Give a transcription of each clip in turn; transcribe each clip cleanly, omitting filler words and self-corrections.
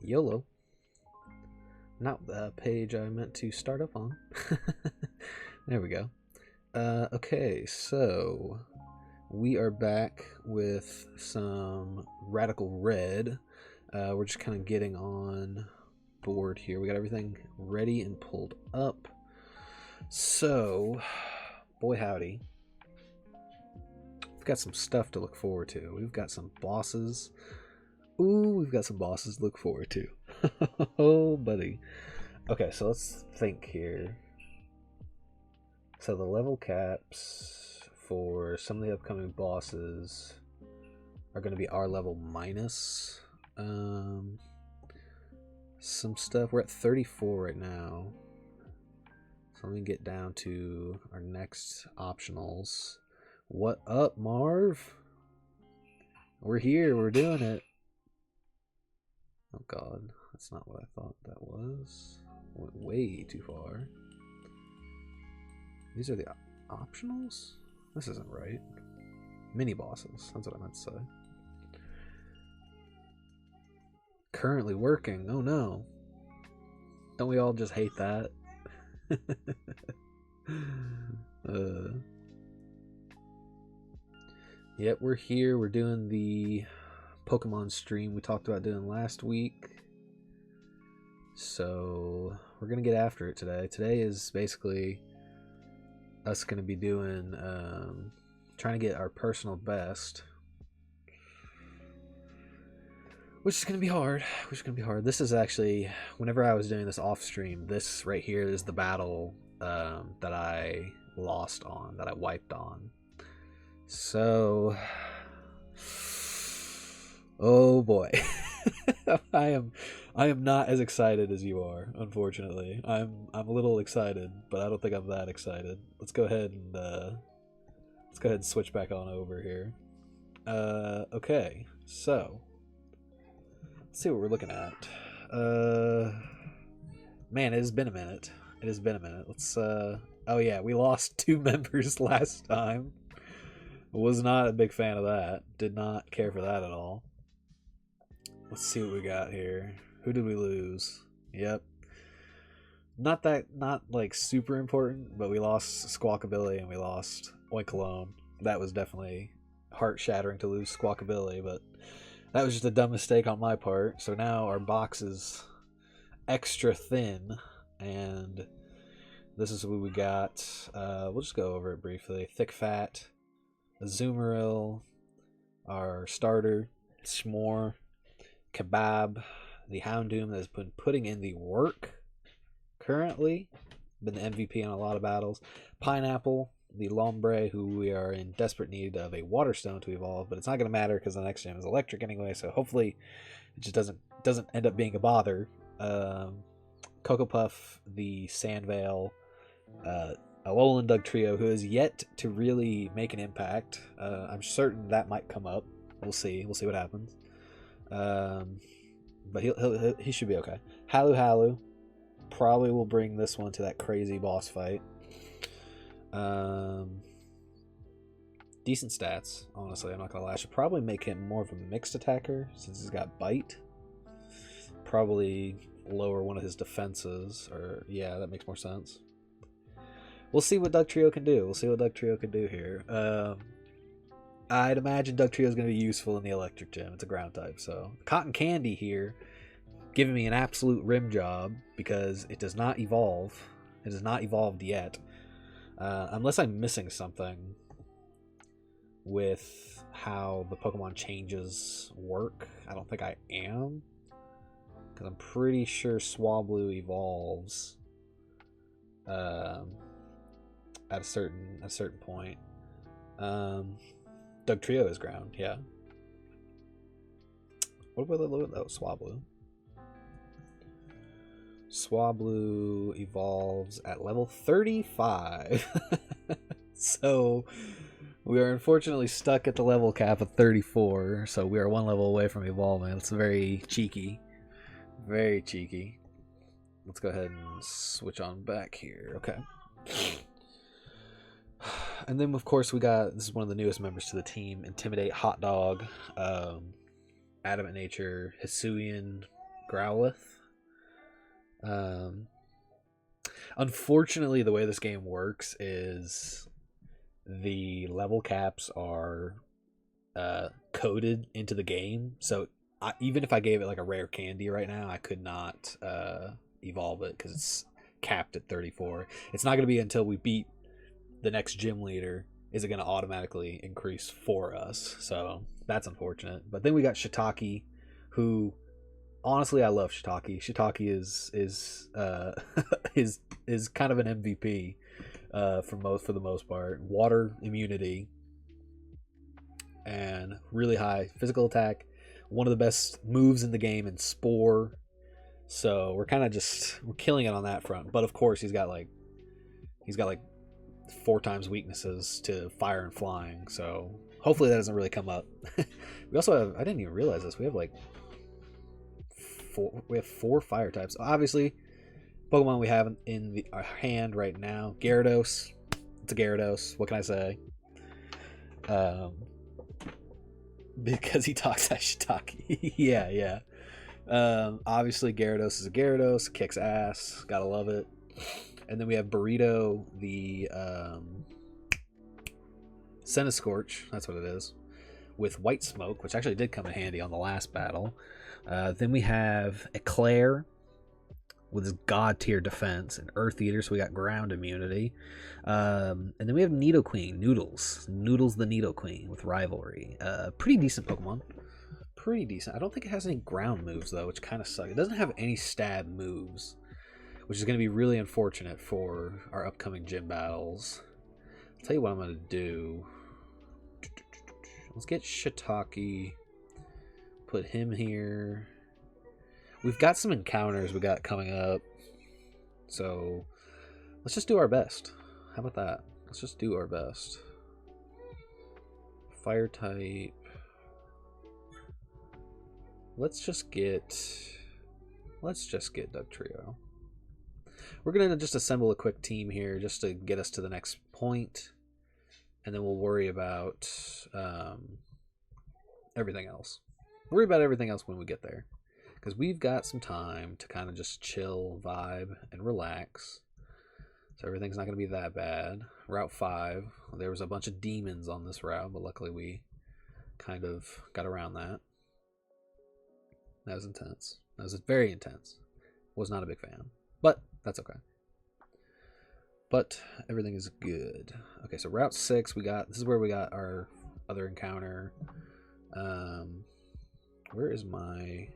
YOLO. Not the page I meant to start up on. There we go. Okay, so we are back with some Radical Red. We're just kind of getting on board here. We got everything ready and pulled up. So, boy howdy. We've got some stuff to look forward to. We've got some bosses. Ooh, we've got some bosses to look forward to. Oh, buddy. Okay, so let's think here. So the level caps for some of the upcoming bosses are going to be our level minus some stuff. We're at 34 right now. So let me get down to our next optionals. What up, Marv? We're here. We're doing it. Oh, God. That's not what I thought that was. Went way too far. These are the optionals? This isn't right. Mini bosses. That's what I meant to say. Currently working. Oh, no. Don't we all just hate that? Yep, we're here. We're doing the Pokemon stream we talked about doing last week. So we're going to get after it today. Today is basically us going to be doing, trying to get our personal best. Which is going to be hard. This is actually, whenever I was doing this off stream, this right here is the battle that I lost on, that I wiped on. So, oh boy. I am not as excited as you are, unfortunately. I'm a little excited, but I don't think I'm that excited. Let's go ahead and switch back on over here. Okay, so let's see what we're looking at. Man, it has been a minute. Let's oh yeah, we lost 2 members last time. Was not a big fan of that. Did not care for that at all. Let's see what we got here. Who did we lose? Yep. Not like super important, but we lost Squawkabilly and we lost Oinkalone. That was definitely heart-shattering to lose Squawkabilly, but that was just a dumb mistake on my part. So now our box is extra thin, and this is what we got. We'll just go over it briefly. Thick Fat, Azumarill, our starter, S'more, Kebab, the Houndoom that has been putting in the work currently, been the MVP in a lot of battles, Pineapple, the Lombre, who we are in desperate need of a Water Stone to evolve, but it's not going to matter because the next gym is electric anyway, so hopefully it just doesn't end up being a bother. Cocoa Puff, the Sandvale, Alolan Dugtrio, who has yet to really make an impact. I'm certain that might come up. We'll see what happens. But he should be okay. Halu probably will bring this one to that crazy boss fight. Decent stats, honestly. I'm not gonna lie. I should probably make him more of a mixed attacker since he's got bite. Probably lower one of his defenses, or yeah, that makes more sense. We'll see what Dugtrio can do. Here. I'd imagine Dugtrio is going to be useful in the electric gym. It's a ground type, so Cotton Candy here, giving me an absolute rim job because it does not evolve. It has not evolved yet, unless I'm missing something with how the Pokemon changes work. I don't think I am, because I'm pretty sure Swablu evolves at a certain point. Dugtrio is ground, yeah. What about Swablu? Swablu evolves at level 35. So we are unfortunately stuck at the level cap of 34, so we are 1 level away from evolving. It's very cheeky. Very cheeky. Let's go ahead and switch on back here. Okay. And then, of course, we got, this is one of the newest members to the team, Intimidate, Hot Dog, Adamant Nature, Hisuian, Growlithe. Unfortunately, the way this game works is the level caps are coded into the game. So even if I gave it like a rare candy right now, I could not evolve it because it's capped at 34. It's not going to be until we beat the next gym leader is it going to automatically increase for us. So that's unfortunate. But then we got Shiitake, who honestly I love Shiitake. Shiitake is is kind of an MVP for the most part. Water immunity and really high physical attack. One of the best moves in the game in Spore. So we're kind of we're killing it on that front. But of course he's got like 4 times weaknesses to fire and flying. So hopefully that doesn't really come up. We also have, I didn't even realize this, we have like 4 fire types. Obviously Pokemon we have in our hand right now. Gyarados. It's a Gyarados. What can I say? Because he talks at Shiitake. yeah. Obviously Gyarados is a Gyarados. Kicks ass. Gotta love it. And then we have Burrito, the Centiskorch. That's what it is. With White Smoke, which actually did come in handy on the last battle. Then we have Eclair with his god tier defense and Earth Eater, so we got ground immunity. And then we have Nidoqueen, Noodles the Nidoqueen with Rivalry. Pretty decent Pokemon. Pretty decent. I don't think it has any ground moves though, which kind of sucks. It doesn't have any stab moves, which is going to be really unfortunate for our upcoming gym battles. I'll tell you what I'm going to do. Let's get Shiitake. Put him here. We've got some encounters we got coming up. So let's just do our best. How about that? Let's just do our best. Fire type. Let's just get Dugtrio. We're going to just assemble a quick team here just to get us to the next point. And then we'll worry about everything else. Worry about everything else when we get there. Because we've got some time to kind of just chill, vibe, and relax. So everything's not going to be that bad. Route 5. There was a bunch of demons on this route, but luckily we kind of got around that. That was intense. That was very intense. Was not a big fan. But that's okay. But everything is good. Okay, so Route 6, this is where we got our other encounter. Where is my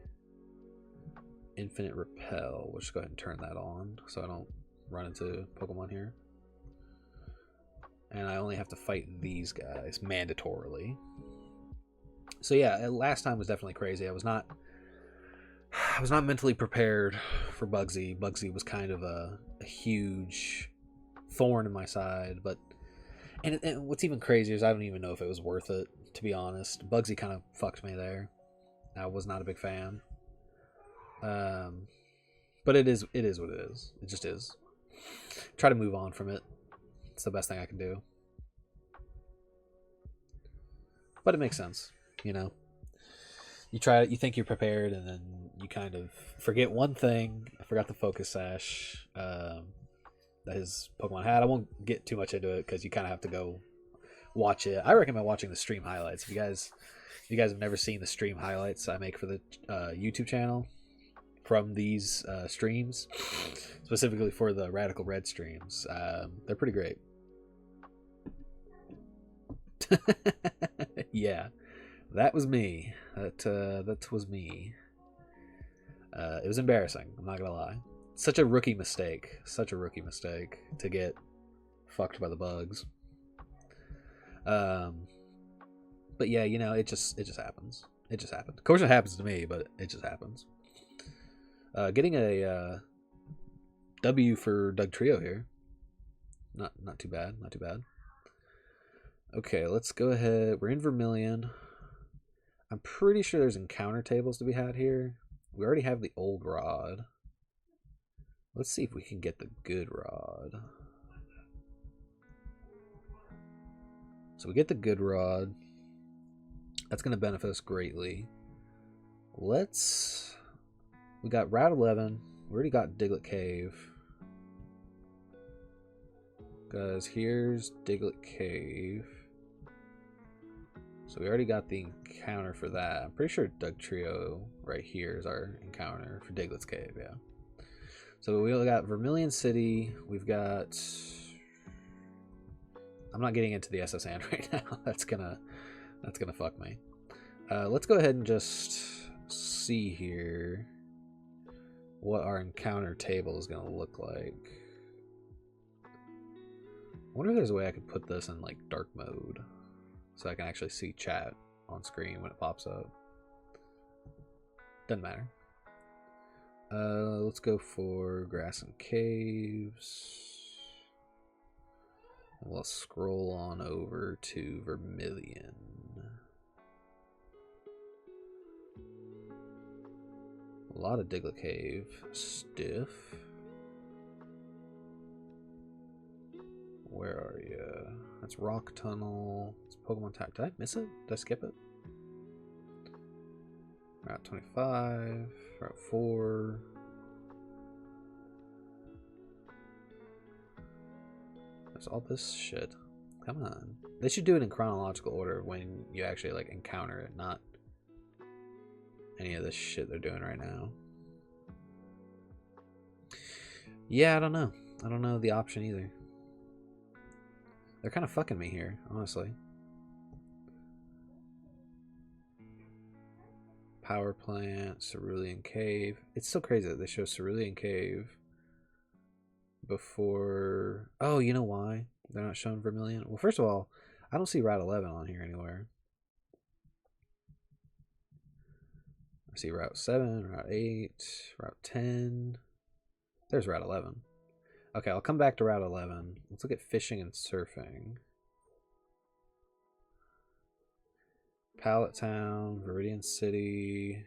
Infinite Repel? We'll just go ahead and turn that on so I don't run into Pokemon here. And I only have to fight these guys mandatorily. So yeah, last time was definitely crazy. I was not mentally prepared for Bugsy. Bugsy was kind of a huge thorn in my side, but and what's even crazier is I don't even know if it was worth it, to be honest. Bugsy kind of fucked me there. I was not a big fan. But it is what it is. It just is. Try to move on from it. It's the best thing I can do. But it makes sense, you know. You think you're prepared, and then you kind of forget one thing. I forgot the focus sash that his Pokemon had. I won't get too much into it because you kind of have to go watch it. I recommend watching the stream highlights. If you guys have never seen the stream highlights I make for the YouTube channel from these streams, specifically for the Radical Red streams, they're pretty great. Yeah, that was me. That was me. It was embarrassing. I'm not gonna lie. Such a rookie mistake. Such a rookie mistake to get fucked by the bugs. But yeah, you know, it just happens. It just happens. Of course, it happens to me, but it just happens. Getting a W for Dugtrio here. Not too bad. Not too bad. Okay, let's go ahead. We're in Vermilion. I'm pretty sure there's encounter tables to be had here. We already have the old rod. Let's see if we can get the good rod. So we get the good rod. That's going to benefit us greatly. Let's We got Route 11. We already got Diglett Cave. Because here's Diglett Cave. So we already got the encounter for that. I'm pretty sure Doug Trio right here is our encounter for Diglett's Cave, yeah. So we got Vermilion City. We've got... I'm not getting into the SSN right now. That's gonna fuck me. Let's go ahead and just see here what our encounter table is gonna look like. I wonder if there's a way I could put this in like dark mode so I can actually see chat on screen when it pops up. Doesn't matter. Let's go for Grass and Caves. We'll scroll on over to Vermilion. A lot of Diglett Cave stuff. Where are you? That's Rock Tunnel. It's Pokemon Tap. Did I miss it? Did I skip it? Route 25. Route 4. There's all this shit. Come on. They should do it in chronological order when you actually like encounter it, not any of this shit they're doing right now. Yeah, I don't know. I don't know the option either. They're kind of fucking me here, honestly. Power plant, Cerulean Cave. It's so crazy that they show Cerulean Cave before... Oh, you know why they're not showing Vermilion? Well, first of all, I don't see Route 11 on here anywhere. I see Route 7, Route 8, Route 10. There's Route 11. Okay, I'll come back to Route 11. Let's look at fishing and surfing. Pallet Town, Viridian City.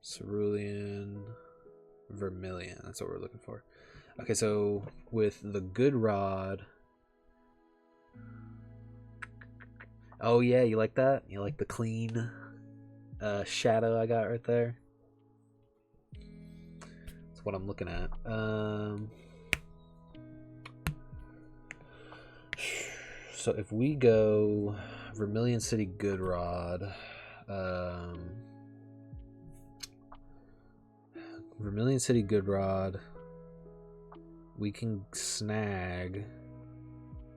Cerulean, Vermilion. That's what we're looking for. Okay, so with the Good Rod. Oh yeah, you like that? You like the clean shadow I got right there? That's what I'm looking at. So if we go Vermilion City Good Rod, Vermilion City Good Rod, we can snag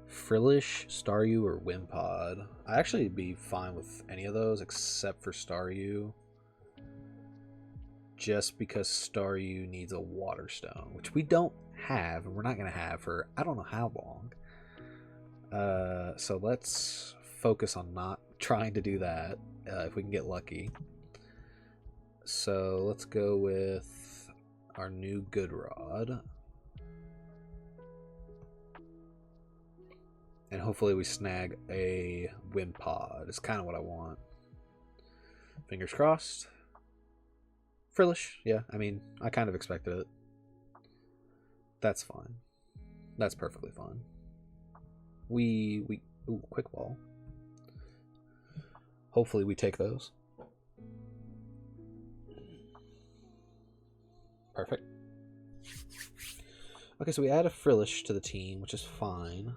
Frillish, Staryu, or Wimpod. I'd actually be fine with any of those except for Staryu. Just because Staryu needs a Water Stone, which we don't have, and we're not going to have for I don't know how long. So let's focus on not trying to do that if we can get lucky. So let's go with our new Good Rod. And hopefully we snag a Wimpod. It's kind of what I want. Fingers crossed. Frillish, yeah. I mean, I kind of expected it. That's fine. That's perfectly fine. Ooh, quick ball. Hopefully we take those. Perfect. Okay, so we add a Frillish to the team, which is fine.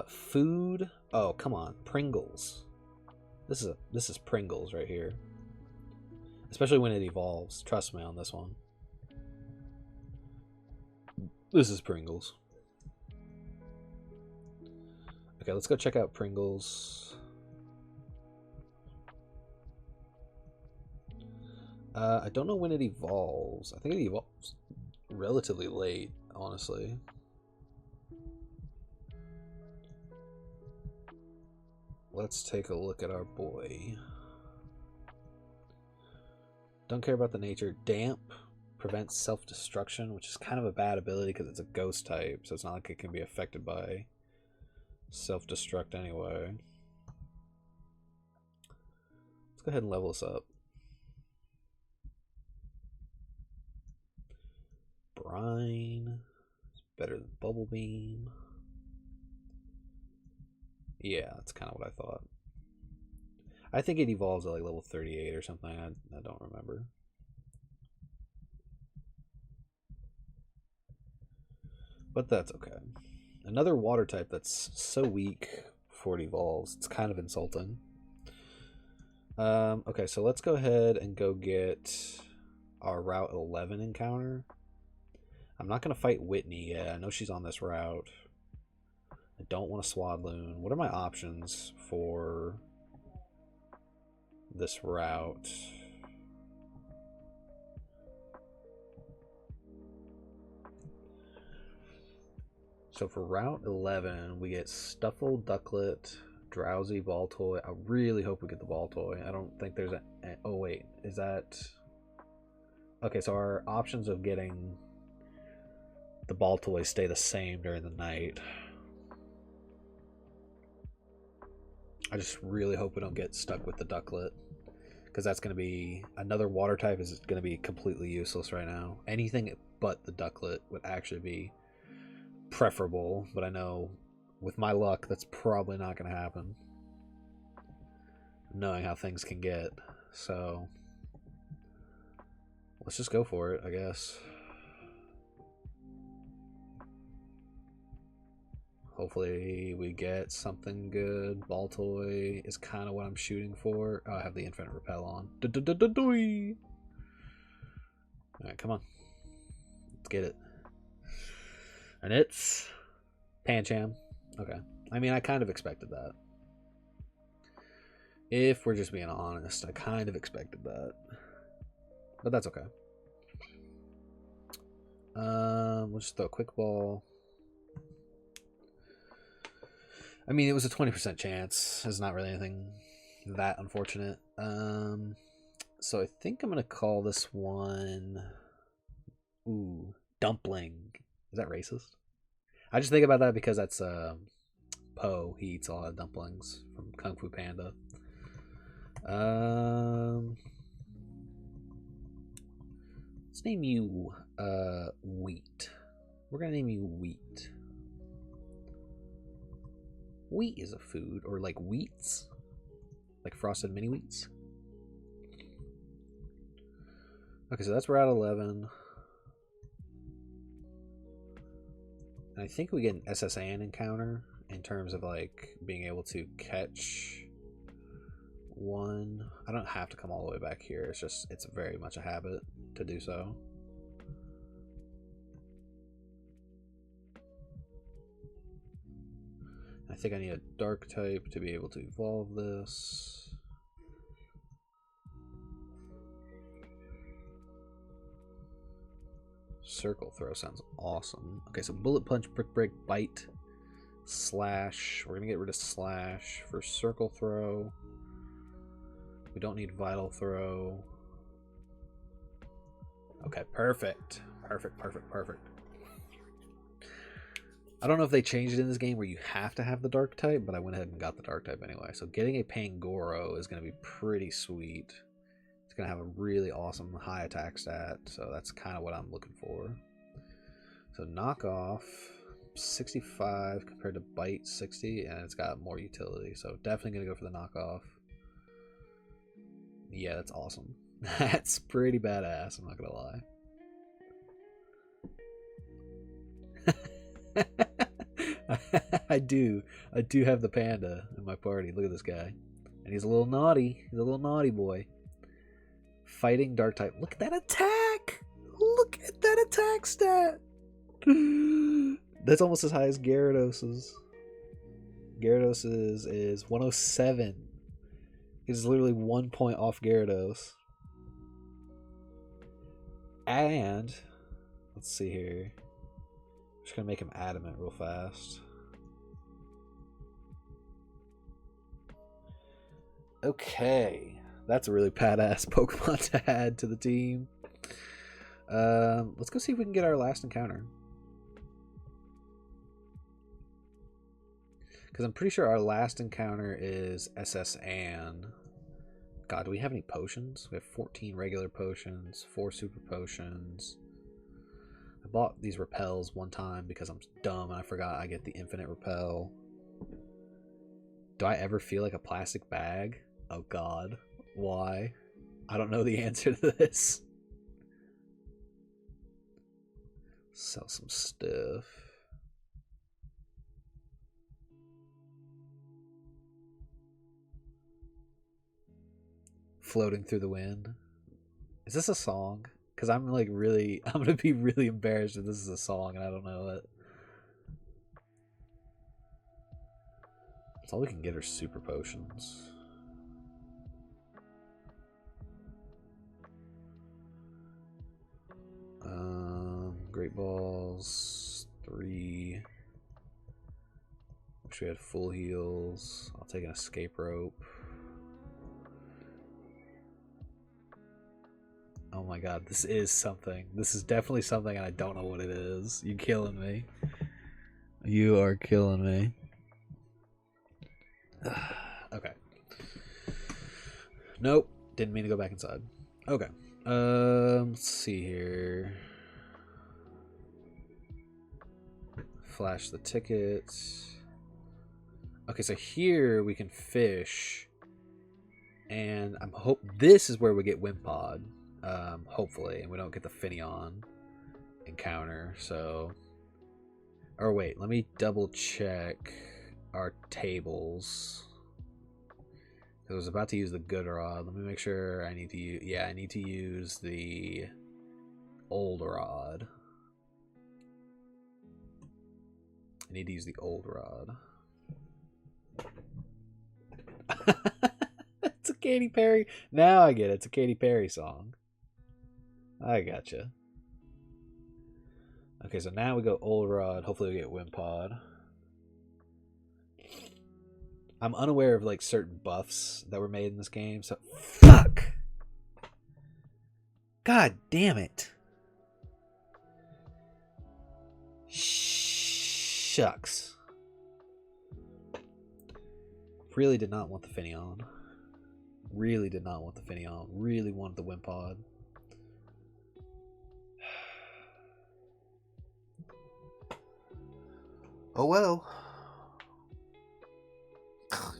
Food. Oh, come on, Pringles. This is Pringles right here. Especially when it evolves. Trust me on this one. This is Pringles. Okay, let's go check out Pringles. I don't know when it evolves. I think it evolves relatively late, honestly. Let's take a look at our boy. Don't care about the nature. Damp prevents self-destruction, which is kind of a bad ability because it's a ghost type, so it's not like it can be affected by self-destruct anyway. Let's go ahead and level this up. Brine is better than Bubble Beam. Yeah, that's kind of what I thought. I think it evolves at like level 38 or something. I don't remember. But that's okay. Another water type that's so weak before it evolves. It's kind of insulting. Okay, so let's go ahead and go get our Route 11 encounter. I'm not going to fight Whitney yet. I know she's on this route. I don't want a Swadloon. What are my options for this route? So for Route 11, we get Stuffle, Ducklet, Drowsy, Baltoy. I really hope we get the Baltoy. I don't think there's a... Oh, wait. Is that... Okay, so our options of getting the Baltoy stay the same during the night. I just really hope we don't get stuck with the Ducklet, because that's going to be... Another water type is going to be completely useless right now. Anything but the Ducklet would actually be preferable, but I know with my luck that's probably not going to happen, knowing how things can get. So let's just go for it, I guess. Hopefully we get something good. Baltoy is kind of what I'm shooting for. Oh, I have the infinite repel on. Alright, come on, let's get it. And it's Pancham. Okay. I mean, I kind of expected that. If we're just being honest, I kind of expected that. But that's okay. We'll just throw a quick ball. I mean, it was a 20% chance. It's not really anything that unfortunate. So I think I'm going to call this one... Ooh, Dumpling. Is that racist? I just think about that because that's Poe. He eats a lot of dumplings from Kung Fu Panda. Let's name you Wheat. We're gonna name you Wheat. Wheat is a food, or like wheats, like frosted mini wheats. Okay, so that's Route 11. I think we get an SSN encounter in terms of like being able to catch one. I don't have to come all the way back here. It's just, it's very much a habit to do so. I think I need a dark type to be able to evolve this. Circle throw sounds awesome. Okay, so bullet punch, brick break, bite, slash. We're gonna get rid of slash for circle throw. We don't need vital throw. Okay, perfect. Perfect. I don't know if they changed it in this game where you have to have the dark type, but I went ahead and got the dark type anyway. So getting a Pangoro is going to be pretty sweet. It's going to have a really awesome high attack stat, so that's kind of what I'm looking for. So knockoff 65 compared to bite 60, and it's got more utility, so definitely going to go for the knockoff. Yeah, that's awesome. That's pretty badass, I'm not going to lie. I do have the panda in my party. Look at this guy, and he's a little naughty. He's a little naughty boy. Fighting dark type. Look at that attack. Look at that attack stat. That's almost as high as Gyarados'. Gyarados' is 107. It's literally 1 point off Gyarados. And let's see here. I'm just gonna make him adamant real fast. Okay, that's a really badass Pokemon to add to the team. Let's go see if we can get our last encounter, because I'm pretty sure our last encounter is SS Ann. God, do we have any potions? We have 14 regular potions, 4 super potions. I bought these repels one time because I'm dumb and I forgot I get the infinite repel. Do I ever feel like a plastic bag? Oh god. Why? I don't know the answer to this. Sell some stuff. Floating through the wind. Is this a song? Because I'm like really, I'm gonna be really embarrassed if this is a song and I don't know it. That's all we can get are super potions. Great balls, 3. Wish we had full heals. I'll take an escape rope. Oh my god, this is something. This is definitely something and I don't know what it is. You killing me. You are killing me. Okay. Nope. Didn't mean to go back inside. Okay. Let's see here. Flash the ticket. Okay, so here we can fish. And I'm this is where we get Wimpod. Hopefully, and we don't get the Finion encounter. So, or wait, let me double check our tables. I was about to use the good rod. Let me make sure I need to use. Yeah, I need to use the old rod. I need to use the old rod. It's a Katy Perry. Now I get it. It's a Katy Perry song. I gotcha. Okay, so now we go old rod. Hopefully we get Wimpod. I'm unaware of like certain buffs that were made in this game, so fuck. God damn it. Shucks. Really did not want the Finion. Really did not want the Finion. Really wanted the Wimpod. Oh well.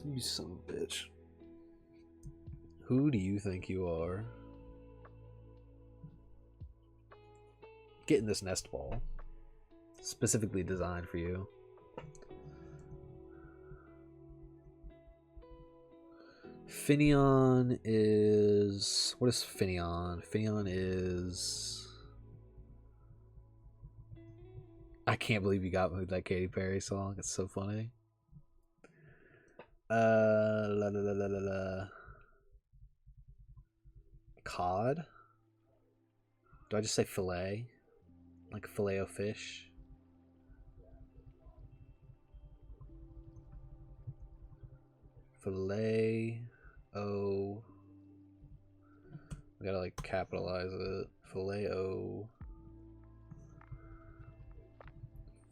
You son of a bitch. Who do you think you are? Getting this nest ball. Specifically designed for you. Finion is... What is Finion? Finion is... I can't believe you got me with that Katy Perry song. It's so funny. La la la la la la. Cod? Do I just say fillet? Like filet o fish? Filet o. We gotta like capitalize it. Filet o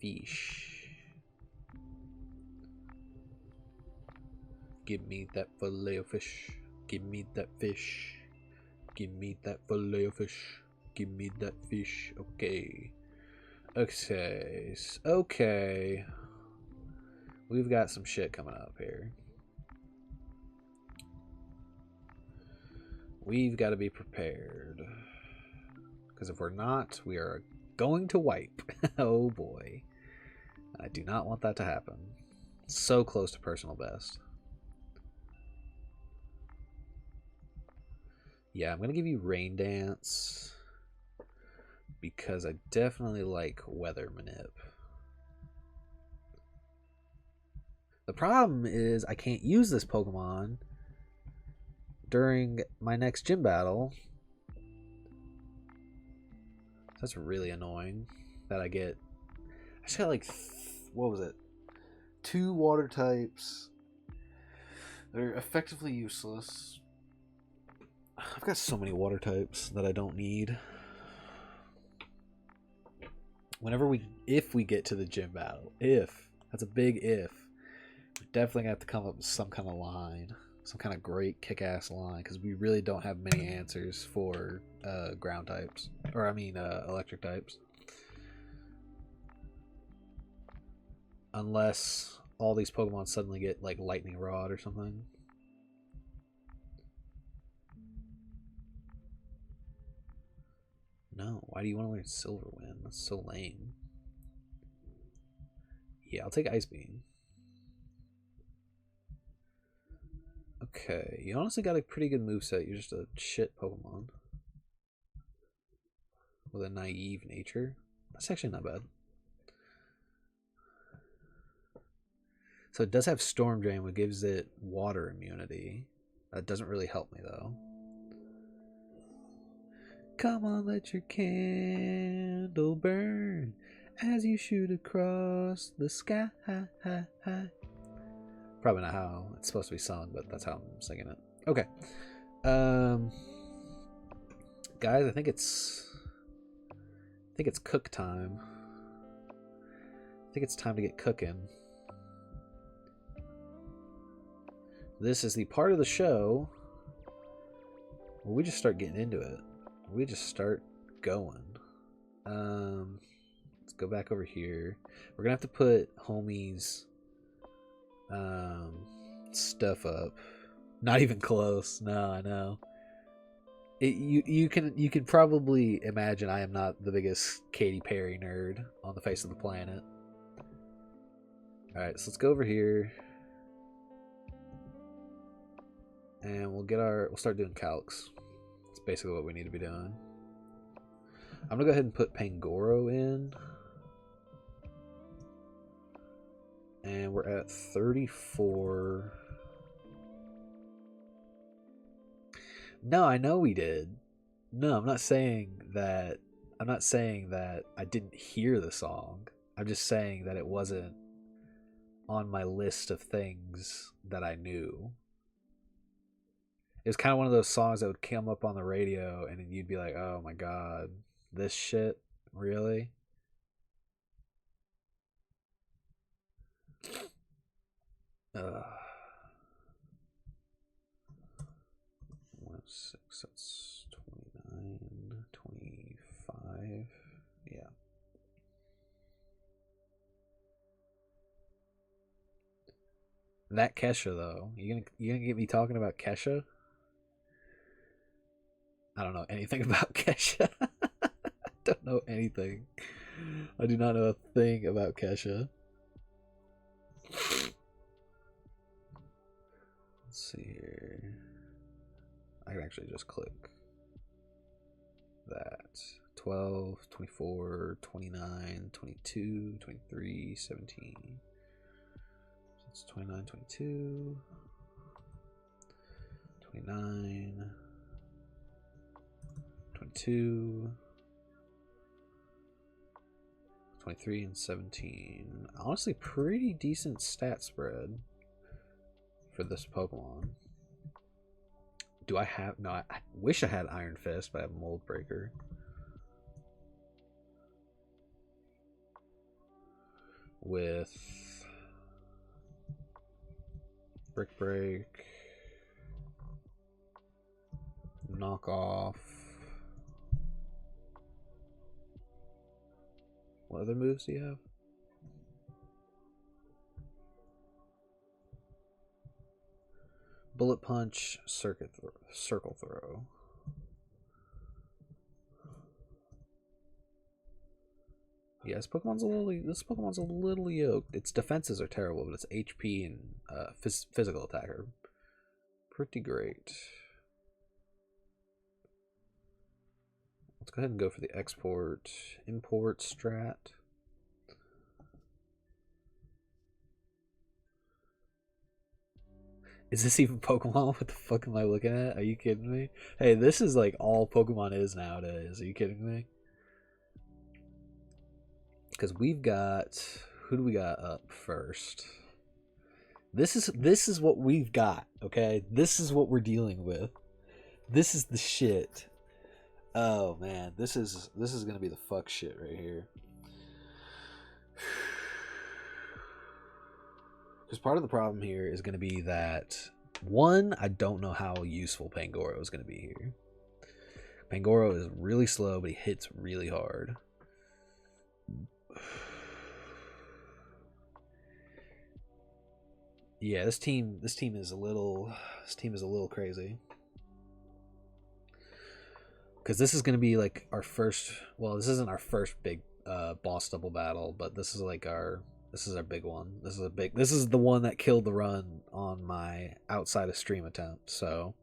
fish. Give me that filet of fish. Give me that fish. Give me that filet of fish. Give me that fish. Okay. Okay. Okay. We've got some shit coming up here. We've got to be prepared. Because if we're not, we are going to wipe. Oh boy. I do not want that to happen. So close to personal best. Yeah, I'm going to give you Rain Dance. Because I definitely like Weather Manip. The problem is I can't use this Pokemon during my next gym battle. That's really annoying that I just got like, what was it? 2 water types. They're effectively useless. I've got so many water types that I don't need. If we get to the gym battle, that's a big if, we're definitely gonna have to come up with some kind of line, some kind of great kick-ass line, because we really don't have many answers for ground types, or I mean electric types, unless all these Pokemon suddenly get like Lightning Rod or something. Why do you want to learn Silverwind? That's so lame. Yeah, I'll take Ice Beam. Okay, you honestly got a pretty good moveset. You're just a shit Pokemon. With a naive nature. That's actually not bad. So it does have Storm Drain, which gives it water immunity. That doesn't really help me, though. Come on, let your candle burn as you shoot across the sky. Probably not how it's supposed to be sung, but that's how I'm singing it. Okay. Guys, I think it's cook time. I think it's time to get cooking. This is the part of the show where we just start getting into it. We just start going. Let's go back over here. We're gonna have to put homie's stuff up. Not even close. No, I know. You can probably imagine I am not the biggest Katy Perry nerd on the face of the planet. All right, so let's go over here, and we'll start doing calcs. That's basically what we need to be doing. I'm gonna go ahead and put Pangoro in, and we're at 34. No, I know we did. No, I'm not saying that. I'm not saying that I didn't hear the song. I'm just saying that it wasn't on my list of things that I knew. It was kind of one of those songs that would come up on the radio, and then you'd be like, "Oh my god, this shit, really?" Uh, 106, that's 29, 25. Yeah. That Kesha though, you gonna get me talking about Kesha? I don't know anything about Kesha. I don't know anything. I do not know a thing about Kesha. Let's see here. I can actually just click that. 12, 24, 29, 22, 23, 17. So it's 29, 22, 29, 22, 23, and 17. Honestly, pretty decent stat spread for this Pokemon. Do I have... No, I wish I had Iron Fist, but I have Mold Breaker. With Brick Break, Knock Off. What other moves do you have? Bullet Punch, Circle Throw. Yeah, this Pokemon's a little yoked. Its defenses are terrible, but its HP and physical attack are pretty great. Let's go ahead and go for the import strat. Is this even Pokemon? What the fuck am I looking at? Are you kidding me? Hey, this is like all Pokemon is nowadays. Are you kidding me? Because we've got... Who do we got up first? This is what we've got, okay? This is what we're dealing with. This is the shit. Oh man, this is gonna be the fuck shit right here. Because part of the problem here is going to be that, one, I don't know how useful Pangoro is going to be here. Pangoro is really slow, but he hits really hard. Yeah, this team is a little crazy. because this is going to be like our first. Well, this isn't our first big boss double battle, but this is like our. This is our big one. This is the one that killed the run on my outside of stream attempt. So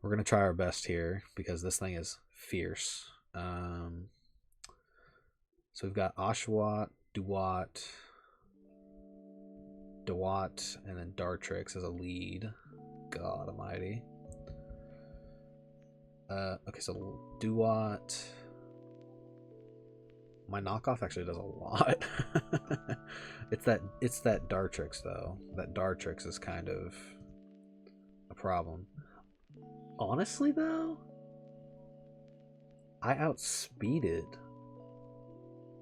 we're gonna try our best here because this thing is fierce. So we've got Oshawott, Dewott, and then Dartrix as a lead. God almighty. Okay, so Dewott. My knockoff actually does a lot. it's that Dartrix though. That Dartrix is kind of a problem. Honestly though, I outspeed it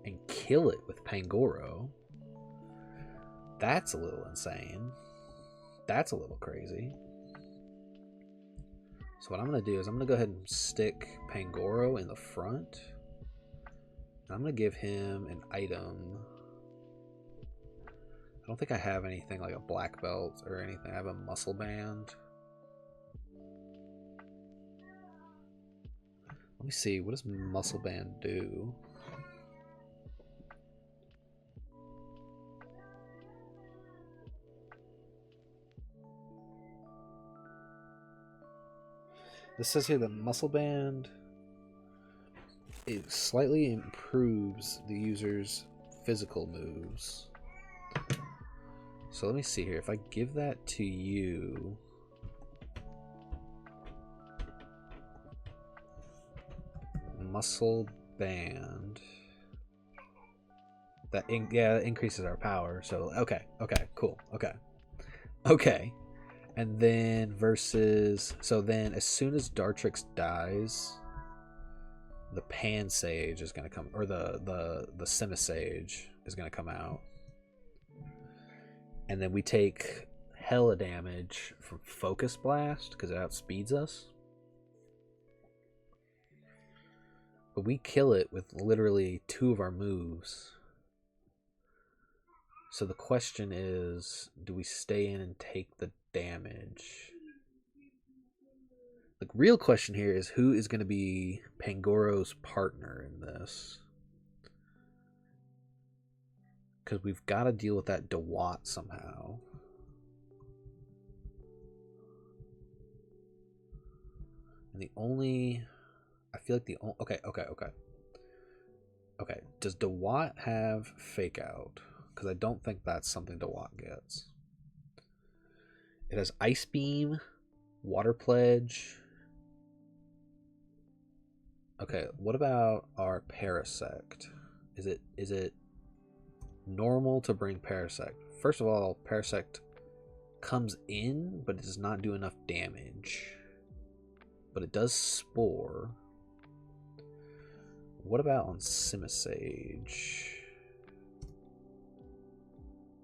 and kill it with Pangoro. That's a little insane. That's a little crazy. So what I'm gonna do is I'm gonna go ahead and stick Pangoro in the front. I'm going to give him an item. I don't think I have anything like a black belt or anything. I have a muscle band. Let me see. What does muscle band do? This says here that muscle band, it slightly improves the user's physical moves. So let me see here. If I give that to you, muscle band, that increases our power. So okay, cool, okay. And then versus, so then as soon as Dartrix dies, the Pan Sage is going to come, or the Simisage is going to come out. And then we take hella damage from Focus Blast because it outspeeds us. But we kill it with literally 2 of our moves. So the question is, do we stay in and take the damage? The real question here is who is going to be Pangoro's partner in this? Because we've got to deal with that Dewott somehow. And the only... I feel like the only... Okay. Does Dewott have Fake Out? Because I don't think that's something Dewott gets. It has Ice Beam, Water Pledge... Okay, what about our Parasect? Is it normal to bring Parasect? First of all, Parasect comes in, but it does not do enough damage. But it does Spore. What about on Simisage?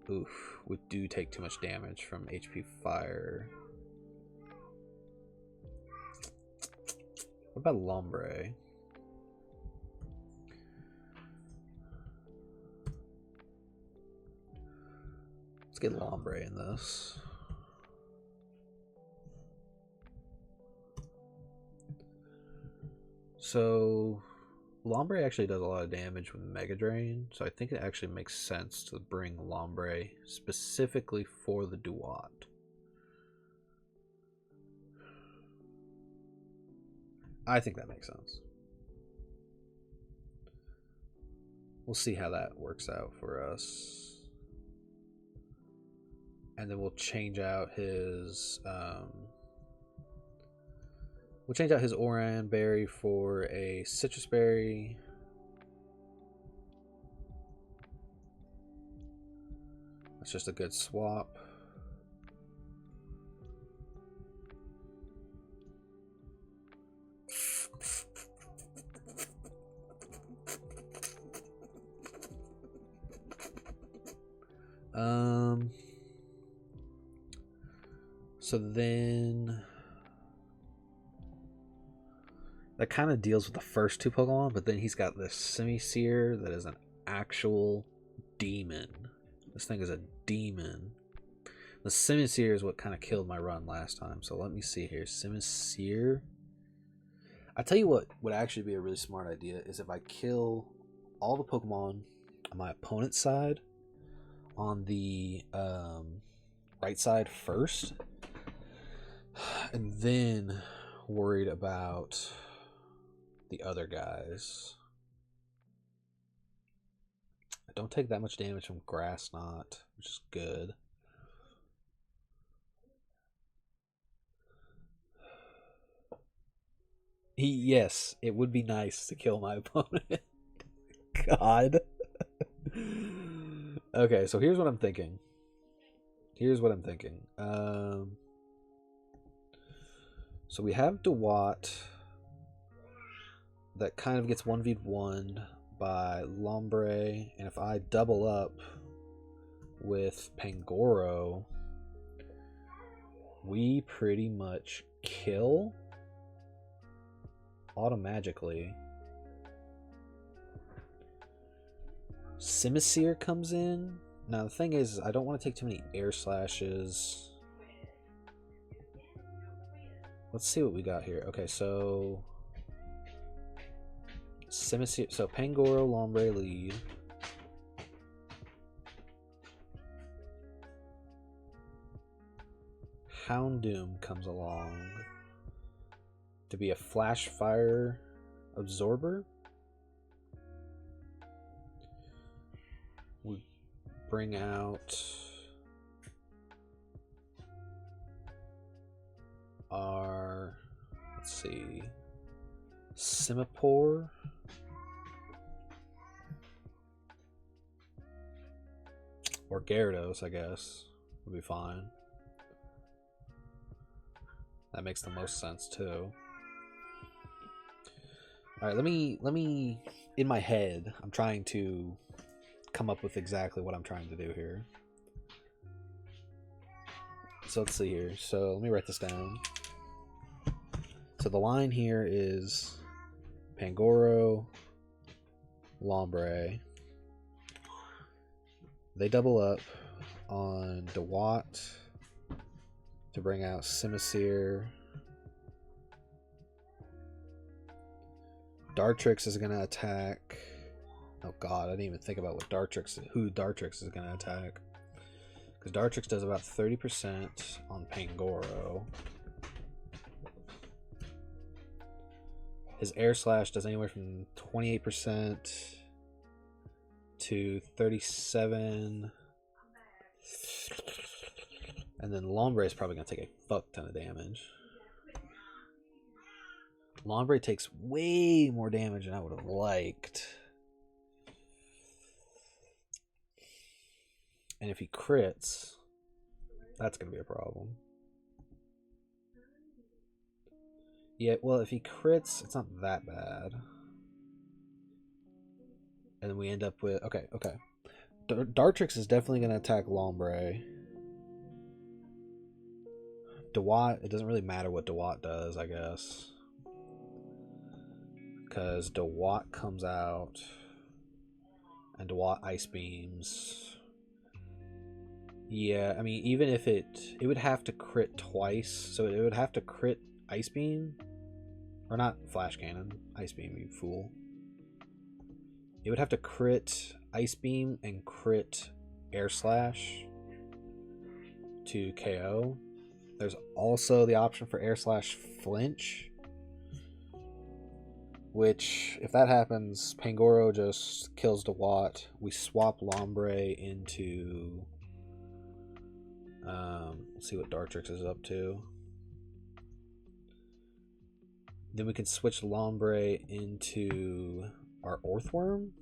Oof, we do take too much damage from HP Fire. What about Lombre? Let's get Lombre in this. So Lombre actually does a lot of damage with Mega Drain, so I think it actually makes sense to bring Lombre specifically for the Dewott. I think that makes sense. We'll see how that works out for us. And then we'll change out his Oran Berry for a Citrus Berry. That's just a good swap. So then that kind of deals with the first 2 Pokemon, but then he's got this Semi-Seer that is an actual demon. This thing is a demon. The Semi-Seer is what kind of killed my run last time. So let me see here. Semi-Seer. I tell you what would actually be a really smart idea is if I kill all the Pokemon on my opponent's side on the right side first, and then worried about the other guys. I don't take that much damage from Grass Knot, which is good. Yes, it would be nice to kill my opponent. God. Okay, so here's what I'm thinking. So we have Dewott that kind of gets 1v1 by Lombre, and if I double up with Pangoro, we pretty much kill automagically. Simisear comes in. Now the thing is, I don't want to take too many air slashes. Let's see what we got here. Okay, so Simisear, so Pangoro, Lombre lead. Houndoom comes along to be a flash fire absorber. We bring out our, let's see, Simipour. Or Gyarados, I guess, would be fine. That makes the most sense too. All right, let me in my head, I'm trying to come up with exactly what I'm trying to do here. So let's see here. So let me write this down. So the line here is Pangoro, Lombre. They double up on Dewott to bring out Simisear. Dartrix is going to attack. Oh god, I didn't even think about what who Dartrix is going to attack. Because Dartrix does about 30% on Pangoro. His Air Slash does anywhere from 28% to 37. And then Lombre is probably going to take a fuck ton of damage. Lombre takes way more damage than I would have liked. And if he crits, that's going to be a problem. Yeah, well, if he crits, it's not that bad. And then we end up with... Okay. Dartrix is definitely going to attack Lombre. Dewott, it doesn't really matter what Dewott does, I guess. Because Dewott comes out and Dewott Ice Beams. Yeah, I mean, even if it would have to crit twice, so it would have to crit Ice Beam. Or not Flash Cannon, Ice Beam, you fool. It would have to crit Ice Beam and crit Air Slash to KO. There's also the option for Air Slash Flinch, which, if that happens, Pangoro just kills Dewott. We swap Lombre into... let's see what Dartrix is up to. Then we can switch Lombre into our Orthworm,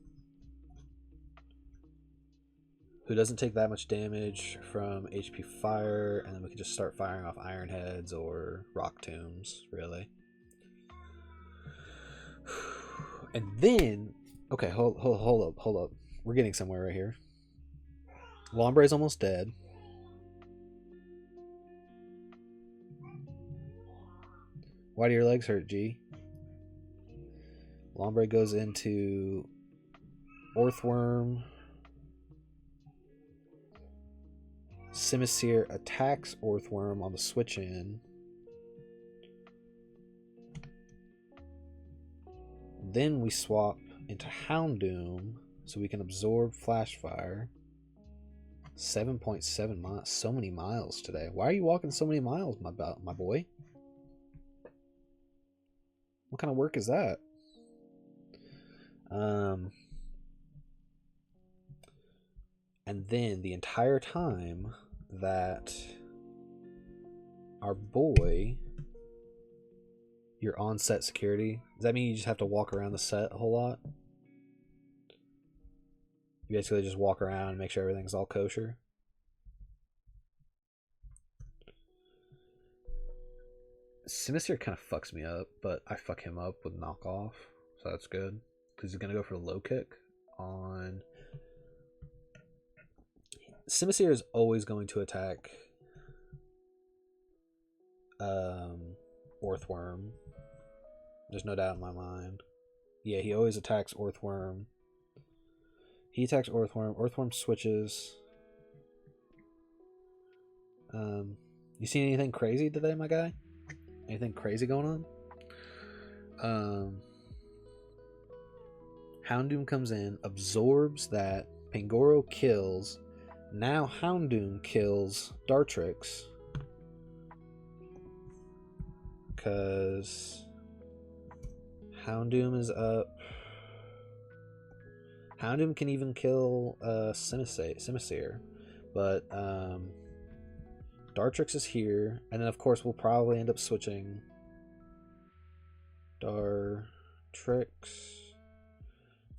who doesn't take that much damage from HP Fire, and then we can just start firing off Iron Heads or Rock Tombs, really. And then, okay, hold up. We're getting somewhere right here. Lombre is almost dead. Why do your legs hurt, G? Lombre goes into Orthworm. Simisear attacks Orthworm on the switch in. Then we swap into Houndoom so we can absorb Flash Fire. 7.7 miles. So many miles today. Why are you walking so many miles, my boy? What kind of work is that? And then the entire time that our boy, you're on set security, does that mean you just have to walk around the set a whole lot? You basically just walk around and make sure everything's all kosher? Sinister kind of fucks me up, but I fuck him up with knockoff, so that's good. Because he's going to go for low kick on... Simisear is always going to attack Orthworm. There's no doubt in my mind. Yeah, he always attacks Orthworm. He attacks Orthworm. Orthworm switches. You seen anything crazy today, my guy? Anything crazy going on? Houndoom comes in, absorbs that. Pangoro kills. Now Houndoom kills Dartrix. Because Houndoom is up. Houndoom can even kill Simisear. But Dartrix is here. And then of course we'll probably end up switching Dartrix.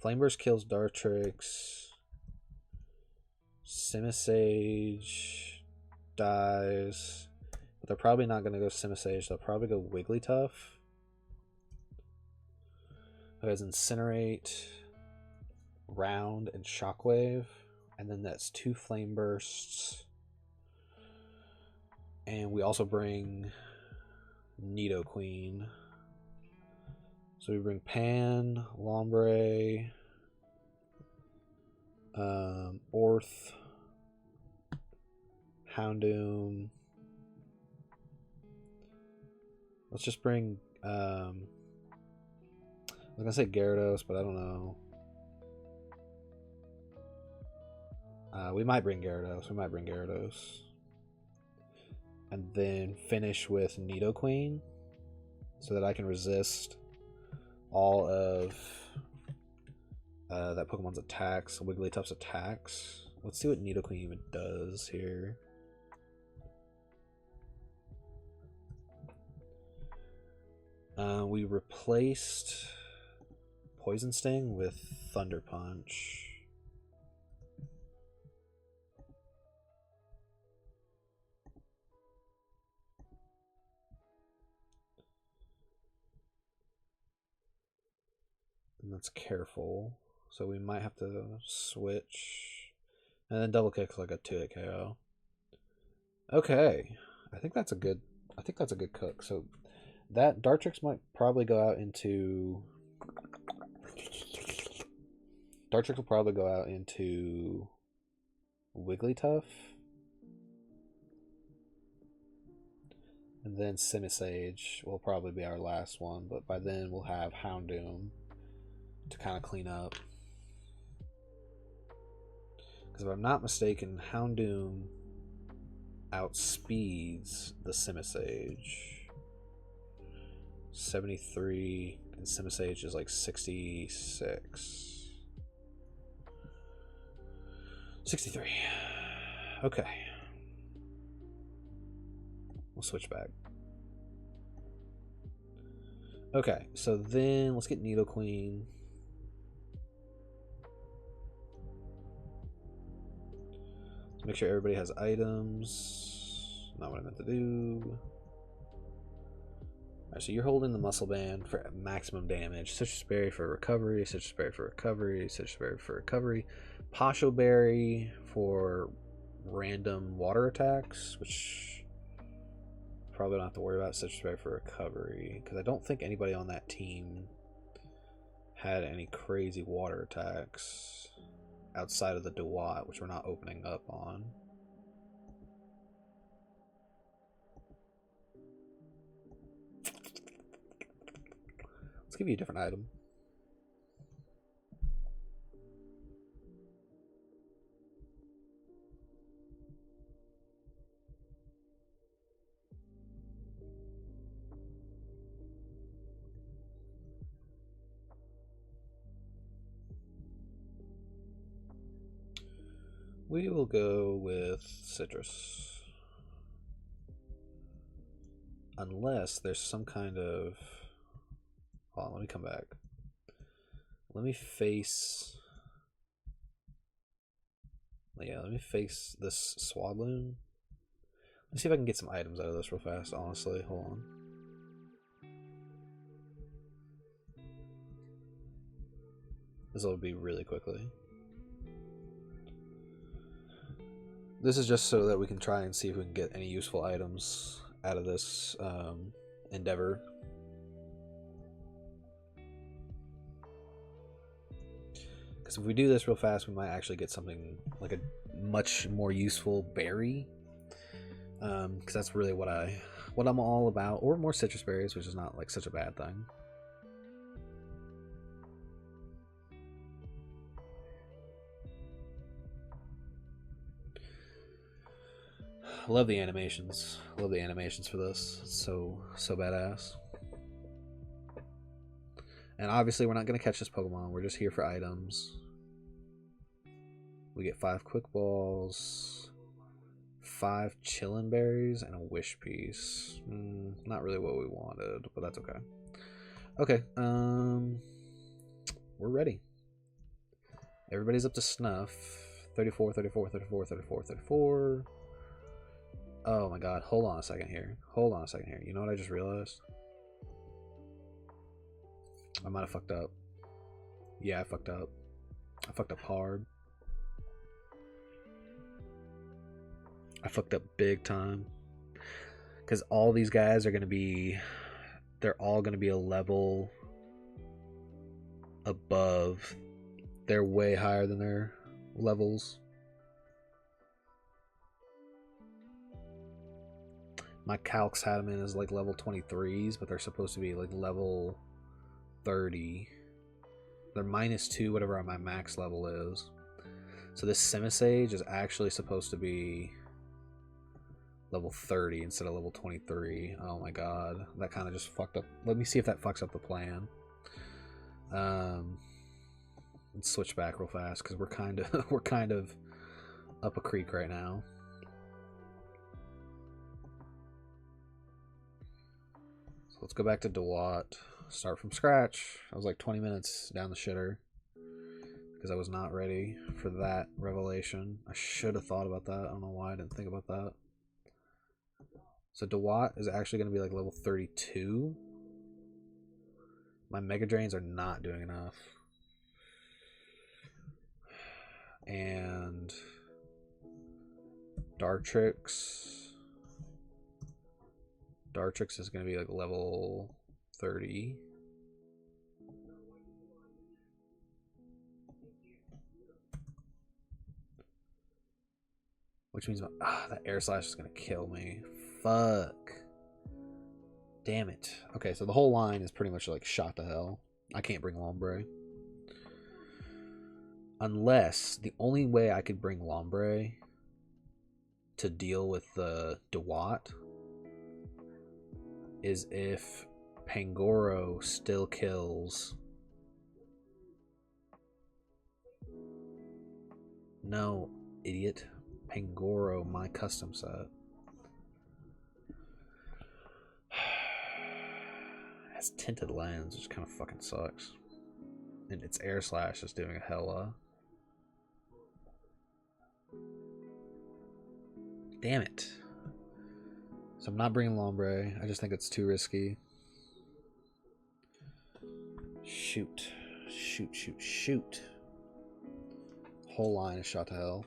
Flameburst kills Dartrix. Simisage dies. But they're probably not going to go Simisage. They'll probably go Wigglytuff. Guys, Incinerate, Round, and Shockwave. And then that's 2 Flame Bursts. And we also bring Nidoqueen. So we bring Pan, Lombre, Orth, Houndoom. Let's just bring, I was gonna say Gyarados, but I don't know. We might bring Gyarados. And then finish with Nidoqueen so that I can resist all of that Pokemon's attacks, Wigglytuff's attacks. Let's see what Nidoqueen even does here. We replaced Poison Sting with Thunder Punch. And that's careful. So we might have to switch. And then double kick's like a 2-hit KO. Okay. I think that's a good cook. So that Dartrix might probably go out into Dartrix will probably go out into Wigglytuff. And then Simisage will probably be our last one, but by then we'll have Houndoom to kind of clean up. Because if I'm not mistaken, Houndoom outspeeds the Simisage. 73, and Simisage is like 66. 63. Okay. We'll switch back. Okay, so then let's get Nidoqueen. Let's make sure everybody has items. Not what I meant to do. Alright, so you're holding the muscle band for maximum damage. Citrus Berry for recovery, Citrus Berry for recovery, Citrus Berry for recovery. Pasho Berry for random water attacks, which probably don't have to worry about. Citrus Berry for recovery, because I don't think anybody on that team had any crazy water attacks outside of the Dewott, which we're not opening up on. Let's give you a different item. We will go with citrus. Unless there's some kind of... Hold on, let me come back. Let me face... Yeah, let me face this Swadloon. Let's see if I can get some items out of this real fast, honestly. Hold on. This will be really quickly. This is just so that we can try and see if we can get any useful items out of this endeavor. Because if we do this real fast, we might actually get something like a much more useful berry. Because that's really what I'm all about. Or more citrus berries, which is not like such a bad thing. I love the animations. I love the animations for this. It's so badass. And obviously we're not going to catch this Pokemon. We're just here for items. We get 5 Quick Balls, 5 Chillin' Berries, and a Wish Piece. Not really what we wanted, but that's okay. Okay, we're ready. Everybody's up to snuff. 34, 34, 34, 34, 34. Oh my god, hold on a second here. Hold on a second here. You know what I just realized? I might have fucked up. Yeah, I fucked up. I fucked up hard. I fucked up big time. Because all these guys are going to be... They're all going to be a level above. They're way higher than their levels. My calcs had them in as like level 23s, but they're supposed to be like level 30. They're -2, whatever my max level is. So this Simisage is actually supposed to be level 30 instead of level 23. Oh my god, that kind of just fucked up. Let me see if that fucks up the plan. Let's switch back real fast because we're kind of up a creek right now. So let's go back to Dewott. Start from scratch. I was like 20 minutes down the shitter because I was not ready for that revelation. I should have thought about that. I don't know why I didn't think about that. So Dewott is actually going to be like level 32. My Mega Drains are not doing enough. And Dartrix is going to be like level 30. Which means that Air Slash is going to kill me. Fuck. Damn it. Okay, so the whole line is pretty much like shot to hell. I can't bring Lombre. Unless the only way I could bring Lombre to deal with the Dewott is if Pangoro still kills. No, idiot. Pangoro, my custom set. It has tinted lens, which kind of fucking sucks. And its Air Slash is doing a hella. Damn it. So I'm not bringing Lombre. I just think it's too risky. Shoot. Shoot, shoot, shoot. Whole line is shot to hell.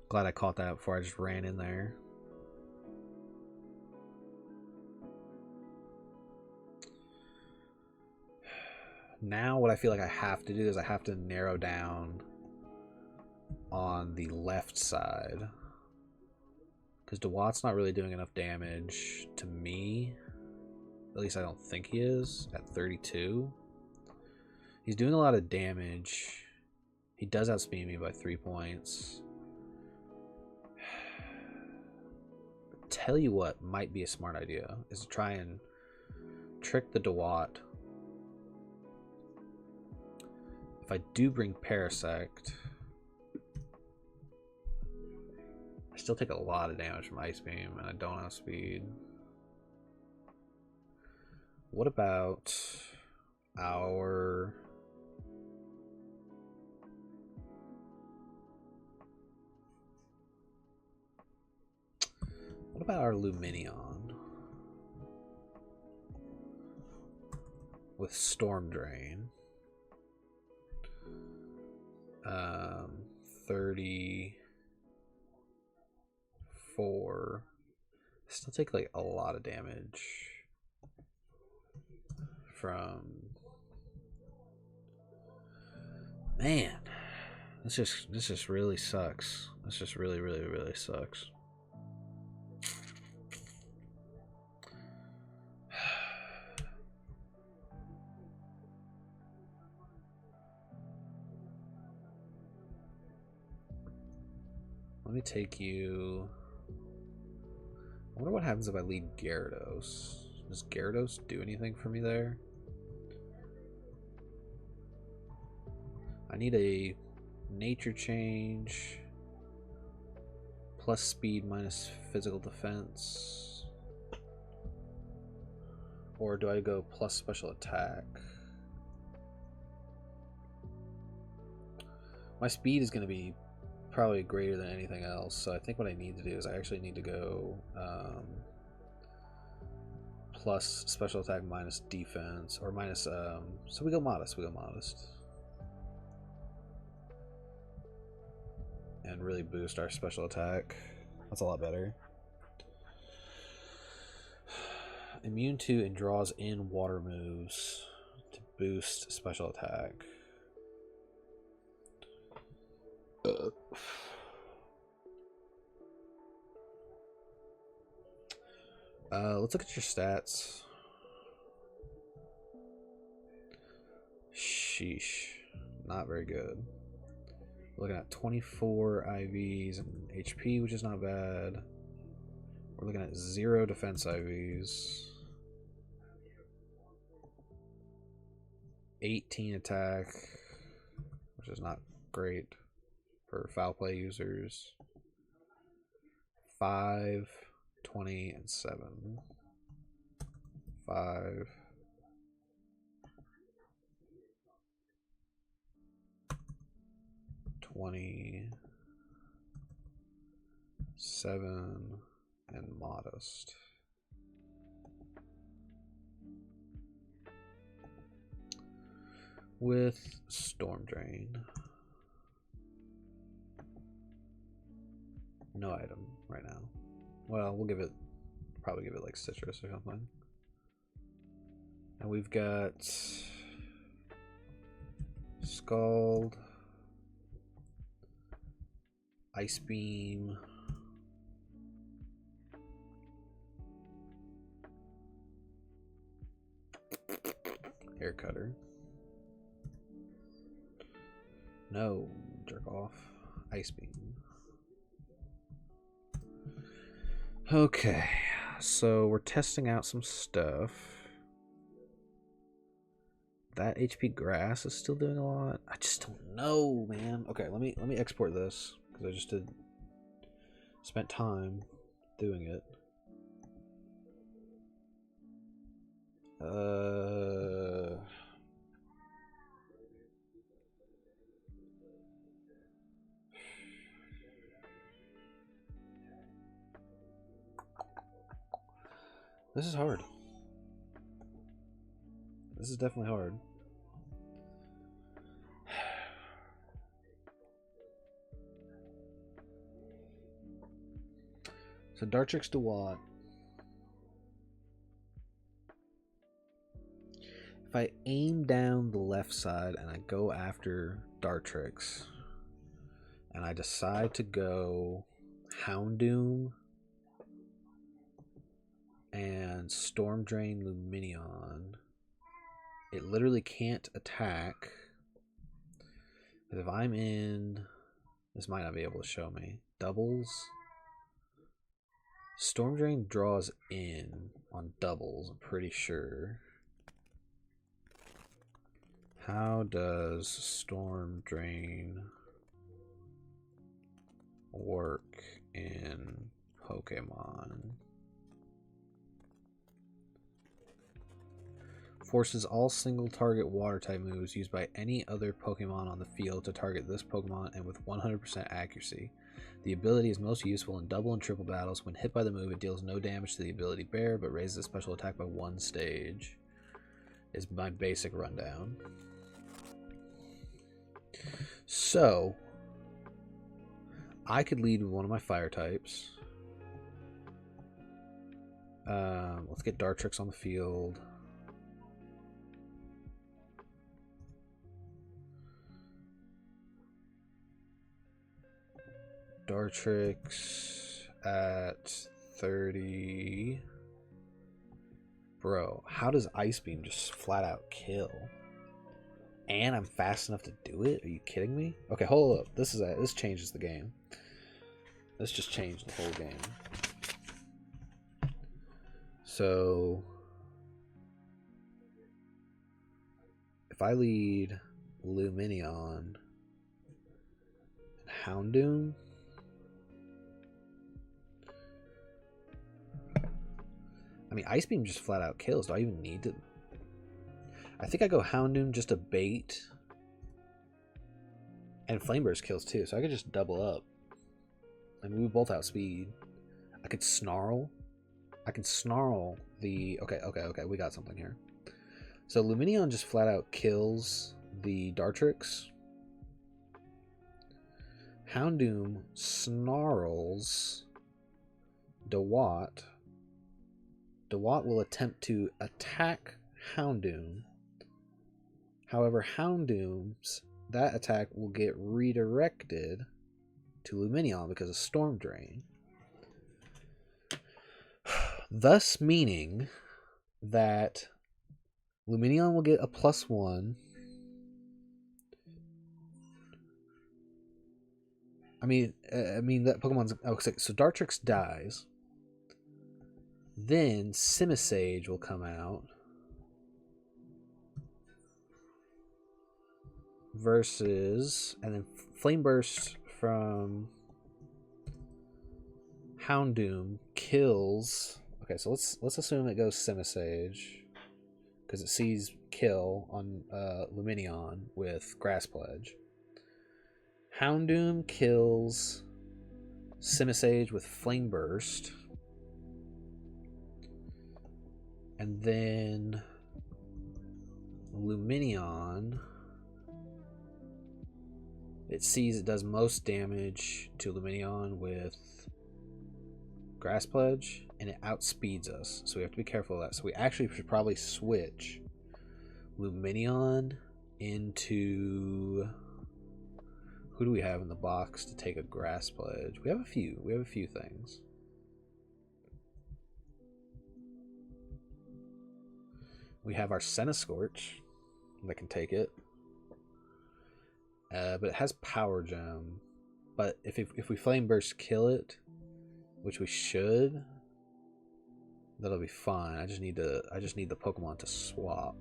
Glad I caught that before I just ran in there. Now what I feel like I have to do is I have to narrow down on the left side. Because Dewott's not really doing enough damage to me. At least I don't think he is at 32. He's doing a lot of damage. He does outspeed me by 3 points. Tell you what might be a smart idea is to try and trick the Dewott. If I do bring Parasect, still take a lot of damage from Ice Beam, and I don't have speed. What about our... What about our Luminion? With Storm Drain. 34. Still take like a lot of damage from... Man, this just really sucks. This just really sucks. Let me take you... I wonder what happens if I lead Gyarados. Does Gyarados do anything for me there? I need a nature change. Plus speed minus physical defense. Or do I go plus special attack? My speed is going to be probably greater than anything else, so I think what I need to do is I actually need to go plus special attack minus defense, or minus so we go modest, and really boost our special attack. That's a lot better. Immune to and draws in water moves to boost special attack. Let's look at your stats. Sheesh, not very good. We're looking at 24 IVs and HP, which is not bad. We're looking at 0 defense IVs, 18 attack, which is not great for foul play users. 5, 20, and 7. 5. 20. 7. And modest. With Storm Drain. No item right now. Well, we'll probably give it like Citrus or something. And we've got Scald, Ice Beam, Air Cutter. No, jerk off. Ice Beam. Okay, so we're testing out some stuff. That HP grass is still doing a lot. I just don't know, man. Okay, let me export this because I just spent time doing it. This is hard. This is definitely hard. So Dartrix to what? If I aim down the left side and I go after Dartrix and I decide to go Houndoom and Storm Drain Luminion, it literally can't attack. But if I'm in, this might not be able to show me, doubles, Storm Drain draws in on doubles, I'm pretty sure. How does Storm Drain work in Pokemon. Forces all single target water type moves used by any other Pokemon on the field to target this Pokemon and with 100% accuracy. The ability is most useful in double and triple battles. When hit by the move, it deals no damage to the ability bearer, but raises the special attack by 1 stage. Is my basic rundown. So, I could lead with one of my fire types. Let's get Dartrix on the field. Dartrix at 30. Bro, how does Ice Beam just flat out kill? And I'm fast enough to do it? Are you kidding me? Okay, hold up. This changes the game. This just changed the whole game. So if I lead Lumineon and Houndoom, I mean, Ice Beam just flat out kills. Do I even need to? I think I go Houndoom just to bait. And Flame Burst kills too, so I could just double up. I mean, we both outspeed. I could Snarl. I can Snarl the... Okay, we got something here. So Lumineon just flat out kills the Dartrix. Houndoom snarls Dewott. Dewott will attempt to attack Houndoom. However, that attack will get redirected to Lumineon because of Storm Drain. Thus meaning that Lumineon will get a +1. I mean that Pokemon's... Oh, so Dartrix dies. Then Simisage will come out. Versus... And then Flame Burst from Houndoom kills... Okay, so let's assume it goes Simisage. Because it sees kill on Lumineon with Grass Pledge. Houndoom kills Simisage with Flame Burst. And then Lumineon, it sees it does most damage to Lumineon with Grass Pledge, and it outspeeds us. So we have to be careful of that. So we actually should probably switch Lumineon into... Who do we have in the box to take a Grass Pledge? We have a few. We have a few things. We have our Centiskorch that can take it. But it has Power Gem. But if we Flame Burst kill it, which we should, that'll be fine. I just need the Pokemon to swap.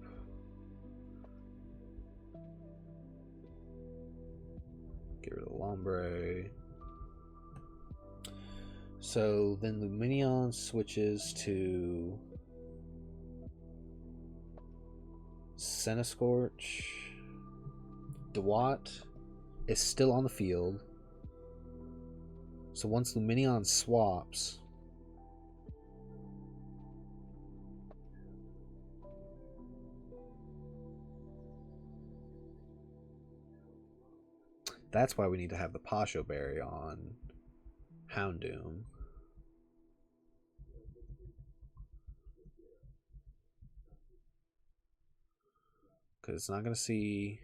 Get rid of Lombre. So then Lumineon switches to Centiskorch. Dewott is still on the field. So once Lumineon swaps, that's why we need to have the Pasho Berry on Houndoom. Because it's not going to see...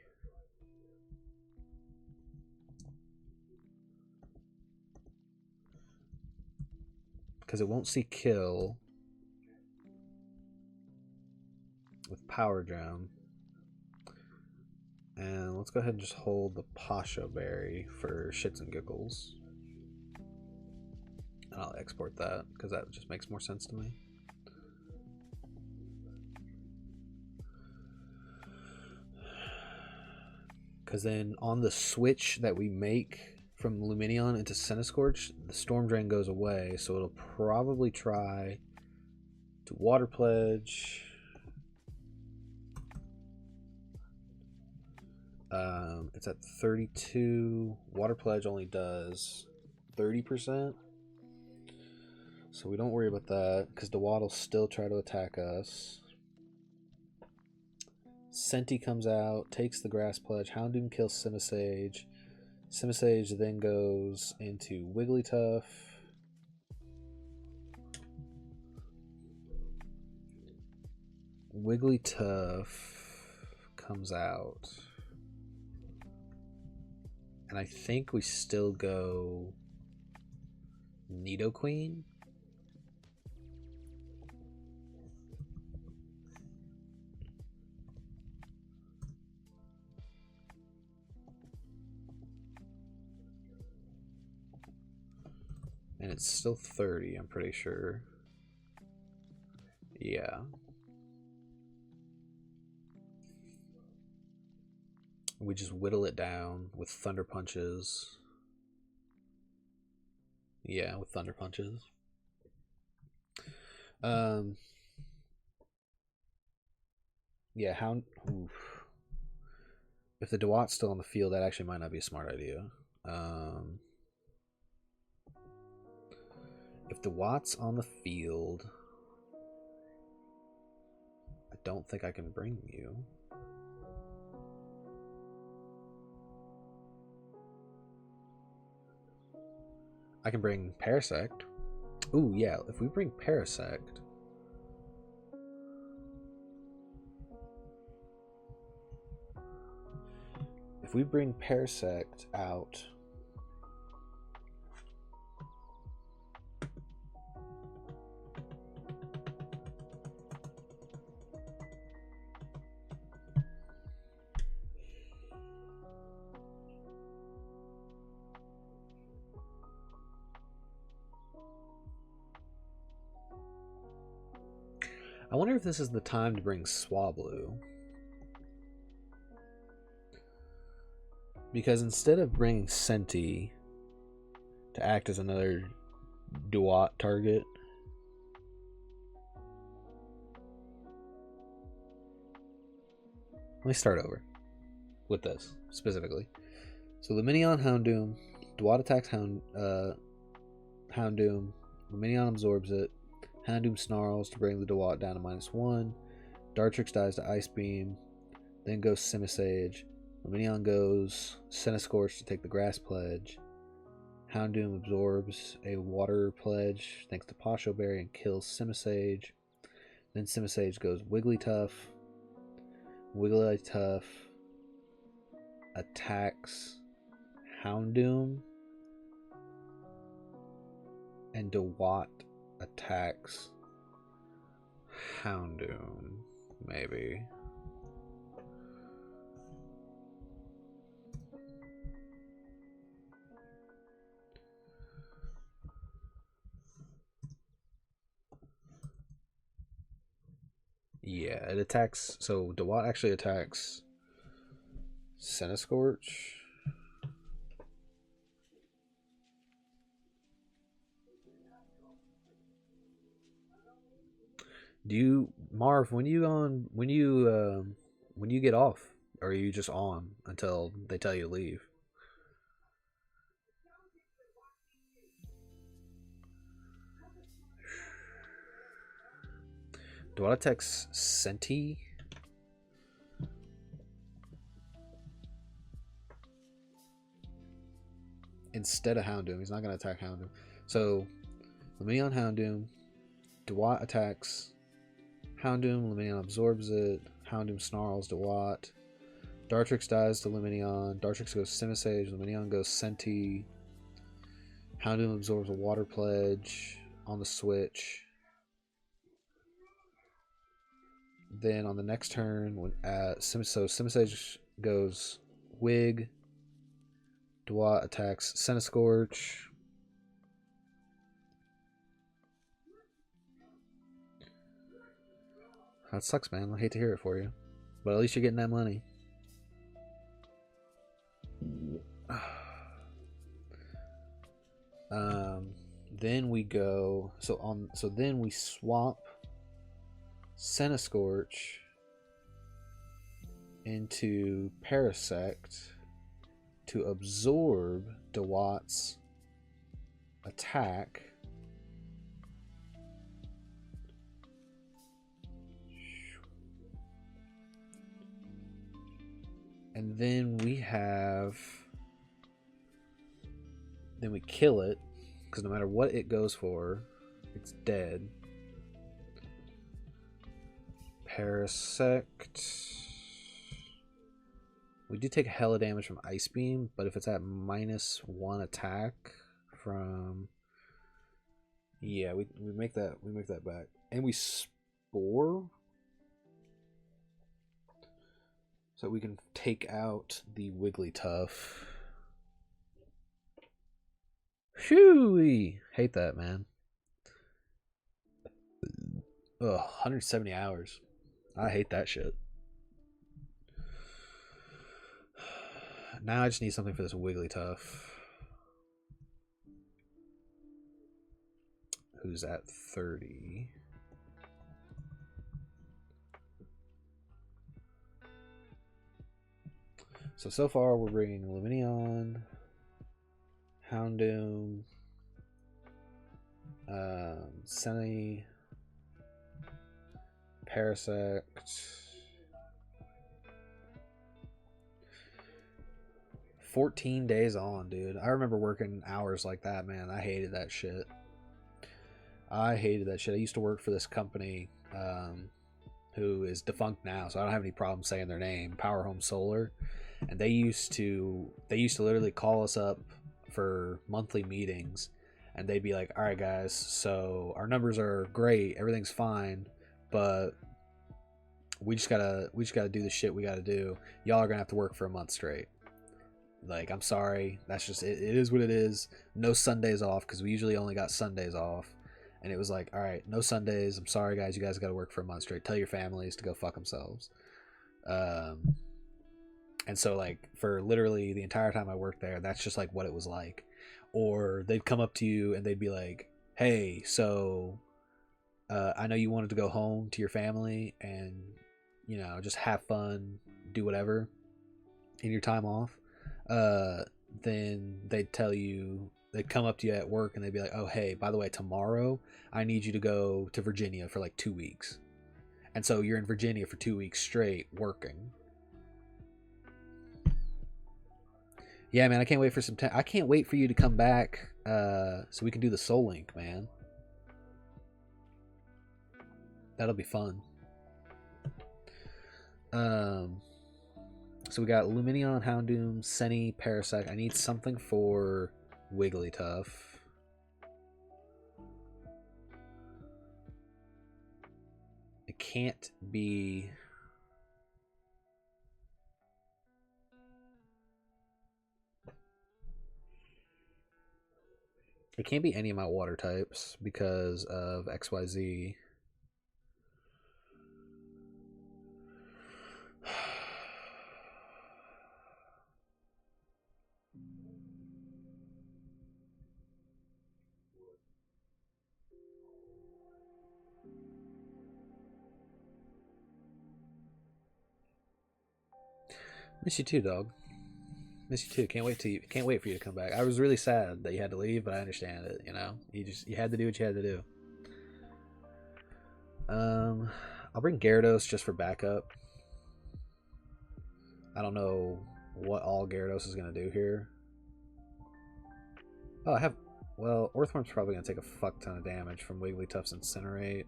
Because it won't see kill with Power Gem. And let's go ahead and just hold the Pasho Berry for shits and giggles. And I'll export that because that just makes more sense to me. Because then on the switch that we make from Luminion into Centiskorch, the Storm Drain goes away, so it'll probably try to Water Pledge. It's at 32. Water Pledge only does 30%. So we don't worry about that, because Dewott will still try to attack us. Senti comes out, takes the Grass Pledge. Houndoom kills Simisage. Simisage then goes into Wigglytuff. Wigglytuff comes out. And I think we still go Nidoqueen. And it's still 30, I'm pretty sure. Yeah. We just whittle it down with Thunder Punches. Yeah, with Thunder Punches. Yeah, oof. If the Dewott's still on the field, that actually might not be a smart idea. If the Dewott's on the field, I don't think I can bring you. I can bring Parasect. Ooh, yeah, if we bring Parasect. If we bring Parasect out. I wonder if this is the time to bring Swablu. Because instead of bringing Senti to act as another Dewott target, let me start over with this specifically. So Luminion Houndoom, Dewott attacks Houndoom, Luminion absorbs it, Houndoom snarls to bring the Dewott down to -1, Dartrix dies to Ice Beam, then goes Simisage, Luminion goes Centiskorch to take the Grass Pledge, Houndoom absorbs a Water Pledge thanks to Posho Berry and kills Simisage, then Simisage goes Wigglytuff, Wigglytuff attacks Houndoom, and Dewott attacks Houndoom, maybe. Yeah, it attacks. So Dewott actually attacks Centiskorch. Do you, Marv, when you get off, or are you just on until they tell you to leave? Dewott attacks Senti. Instead of Houndoom. He's not going to attack Houndoom. So, Luminion Houndoom. Dewott attacks Houndoom. Luminion absorbs it. Houndoom snarls Dewott. Dartrix dies to Luminion. Dartrix goes Simisage. Luminion goes Senti. Houndoom absorbs a Water Pledge on the switch. Then on the next turn, when Simisage goes Wig. Dewott attacks Centiskorch. That sucks, man. I hate to hear it for you. But at least you're getting that money. Then we go so then we swap Centiscorch into Parasect to absorb Dewat's attack. And then we kill it, because no matter what it goes for, it's dead. Parasect. We do take a hella damage from Ice Beam, but if it's at -1 attack from... Yeah, we make that back. And we Spore. So we can take out the Wigglytuff. Shooey! Hate that, man. Ugh, 170 hours. I hate that shit. Now I just need something for this Wigglytuff. Who's at 30. So far we're bringing Lumineon, Houndoom, Sunny, Parasect, 14 days on, dude. I remember working hours like that, man. I hated that shit. I used to work for this company who is defunct now, so I don't have any problem saying their name, Power Home Solar. And they used to literally call us up for monthly meetings, and they'd be like, all right guys, so our numbers are great, everything's fine, but we just gotta do the shit we gotta do. Y'all are gonna have to work for a month straight. Like, I'm sorry, that's just it is what it is. No Sundays off, because we usually only got Sundays off. And it was like, all right, no Sundays, I'm sorry guys, you guys gotta work for a month straight. Tell your families to go fuck themselves. And so, like, for literally the entire time I worked there, that's just like what it was like. Or they'd come up to you and they'd be like, hey, so I know you wanted to go home to your family and, you know, just have fun, do whatever in your time off. Then they'd come up to you at work and they'd be like, oh, hey, by the way, tomorrow I need you to go to Virginia for like 2 weeks. And so you're in Virginia for 2 weeks straight working. Yeah, man, I can't wait for I can't wait for you to come back so we can do the Soul Link, man. That'll be fun. So we got Lumineon, Houndoom, Senny, Parasect. I need something for Wigglytuff. It can't be... It can't be any of my water types because of XYZ. Miss you too, dog. Miss you too. Can't wait for you to come back. I was really sad that you had to leave, but I understand it. You know, you had to do what you had to do. I'll bring Gyarados just for backup. I don't know what all Gyarados is gonna do here. Oh, I have. Well, Earthworm's probably gonna take a fuck ton of damage from Wigglytuff's Incinerate.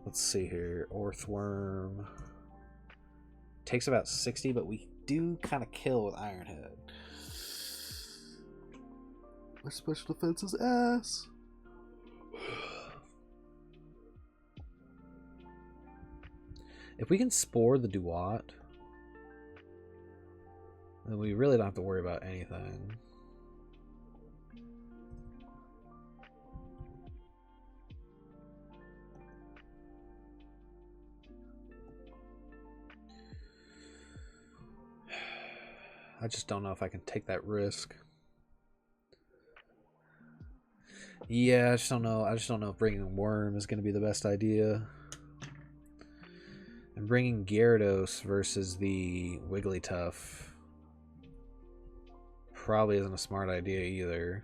Let's see here. Earthworm takes about 60, but we do kind of kill with Iron Head. My special defense is ass. If we can Spore the Duat, then we really don't have to worry about anything. I just don't know if I can take that risk. Yeah, I just don't know. I just don't know if bringing Worm is going to be the best idea. And bringing Gyarados versus the Wigglytuff probably isn't a smart idea either.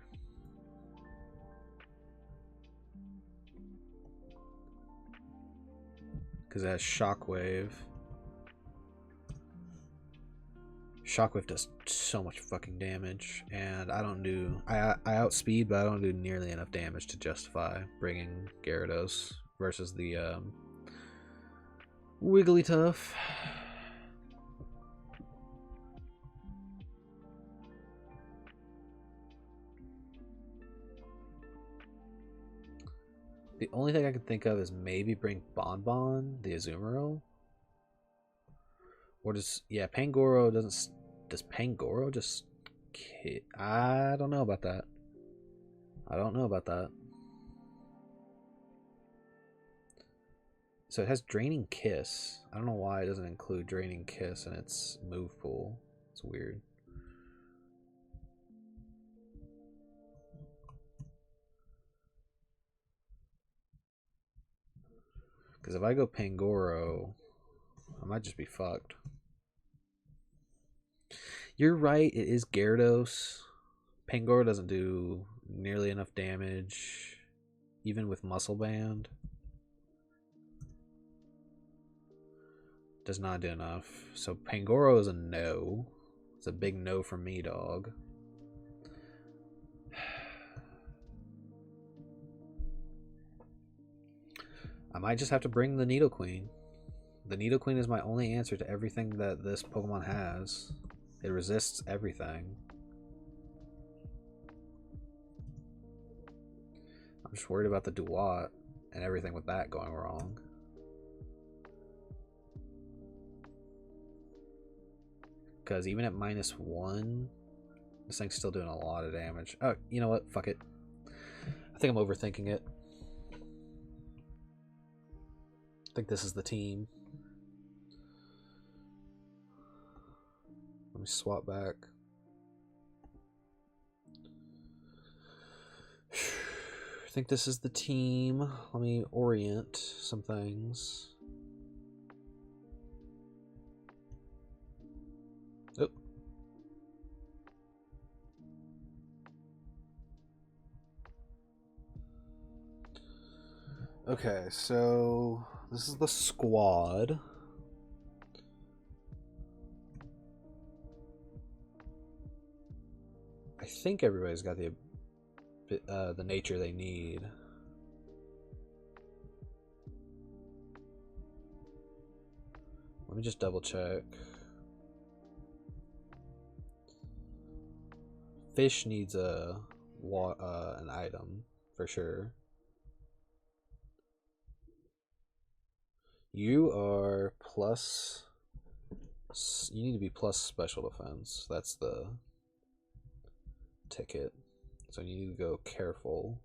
Because it has Shockwave. Shockwave does so much fucking damage, and I don't do... I outspeed, but I don't do nearly enough damage to justify bringing Gyarados versus the Wigglytuff. The only thing I can think of is maybe bring Bonbon, the Azumarill. Or does... Yeah, Pangoro doesn't... Does Pangoro just... I don't know about that. I don't know about that. So it has Draining Kiss. I don't know why it doesn't include Draining Kiss in its move pool. It's weird. Because if I go Pangoro, I might just be fucked. You're right, it is Gyarados. Pangoro doesn't do nearly enough damage, even with Muscle Band. Does not do enough. So Pangoro is a no. It's a big no for me, dog. I might just have to bring the Nidoqueen. The Nidoqueen is my only answer to everything that this Pokemon has. It resists everything. I'm just worried about the Duat and everything with that going wrong. Because even at -1, this thing's still doing a lot of damage. Oh, you know what? Fuck it. I think I'm overthinking it. I think this is the team. Let me swap back. I think this is the team. Let me orient some things. Oh. Okay, so this is the squad. I think everybody's got the nature they need. Let me just double check. Fish needs an item for sure. You are plus. You need to be plus special defense. That's the ticket. So you need to go careful.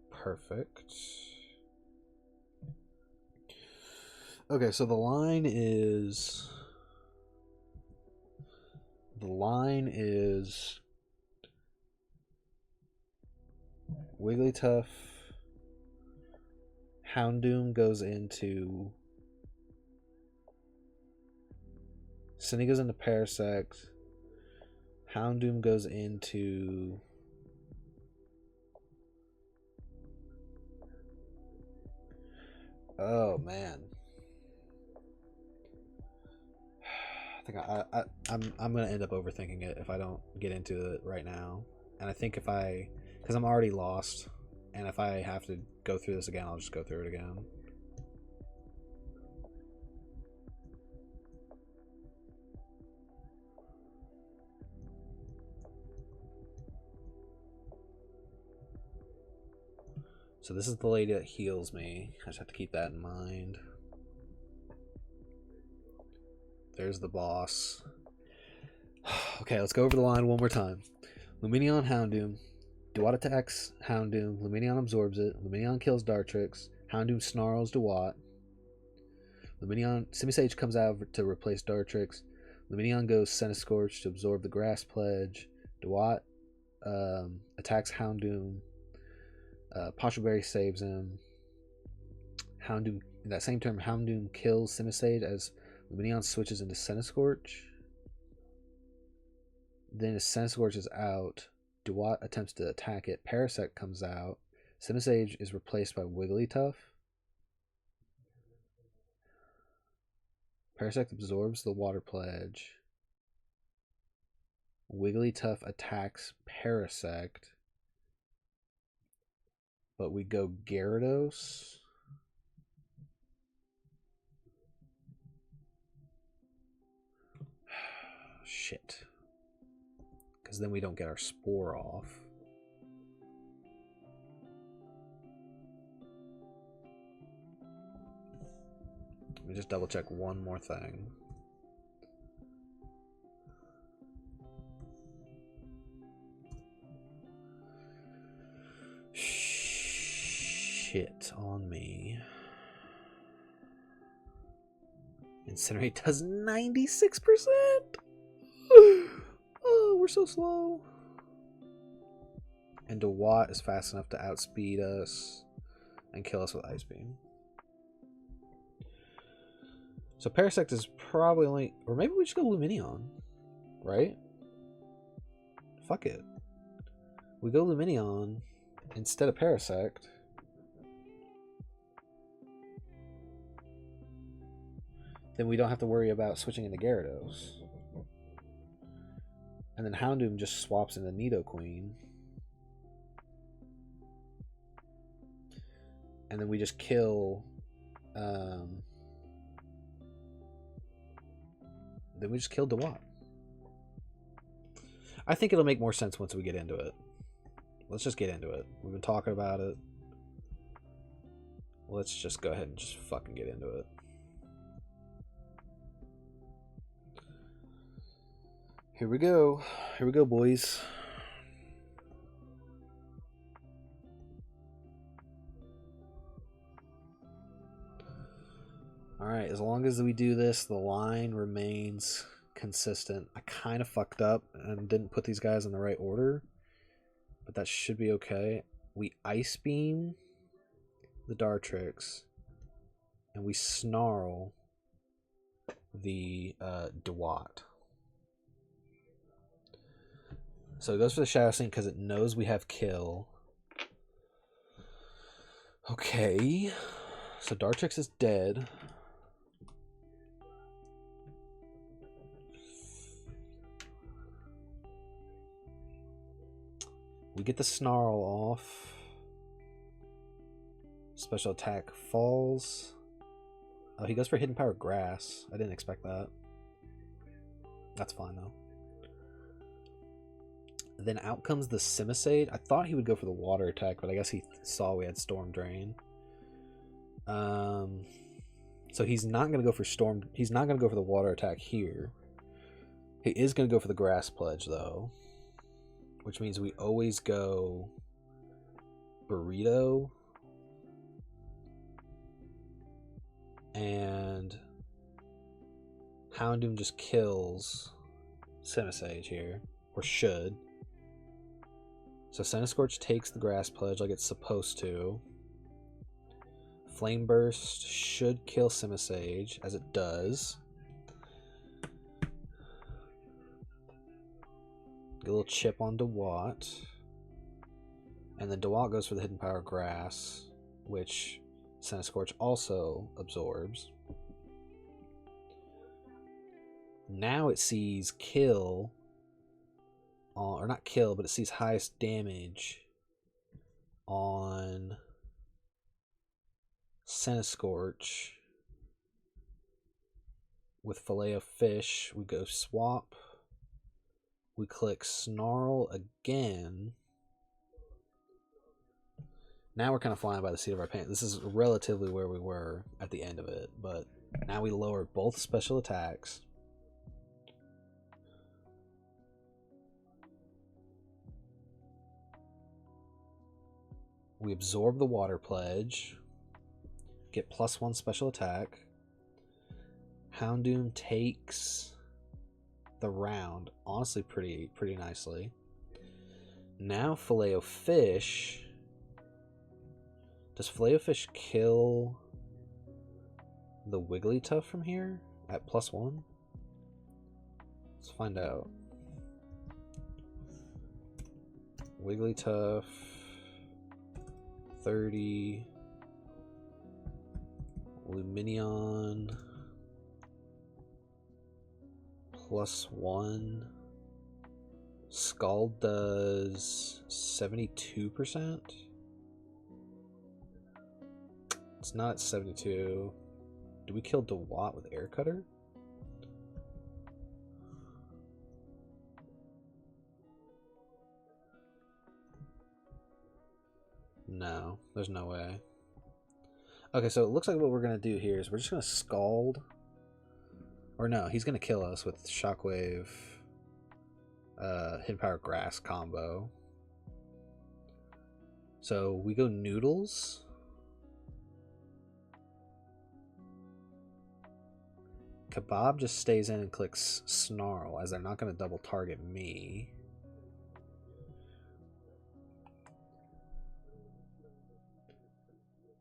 Perfect. Okay, so the line is Wigglytuff. Houndoom goes into Cindy goes into Parasect. Houndoom goes into oh man. I think I'm gonna end up overthinking it if I don't get into it right now. And I think because I'm already lost, and if I have to go through this again, I'll just go through it again. So this is the lady that heals me. I just have to keep that in mind. There's the boss. Okay, let's go over the line one more time. Lumineon, Houndoom. Duat attacks Houndoom. Lumineon absorbs it. Lumineon kills Dartrix. Houndoom snarls Duat. Luminion Simisage comes out to replace Dartrix. Luminion goes Centiskorch to absorb the Grass Pledge. Dewott attacks Houndoom. Pashberry saves him. Houndoom, in that same turn, Houndoom kills Simisage as Luminion switches into Centiskorch. Then as Centiskorch is out, Dewott attempts to attack it. Parasect comes out. Simisage is replaced by Wigglytuff. Parasect absorbs the Water Pledge. Wigglytuff attacks Parasect. But we go Gyarados. Shit. Because then we don't get our Spore off. Let me just double check one more thing. Shit on me. Incinerate does 96%. Oh, we're so slow. And Dewott is fast enough to outspeed us and kill us with Ice Beam. So Parasect is probably only... Or maybe we should go Luminion. Right? Fuck it. We go Luminion instead of Parasect. Then we don't have to worry about switching into Gyarados. And then Houndoom just swaps into Nidoqueen. And then we just kill... Then we just kill Dewott. I think it'll make more sense once we get into it. Let's just get into it. We've been talking about it. Let's just go ahead and just fucking get into it. Here we go. Here we go, boys. Alright, as long as we do this, the line remains consistent. I kind of fucked up and didn't put these guys in the right order, but that should be okay. We Ice Beam the Dartrix, and we Snarl the Dewott. So it goes for the Shadow Sneak because it knows we have Kill. Okay, so Dartrix is dead. We get the Snarl off. Special attack falls. Oh, he goes for Hidden Power Grass. I didn't expect that. That's fine, though. Then out comes the Simisage. I thought he would go for the water attack, but I guess he saw we had Storm Drain. So he's not going to go for Storm... He's not going to go for the water attack here. He is going to go for the Grass Pledge, though. Which means we always go Burrito. And Houndoom just kills Simisage here. Or should. So Centiskorch takes the Grass Pledge like it's supposed to. Flame Burst should kill Simisage, as it does. Get a little chip on Dewott. And then Dewott goes for the Hidden Power Grass, which Centiskorch also absorbs. Now it sees kill, or not kill, but it sees highest damage on Centiskorch with Fillet of Fish. We go swap. We click Snarl again. Now we're kind of flying by the seat of our pants. This is relatively where we were at the end of it, but now we lower both special attacks. We absorb the Water Pledge. Get +1 special attack. Houndoom takes the round, honestly, pretty nicely. Now Filet-O-Fish. Does Filet-O-Fish kill the Wigglytuff from here at +1? Let's find out. Wigglytuff 30. Luminion +1. Scald does 72%. It's not 72. Do we kill DeWatt with Air Cutter? No, there's no way. Okay, so it looks like what we're going to do here is we're just going to Scald. Or no, he's going to kill us with Shockwave, Hidden Power Grass combo. So we go Noodles. Kebab just stays in and clicks Snarl, as they're not going to double target me.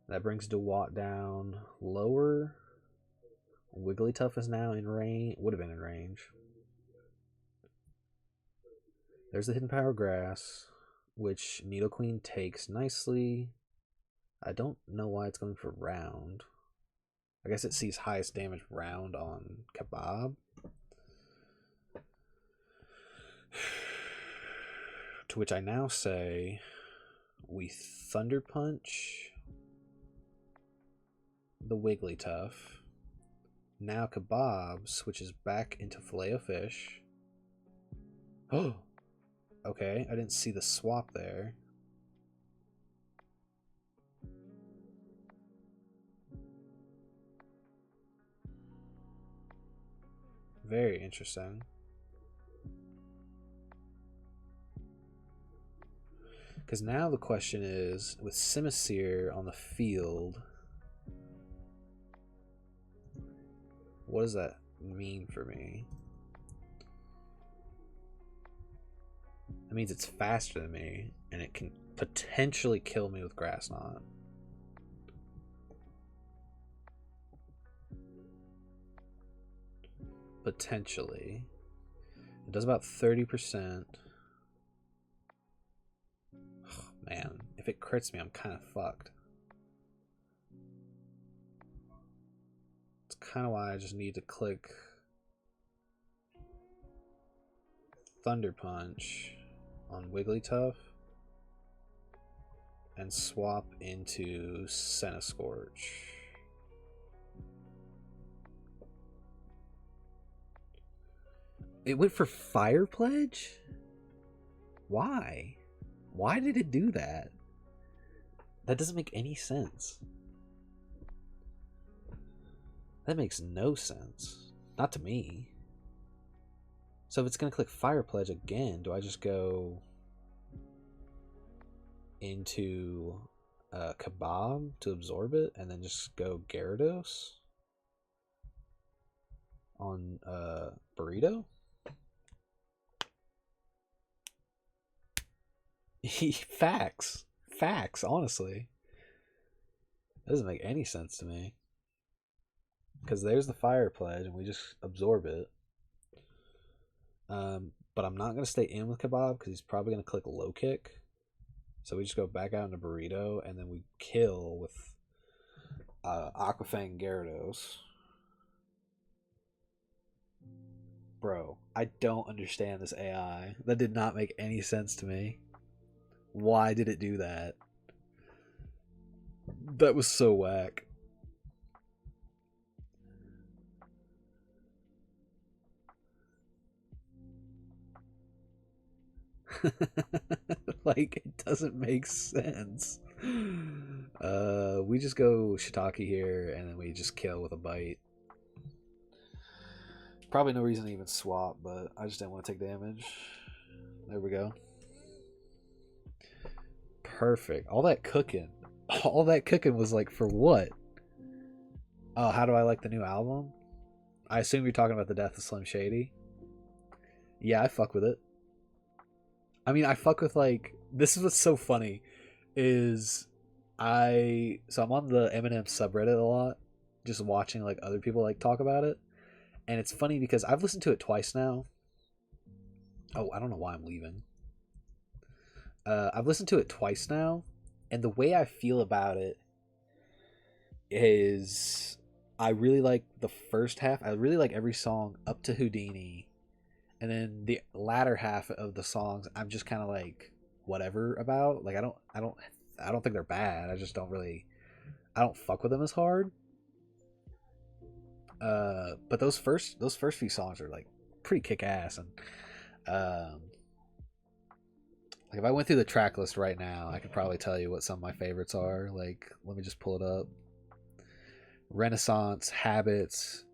That brings DeWatt down lower. Wigglytuff is now in range. Would have been in range. There's the Hidden Power Grass, which Nidoqueen takes nicely. I don't know why it's going for round. I guess it sees highest damage round on Kebab. To which I now say we Thunder Punch the Wigglytuff. Now Kebab switches back into Filet-O-Fish. Oh! Okay, I didn't see the swap there. Very interesting. Because now the question is, with Simisear on the field, what does that mean for me? That means it's faster than me, and it can potentially kill me with Grass Knot. Potentially. It does about 30%. Oh, man, if it crits me, I'm kind of fucked. It's kind of why I just need to click Thunder Punch on Wigglytuff and swap into Centiskorch. It went for Fire Pledge? Why? Why did it do that? That doesn't make any sense. That makes no sense. Not to me. So if it's going to click Fire Pledge again, do I just go into Kebab to absorb it and then just go Gyarados on Burrito? Facts. Facts, honestly. That doesn't make any sense to me. Because there's the Fire Pledge and we just absorb it. But I'm not going to stay in with Kebab because he's probably going to click Low Kick. So we just go back out into Burrito and then we kill with Aquafang Gyarados. Bro, I don't understand this AI. That did not make any sense to me. Why did it do that? That was so whack. Like, it doesn't make sense. We just go Shiitake here and then we just kill with a bite. Probably no reason to even swap, but I just didn't want to take damage. There we go. Perfect. All that cooking was like for what? Oh, how do I like the new album? I assume you're talking about the death of Slim Shady. Yeah, I fuck with it. I mean, I fuck with like this is what's so funny is I'm on the Eminem subreddit a lot, just watching like other people like talk about it, and it's funny because I've listened to it twice now. Oh, I don't know why I'm leaving. I've listened to it twice now, and the way I feel about it is I really like the first half. I really like every song up to Houdini, and then the latter half of the songs I'm just kind of like whatever about. Like I don't think they're bad. I just don't really I don't fuck with them as hard. But those first few songs are like pretty kick ass, and um, like if I went through the track list right now, I could probably tell you what some of my favorites are. Like let me just pull it up. Renaissance, Habits,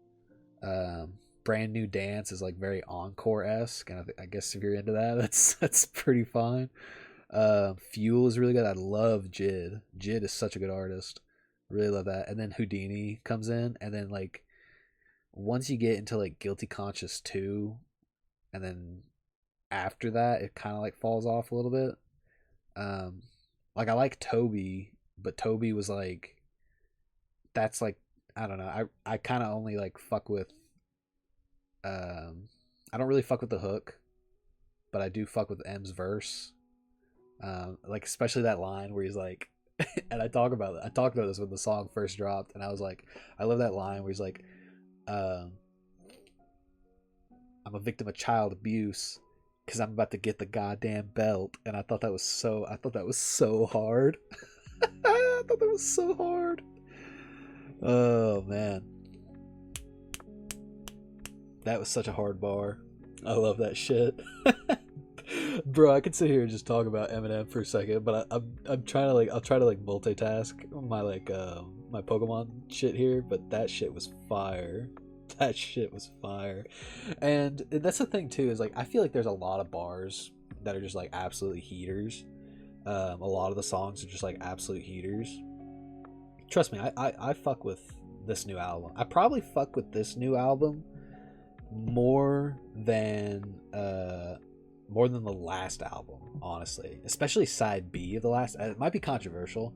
um, Brand New Dance is like very encore esque, and I guess if you're into that, that's pretty fine. Fuel is really good. I love Jid. Jid is such a good artist. Really love that. And then Houdini comes in, and then like once you get into like Guilty Conscious 2, and then after that it kind of like falls off a little bit. Um like I like Toby, but Toby was like that's like I don't know. I kind of only like fuck with um I don't really fuck with the hook, but I do fuck with M's verse. Like especially that line where he's like and I talked about this when the song first dropped, and I was like I love that line where he's like um I'm a victim of child abuse because I'm about to get the goddamn belt, and I thought that was so hard. I thought that was so hard. Oh man, that was such a hard bar. I love that shit. Bro, I could sit here and just talk about Eminem for a second, but I'm trying to like I'll try to like multitask my like my Pokemon shit here, but that shit was fire. That shit was fire. And that's the thing too, is like I feel like there's a lot of bars that are just like absolutely heaters. A lot of the songs are just like absolute heaters. Trust me, I fuck with this new album. I probably fuck with this new album more than the last album, honestly. Especially side B of the last. It might be controversial,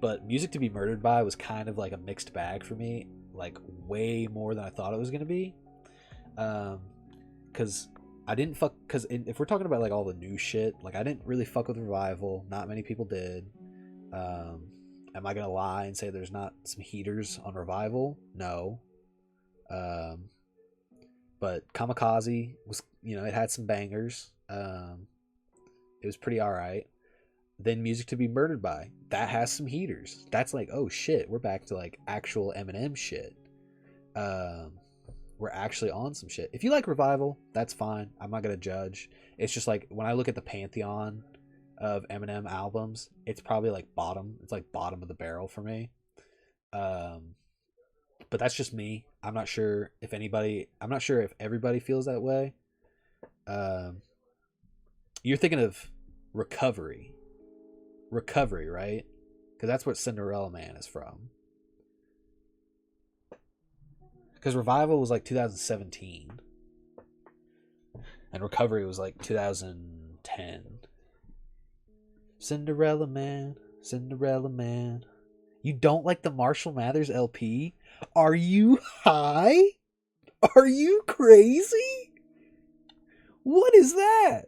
but Music to Be Murdered By was kind of like a mixed bag for me, like way more than I thought it was gonna be. Because I didn't fuck. Because if we're talking about like all the new shit, like I didn't really fuck with Revival. Not many people did. Um, am I gonna lie and say there's not some heaters on Revival? No. Um, but Kamikaze was, it had some bangers. It was pretty all right. Then Music to Be Murdered By, that has some heaters. That's like, oh shit, we're back to like actual Eminem shit. Um, we're actually on some shit. If you like Revival, that's fine. I'm not gonna judge. It's just like when I look at the pantheon of Eminem albums, it's probably like bottom. It's like bottom of the barrel for me. Um, but that's just me. I'm not sure if anybody. I'm not sure if everybody feels that way. Um, you're thinking of Recovery, Recovery, right? Because that's what Cinderella Man is from. Because Revival was like 2017, and Recovery was like 2010. Cinderella Man, Cinderella Man. You don't like the Marshall Mathers LP? Are you high? Are you crazy? What is that?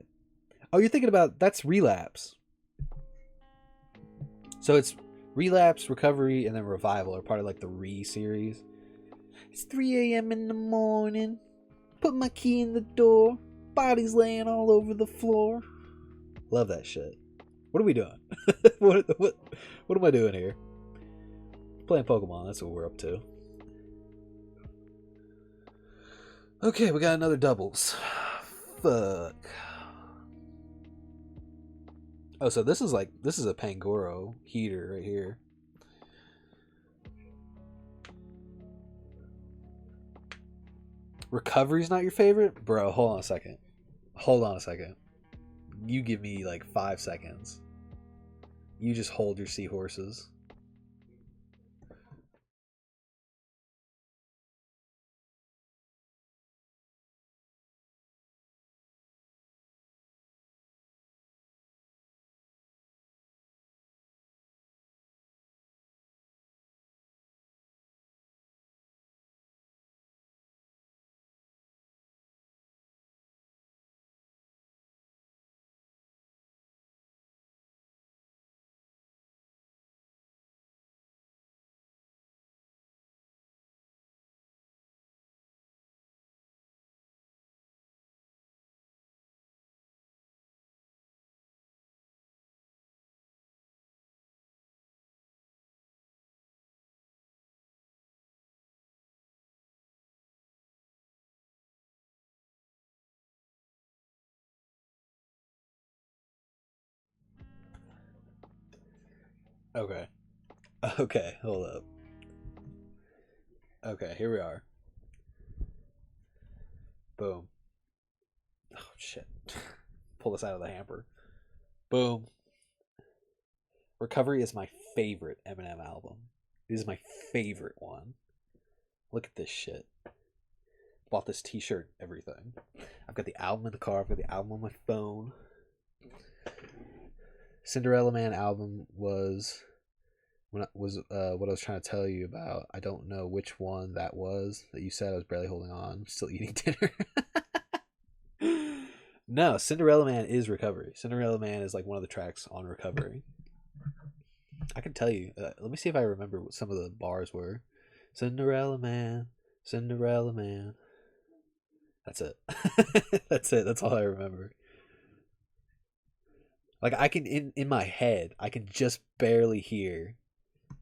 Oh, you're thinking about that's Relapse. So it's Relapse, Recovery, and then Revival are part of like the series. It's 3 a.m. in the morning. Put my key in the door. Bodies laying all over the floor. Love that shit. What are we doing? What am I doing here? Playing Pokemon, that's what we're up to. Okay, we got another doubles. Fuck. Oh, so this is a Pangoro heater right here. Recovery's not your favorite? Bro, hold on a second. Hold on a second. You give me like 5 seconds. You just hold your seahorses. Okay. Okay, hold up. Okay, here we are. Boom. Oh shit. Pull this out of the hamper. Boom. Recovery is my favorite Eminem album. It is my favorite one. Look at this shit. Bought this t-shirt, everything. I've got the album in the car, I've got the album on my phone. Cinderella Man album was what I was trying to tell you about. I don't know which one that was that you said. I was barely holding on. I'm still eating dinner. No, Cinderella Man is Recovery. Cinderella Man is like one of the tracks on Recovery. I can tell you. Let me see if I remember what some of the bars were. Cinderella Man, Cinderella Man. That's it. That's it. That's all I remember. Like I can in my head, I can just barely hear.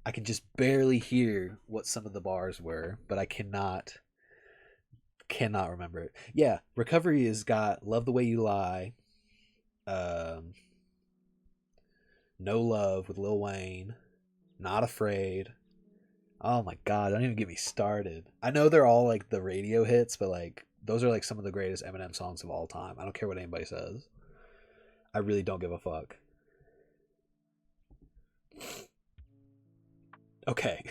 I can just barely hear what some of the bars were, but I cannot remember it. Yeah, Recovery has got Love the Way You Lie, um, No Love with Lil Wayne, Not Afraid. Oh my god, don't even get me started. I know they're all like the radio hits, but like those are like some of the greatest Eminem songs of all time. I don't care what anybody says. I really don't give a fuck. Okay.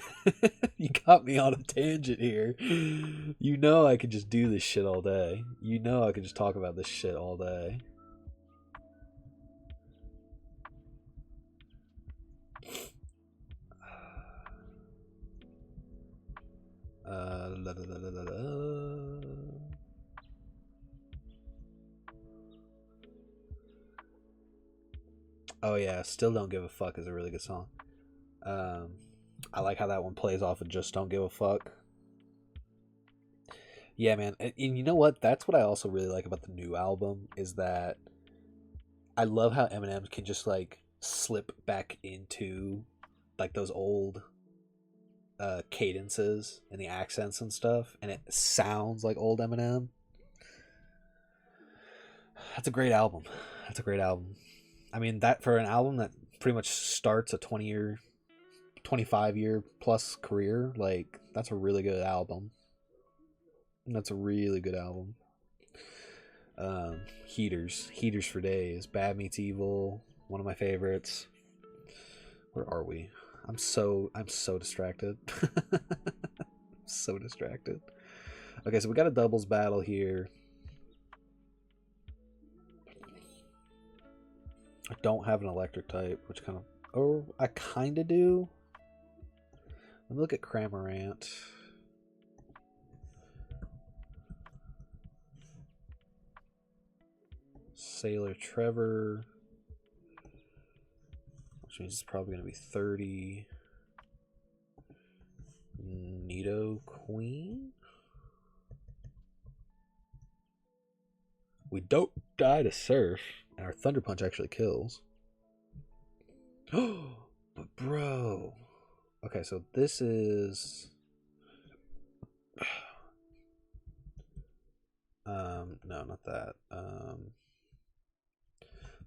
You got me on a tangent here. You know I could just do this shit all day. You know I could just talk about this shit all day. La, la, la, la, la. Oh yeah, Still Don't Give a Fuck is a really good song. Um, I like how that one plays off of Just Don't Give a Fuck. Yeah, man. And you know what? That's what I also really like about the new album is that I love how Eminem can just like slip back into like those old cadences and the accents and stuff, and it sounds like old Eminem. That's a great album. That's a great album. I mean, that for an album that pretty much starts a 20-year, 25-year plus career, like that's a really good album. That's a really good album. Heaters for days. Bad Meets Evil, one of my favorites. Where are we? I'm so distracted. So distracted. Okay, so we got a doubles battle here. I don't have an electric type, which kind of... Oh, I kind of do. Let me look at Cramorant. Sailor Trevor. Which means it's probably going to be 30. Nido Queen. We don't die to Surf. And our Thunder Punch actually kills. Oh, but bro. Okay, so this is... no, not that.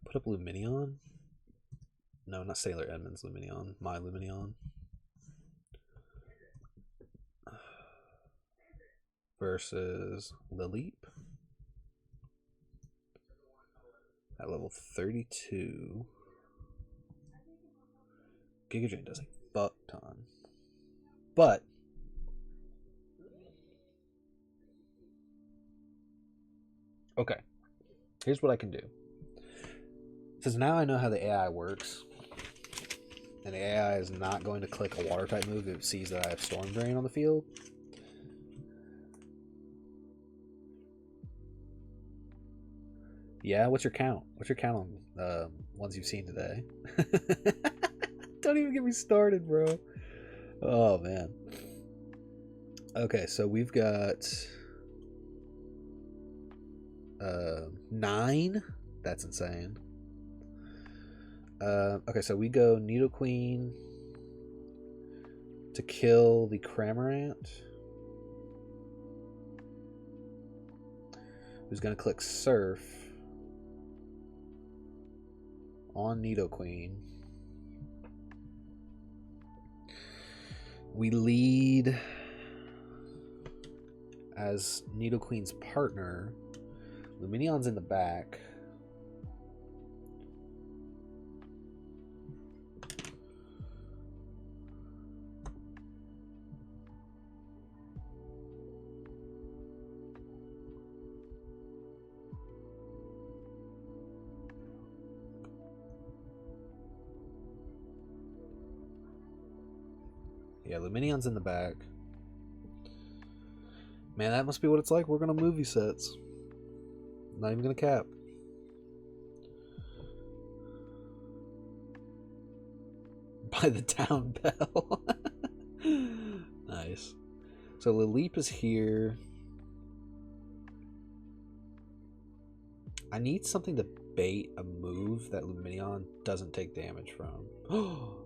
Put up Luminion. No, not Sailor Edmund's Luminion. My Luminion. Versus Lilleep. At level 32. Giga Drain does a fuck ton. But okay. Here's what I can do. Since now I know how the AI works, and the AI is not going to click a water type move if it sees that I have Storm Drain on the field. Yeah, what's your count? What's your count on ones you've seen today? Don't even get me started, bro. Oh man. Okay, so we've got 9. That's insane. Okay, so we go Nidoqueen to kill the Cramorant, who's going to click Surf on Nidoqueen. We lead as Nidoqueen's partner. Luminion's in the back. Yeah, Luminion's in the back. Man, that must be what it's like working on movie sets. Not even gonna cap. By the town bell. Nice. So Lilip is here. I need something to bait a move that Luminion doesn't take damage from.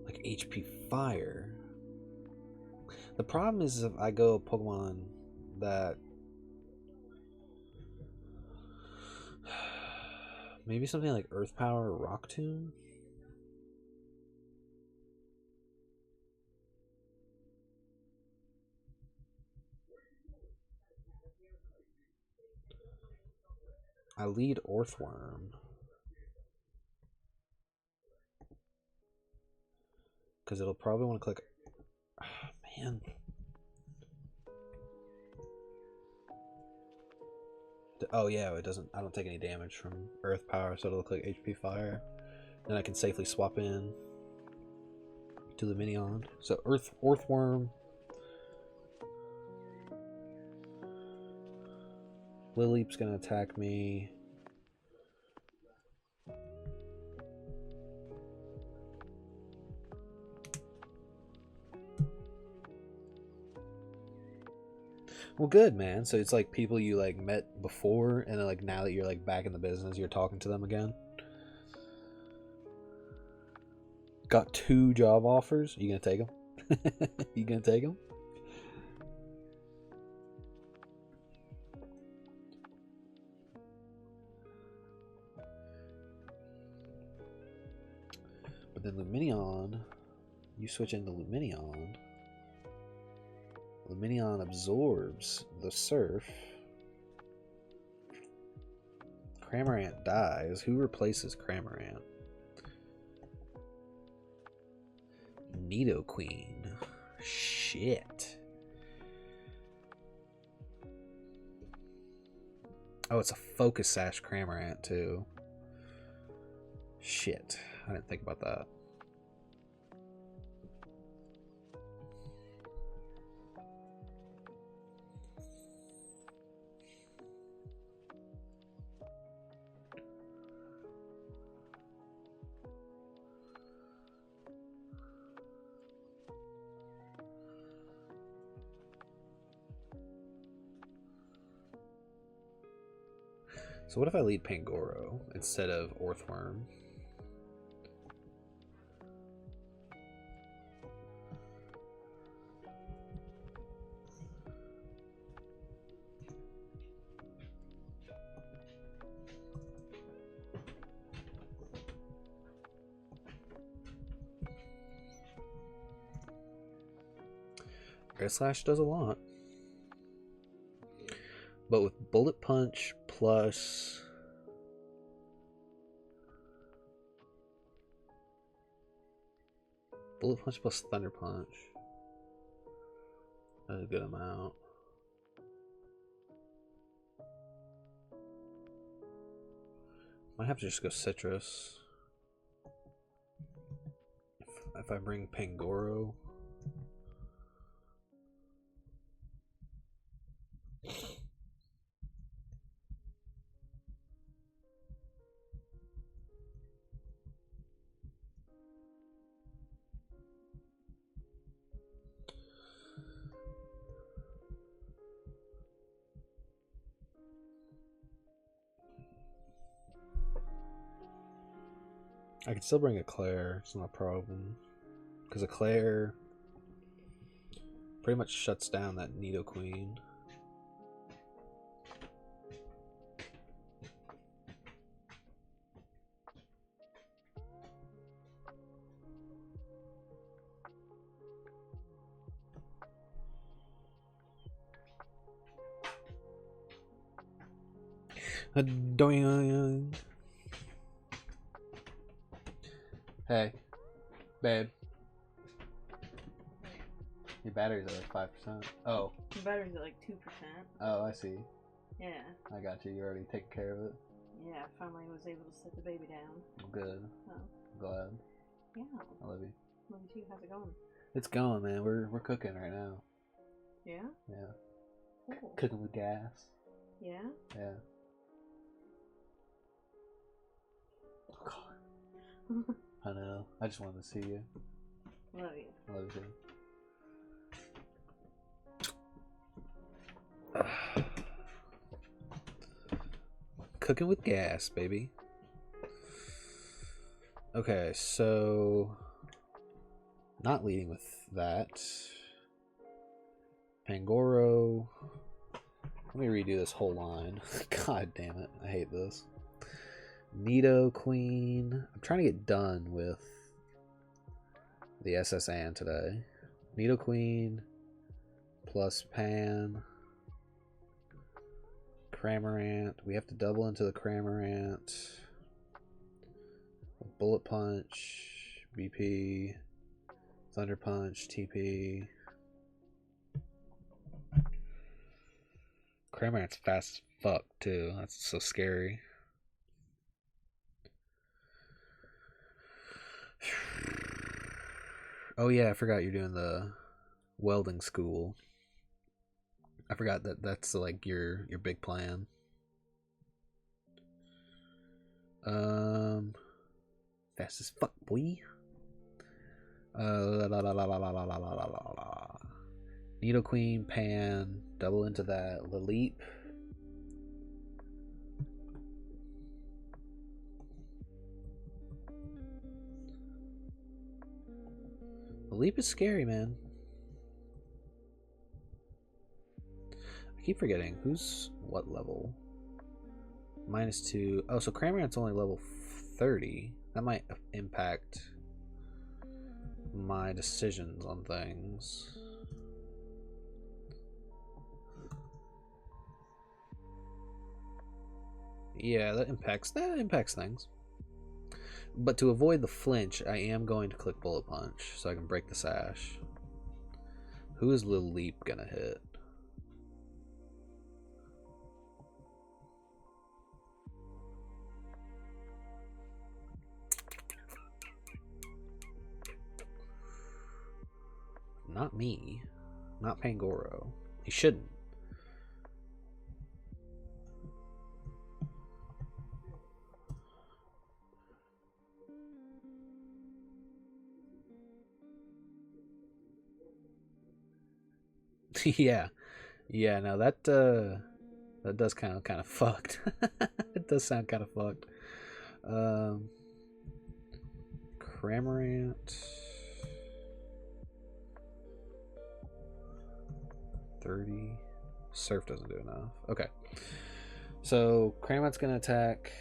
Like HP Fire. The problem is if I go Pokemon that... Maybe something like Earth Power or Rock Tomb? I lead Orthworm. Because it'll probably want to click... Oh, man. Oh yeah, it doesn't... I don't take any damage from Earth Power, so it'll click HP Fire. Then I can safely swap in to Luminion. So Orthworm. Lilip's gonna attack me. Well, good, man. So it's like people you like met before, and then like now that you're like back in the business, you're talking to them again. Got 2 job offers. You gonna take them? You gonna take them? But then Luminion, you switch into Luminion. Luminion absorbs the Surf. Cramorant dies. Who replaces Cramorant? Nidoqueen. Shit. Oh, it's a Focus Sash Cramorant too. Shit. I didn't think about that. So what if I lead Pangoro instead of Orthworm? Air Slash does a lot. But with Bullet Punch plus... Bullet Punch plus Thunder Punch. That's a good amount. Might have to just go Citrus. If I bring Pangoro... I could still bring a Claire, it's not a problem. Because a Claire pretty much shuts down that Nidoqueen. Doing. Hey, babe. Your battery's at like 5%. Oh. The battery's at like 2%. Oh, I see. Yeah. I got you. You already taking care of it? Yeah, finally was able to set the baby down. Good. Oh. Glad. Yeah. I love you. Love you too. How's it going? It's going, man. We're cooking right now. Yeah? Yeah. Cool. Cooking with gas. Yeah? Yeah. Oh, God. I know. I just wanted to see you. Love you. I love you too. Cooking with gas, baby. Okay, so not leading with that. Pangoro. Let me redo this whole line. God damn it. I hate this. Nido Queen. I'm trying to get done with the SS Anne today. Nido Queen plus Pan. Cramorant. We have to double into the Cramorant. Bullet Punch. BP. Thunder Punch. TP. Cramorant's fast as fuck too. That's so scary. Oh yeah, I forgot you're doing the welding school. I forgot that's like your big plan. Fast as fuck, boy. Nido Queen, Pan, double into that. Laleep. Laleep is scary, man. I keep forgetting who's what level. -2. Oh, so Cramorant's only level 30. That might impact my decisions on things. Yeah, that impacts things. But to avoid the flinch, I am going to click Bullet Punch so I can break the sash. Who is Lil Leap gonna hit? Not me. Not Pangoro. He shouldn't. Yeah. Yeah, no, that does kind of fucked. It does sound kind of fucked. Cramorant 30. Surf doesn't do enough. Okay. So Cramorant's gonna attack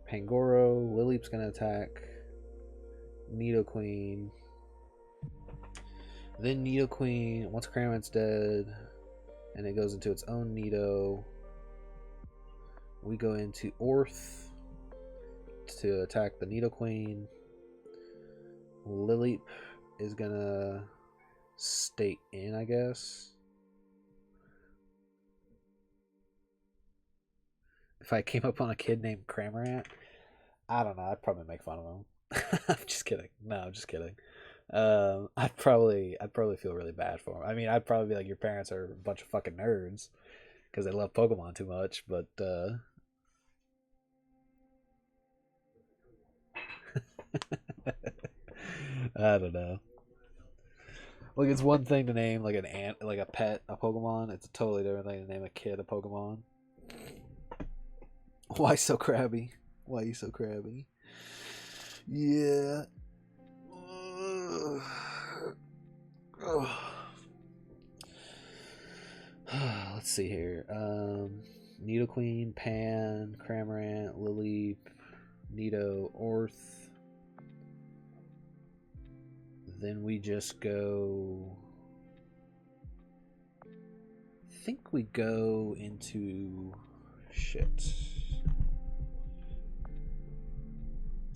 Pangoro, Lilleep's gonna attack Nido Queen. Then Nido Queen, once Cramorant's dead, and it goes into its own Nido, we go into Orth to attack the Nido Queen. Lilleep is gonna stay in, I guess. If I came up on a kid named Cramorant, I don't know, I'd probably make fun of him. I'm just kidding. No, I'm just kidding. I'd probably feel really bad for him. I mean, I'd probably be like, your parents are a bunch of fucking nerds because they love Pokemon too much. But I don't know. Like, it's one thing to name like an ant, like a pet, a Pokemon. It's a totally different thing to name a kid a Pokemon. Why so crabby? Why are you so crabby? Yeah. Let's see here. Nidoqueen, Pan, Cramorant, Lily, Nido, Orth. Then we just go. I think we go into shit.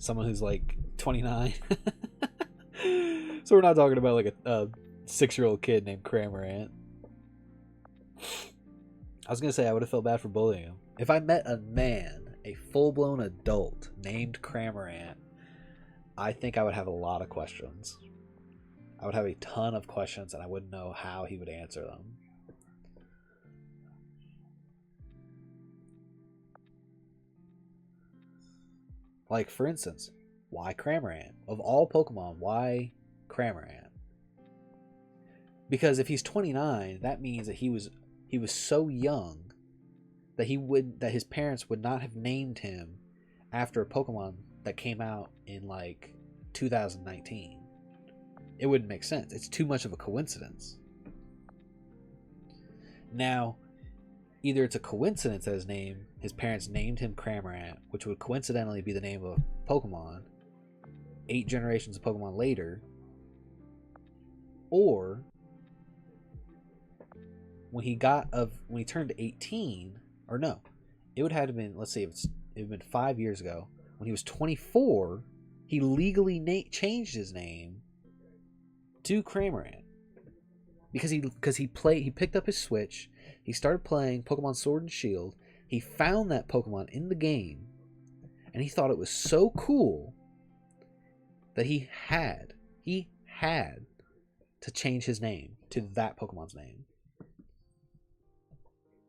Someone who's like 29. So we're not talking about like a 6-year-old kid named Cramorant. I was gonna say I would have felt bad for bullying him. If I met a man, a full-blown adult named Cramorant, I think I would have a lot of questions. I would have a ton of questions, and I wouldn't know how he would answer them. Like, for instance, why Cramorant? Of all Pokemon, why Cramorant? Because if he's 29, that means that he was so young that his parents would not have named him after a Pokemon that came out in like 2019. It wouldn't make sense. It's too much of a coincidence. Now, either it's a coincidence that his parents named him Cramorant, which would coincidentally be the name of a Pokemon 8 generations of Pokemon later, or when he turned 18, or no, it would have to been, let's say it had been 5 years ago. When he was 24, he legally changed his name to Cramorant because he picked up his Switch, he started playing Pokemon Sword and Shield, he found that Pokemon in the game, and he thought it was so cool that he had to change his name to that Pokemon's name.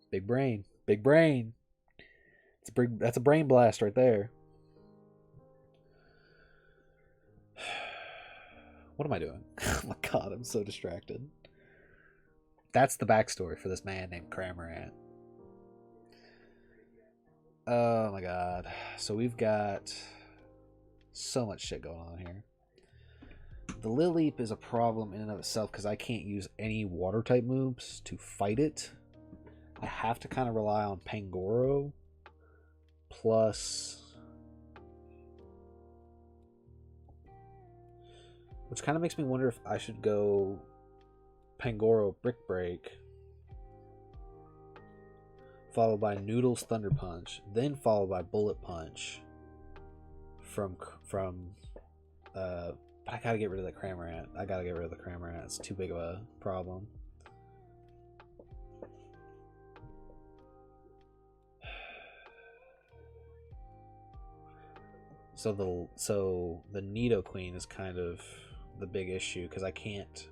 Big brain. That's a brain blast right there. What am I doing? Oh my god, I'm so distracted. That's the backstory for this man named Cramorant. Oh my god. So we've got so much shit going on here. The Lileep is a problem in and of itself because I can't use any water type moves to fight it. I have to kind of rely on Pangoro plus, which kind of makes me wonder if I should go Pangoro Brick Break followed by Noodles Thunder Punch, then followed by Bullet Punch but I gotta get rid of the Cramorant. It's too big of a problem. So the Nidoqueen is kind of the big issue because I can't.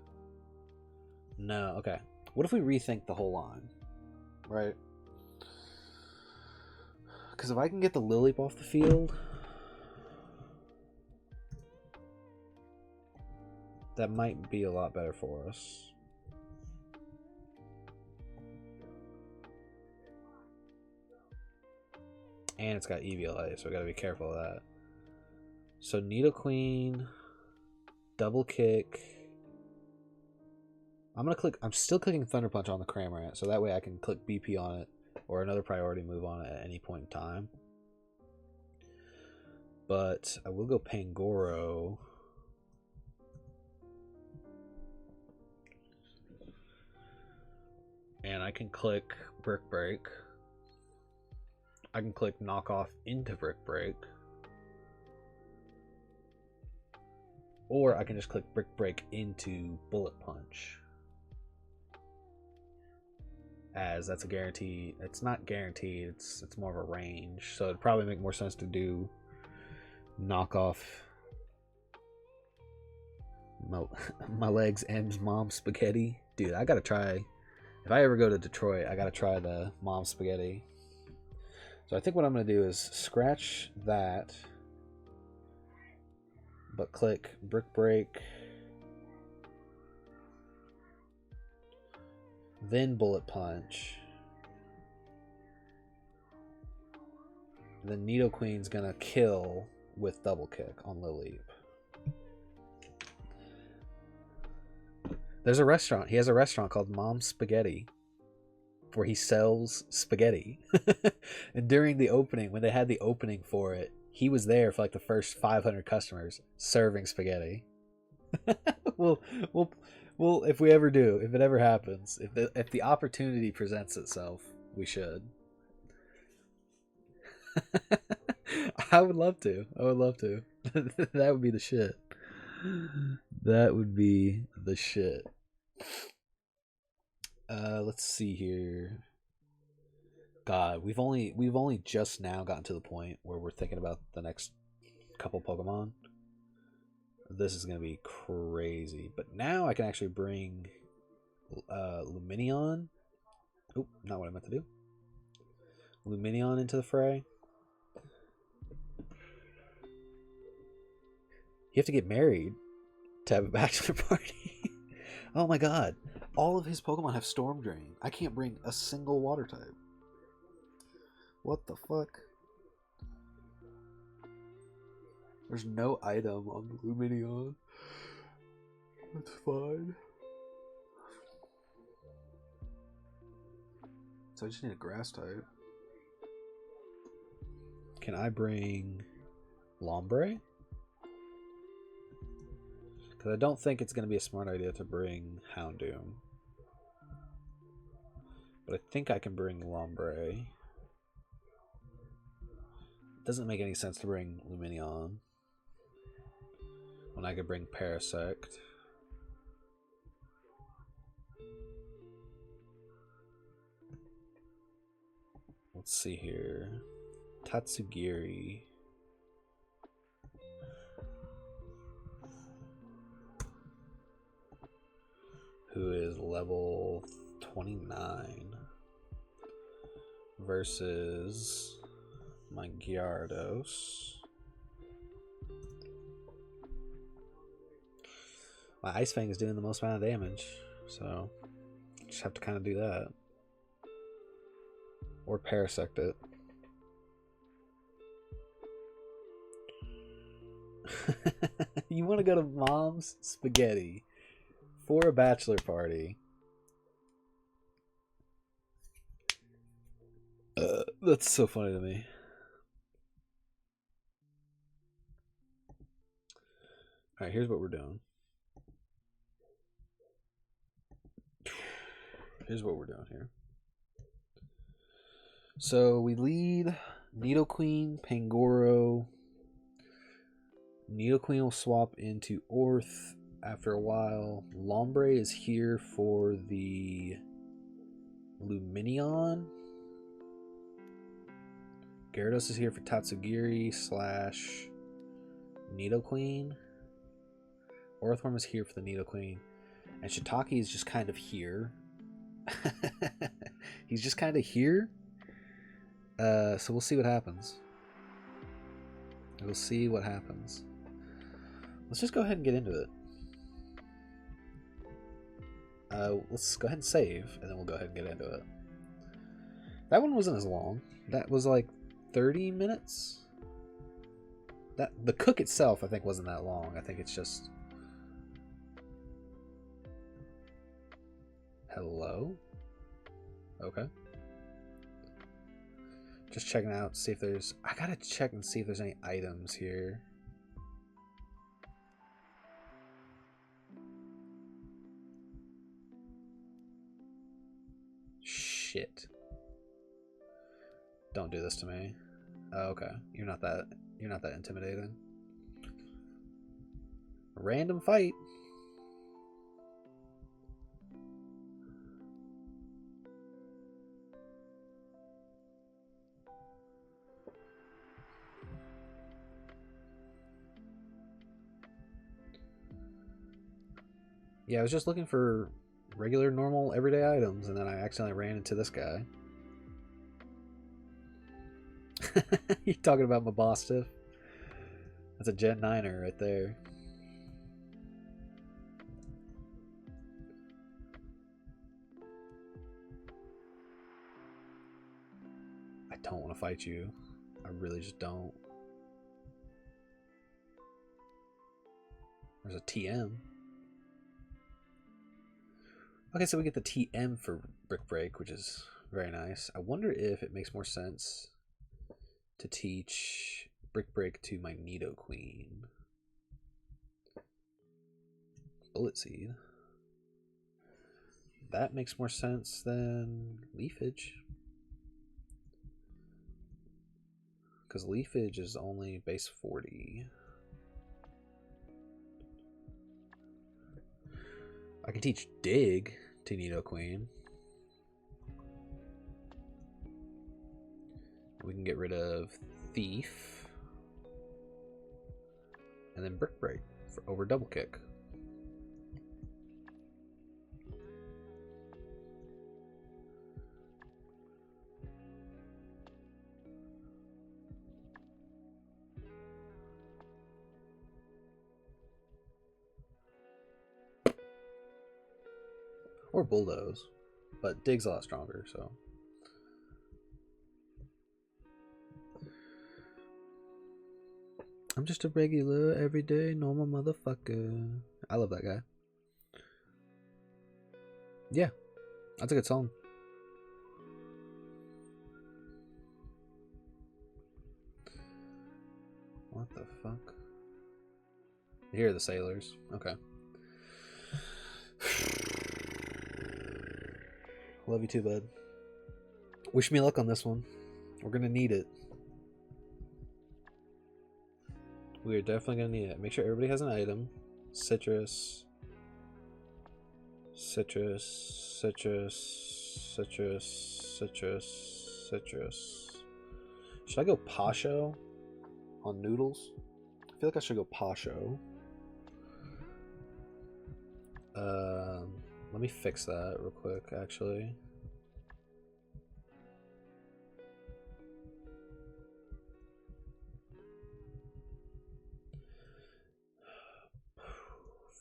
No, okay. What if we rethink the whole line, right? Because if I can get the Lileep off the field, that might be a lot better for us. And it's got EVLA, so I gotta be careful of that. So Nidoqueen, double kick. I'm still clicking Thunder Punch on the Cramorant, so that way I can click BP on it or another priority move on it at any point in time. But I will go Pangoro. And I can click Brick Break. I can click Knock Off into Brick Break. Or I can just click Brick Break into Bullet Punch. As that's a guarantee. It's not guaranteed, it's more of a range. So it'd probably make more sense to do Knock Off my legs M's Mom Spaghetti. Dude, I gotta try. If I ever go to Detroit, I gotta try the Mom Spaghetti. So I think what I'm gonna do is scratch that, but click Brick Break, then Bullet Punch. Then Nidoqueen's gonna kill with Double Kick on Lileep. There's a restaurant. He has a restaurant called Mom's Spaghetti where he sells spaghetti. And during the opening, when they had the opening for it, he was there for like the first 500 customers serving spaghetti. Well, if we ever do, if it ever happens, if the opportunity presents itself, we should. I would love to. That would be the shit. That would be the shit. Let's see here. God, we've only just now gotten to the point where we're thinking about the next couple Pokemon. This is gonna be crazy. But now I can actually bring Luminion. Oh, not what I meant to do. Luminion into the fray. You have to get married to have a bachelor party. Oh my god. All of his Pokemon have Storm Drain. I can't bring a single water type. What the fuck? There's no item on Luminion. That's fine. So I just need a grass type. Can I bring Lombre? Because I don't think it's going to be a smart idea to bring Houndoom. But I think I can bring Lombre. It doesn't make any sense to bring Luminion when I could bring Parasect. Let's see here. Tatsugiri. Who is level 29 versus my Gyarados. My Ice Fang is doing the most amount of damage, so just have to kind of do that. Or Parasect it. You want to go to Mom's Spaghetti for a bachelor party? That's so funny to me. Alright, here's what we're doing. Here's what we're doing here. So we lead Nidoqueen, Pangoro. Nidoqueen will swap into Orth after a while. Lombre is here for the Luminion. Gyarados is here for Tatsugiri / Nidoqueen. Orthworm is here for the Nidoqueen. And Shiitake is just kind of here. He's just kind of here. So we'll see what happens. We'll see what happens. Let's just go ahead and get into it. Let's go ahead and save, and then we'll go ahead and get into it. That one wasn't as long. That was like 30 minutes. The cook itself, I think, wasn't that long. I think it's just... Hello? Okay. Just checking out, see if there's... I gotta check and see if there's any items here. Shit. Don't do this to me. Oh, okay. You're not that intimidating. Random fight. Yeah, I was just looking for regular, normal, everyday items, and then I accidentally ran into this guy. You talking about my boss stiff? That's a Gen 9er right there. I don't want to fight you. I really just don't. There's a TM. Okay, so we get the TM for Brick Break, which is very nice. I wonder if it makes more sense to teach Brick Break to my Nidoqueen. Bullet Seed. That makes more sense than Leafage. Because Leafage is only base 40. I can teach dig to Nidoqueen. We can get rid of Thief. And then Brick Break for over Double Kick. Or Bulldoze. But Dig's a lot stronger, so. I'm just a regular, everyday, normal motherfucker. I love that guy. Yeah, that's a good song. What the fuck? Here are the sailors. Okay. Love you too, bud. Wish me luck on this one. We're gonna need it. We are definitely gonna need it. Make sure everybody has an item. Citrus. Citrus. Citrus. Citrus. Citrus. Citrus. Should I go Pasho on noodles? I feel like I should go Pasho. Let me fix that real quick, actually.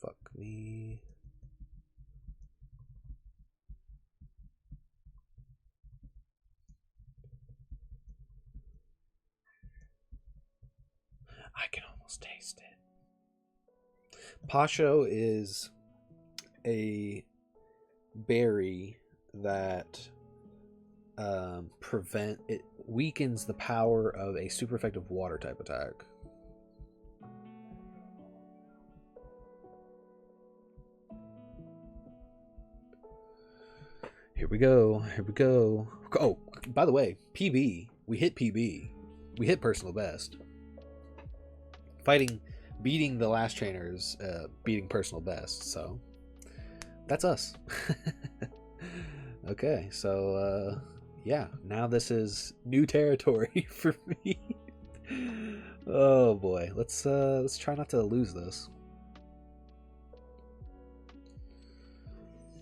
Fuck me. I can almost taste it. Pasho is a berry that it weakens the power of a super effective water type attack. Here we go. Here we go. Oh, by the way, PB. We hit PB. We hit personal best. Beating the last trainers, beating personal best. So that's us. Okay, so yeah, now this is new territory for me. Oh boy, let's try not to lose this.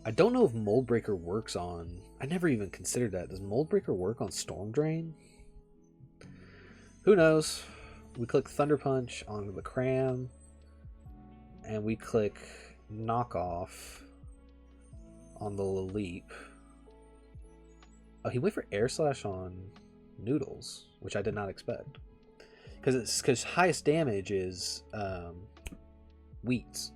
I don't know if Mold Breaker works on. I never even considered that. Does Mold Breaker work on Storm Drain? Who knows? We click Thunder Punch on the Cram, and we click Knockoff on the Leap. Oh, he went for Air Slash on Noodles, which I did not expect. Because highest damage is Wheats.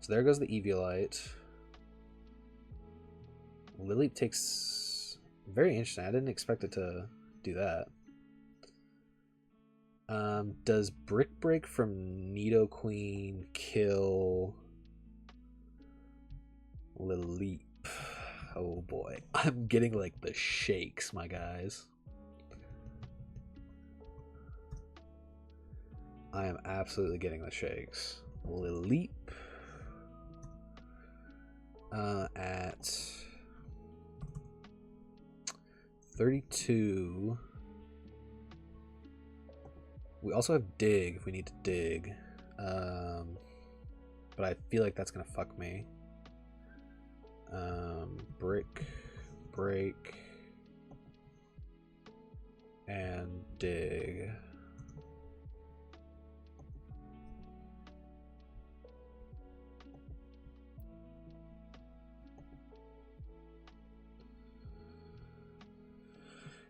So there goes the Eviolite. Lily takes... Very interesting. I didn't expect it to do that. Does Brick Break from Nidoqueen kill Lily? Oh boy. I'm getting like the shakes, my guys. I am absolutely getting the shakes. Lily. At 32. We also have dig if we need to dig. But I feel like that's gonna fuck me. Brick, break, and dig.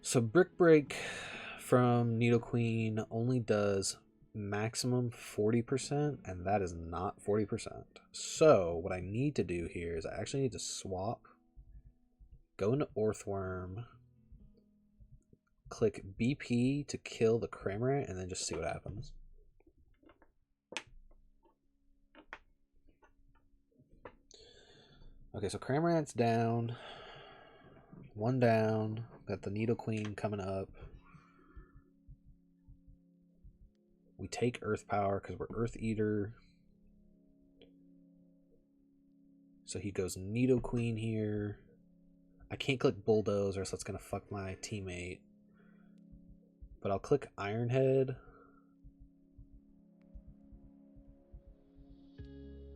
So Brick Break from Nidoqueen only does maximum 40%, and that is not 40%. So what I need to do here is I actually need to swap, go into Orthworm, click BP to kill the Cramorant, and then just see what happens. Okay, so Cramorant's down. One down. Got the Nidoqueen coming up. We take Earth Power because we're Earth Eater. So he goes Nidoqueen here. I can't click Bulldoze or else that's going to fuck my teammate. But I'll click Iron Head.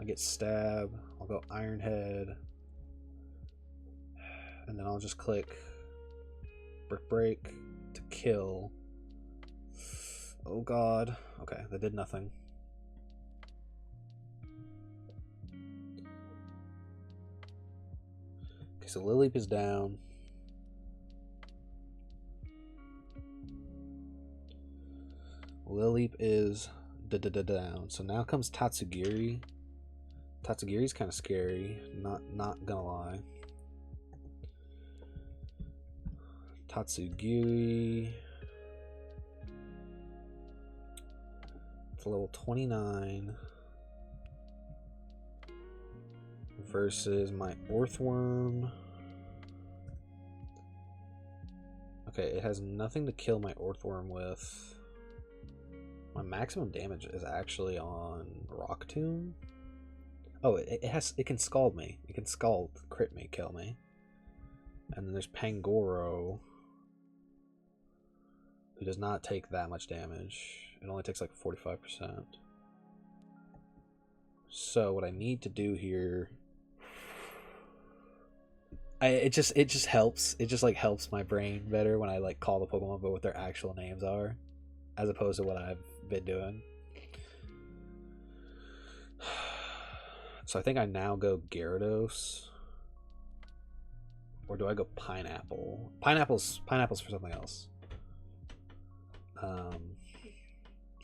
I get Stab. I'll go Iron Head. And then I'll just click Brick Break to kill. Oh god. Okay, that did nothing. Okay, so Lileep is down. Lileep is down. So now comes Tatsugiri. Tatsugiri's kind of scary, not gonna lie. Tatsugiri. It's level 29 versus my Orthworm. Okay, it has nothing to kill my Orthworm with. My maximum damage is actually on Rock Tomb. Oh, it can scald me. It can scald, crit me, kill me. And then there's Pangoro, who does not take that much damage. It only takes like 45%. So what I need to do here, it just helps. It just like helps my brain better when I like call the Pokemon but what their actual names are, as opposed to what I've been doing. So I think I now go Gyarados. Or do I go Pineapple? Pineapple's for something else.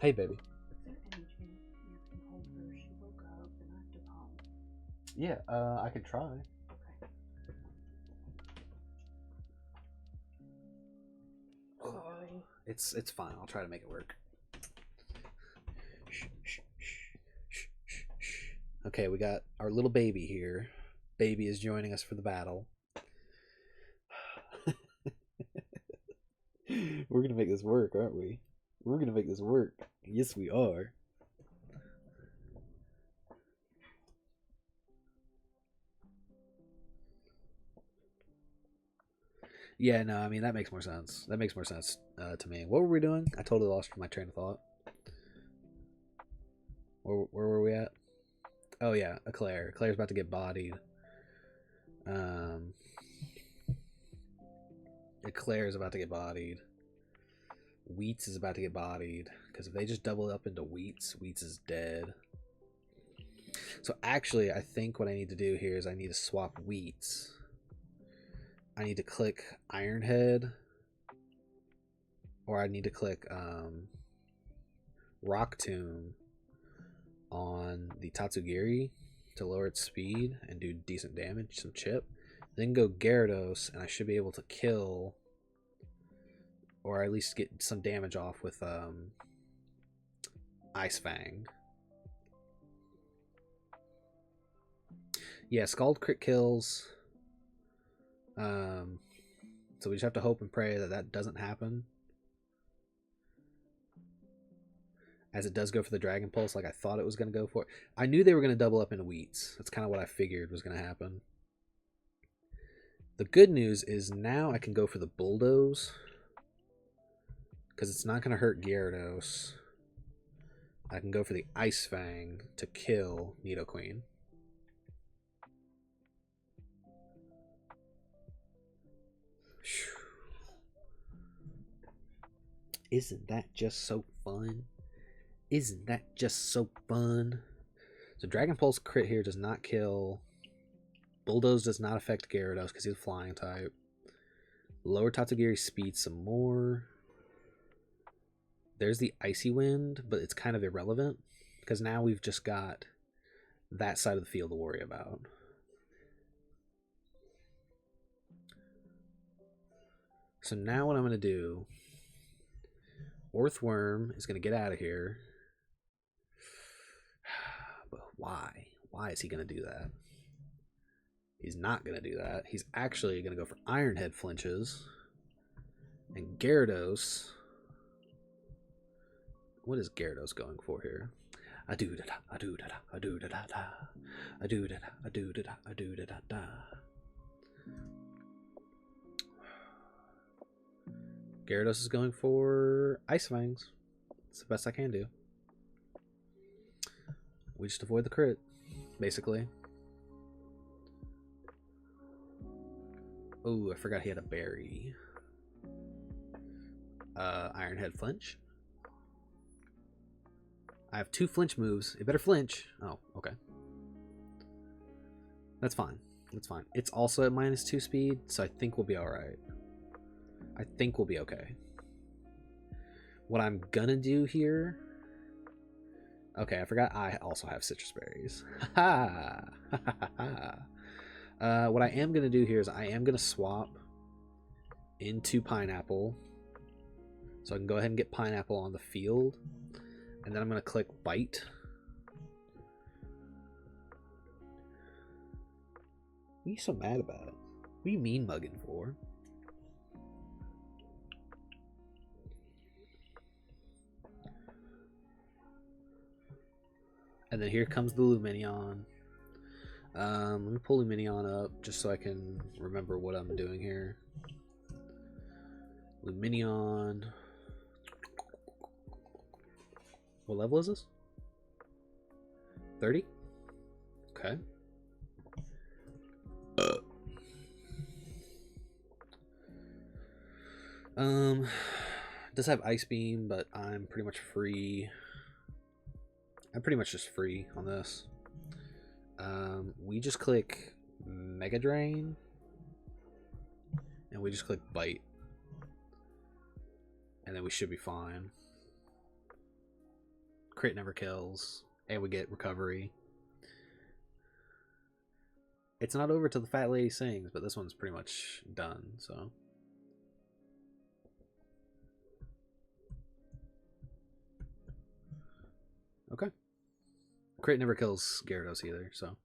Hey baby. Is there any chance you can hold her? She woke up and I have to call. Yeah, I could try. Okay. Sorry. It's fine. I'll try to make it work. Okay, we got our little baby here. Baby is joining us for the battle. We're gonna make this work, aren't we? We're gonna make this work. Yes, we are. Yeah, no, I mean, that makes more sense. That makes more sense to me. What were we doing? I totally lost my train of thought. Where were we at? Oh, yeah, Eclair. Eclair's about to get bodied. Eclair is about to get bodied. Wheats is about to get bodied. Because if they just double up into Wheats, Wheats is dead. So actually, I think what I need to do here is I need to swap Wheats. I need to click Iron Head. Or I need to click Rock Tomb on the Tatsugiri to lower its speed and do decent damage, some chip. Then go Gyarados, and I should be able to kill, or at least get some damage off with Ice Fang. Yeah, Scald crit kills. So we just have to hope and pray that that doesn't happen. As it does go for the Dragon Pulse like I thought it was going to go for. I knew they were going to double up into Wheats. That's kind of what I figured was going to happen. The good news is now I can go for the Bulldoze. Because it's not going to hurt Gyarados. I can go for the Ice Fang to kill Nidoqueen. Isn't that just so fun? Isn't that just so fun? So Dragon Pulse crit here does not kill. Bulldoze does not affect Gyarados because he's a flying type. Lower Tatsugiri speed some more. There's the Icy Wind, but it's kind of irrelevant because now we've just got that side of the field to worry about. So now what I'm going to do, Orthworm is going to get out of here. But why? Why is he going to do that? He's not going to do that. He's actually going to go for Iron Head flinches. And Gyarados What is Gyarados going for here? A do da da, a do da da, a do da da da, a do da da, a do da da, a do da da da. Gyarados is going for Ice Fangs. It's the best I can do. We just avoid the crit, basically. Oh, I forgot he had a berry. Iron Head flinch. I have 2 flinch moves. It better flinch. Oh, okay. That's fine. That's fine. It's also at -2 speed, so I think we'll be alright. I think we'll be okay. What I'm gonna do here... Okay, I forgot I also have citrus berries. Ha ha! What I am gonna do here is I am gonna swap into pineapple. So I can go ahead and get pineapple on the field. And then I'm going to click bite. What are you so mad about? What are you mean mugging for? And then here comes the Luminion. Let me pull Luminion up just so I can remember what I'm doing here. Luminion. What level is this? 30? Okay. Does have Ice Beam, but I'm pretty much free. I'm pretty much just free on this. We just click Mega Drain. And we just click Bite. And then we should be fine. Crit never kills, and we get recovery. It's not over till the fat lady sings, but this one's pretty much done, so. Okay. Crit never kills Gyarados either, so.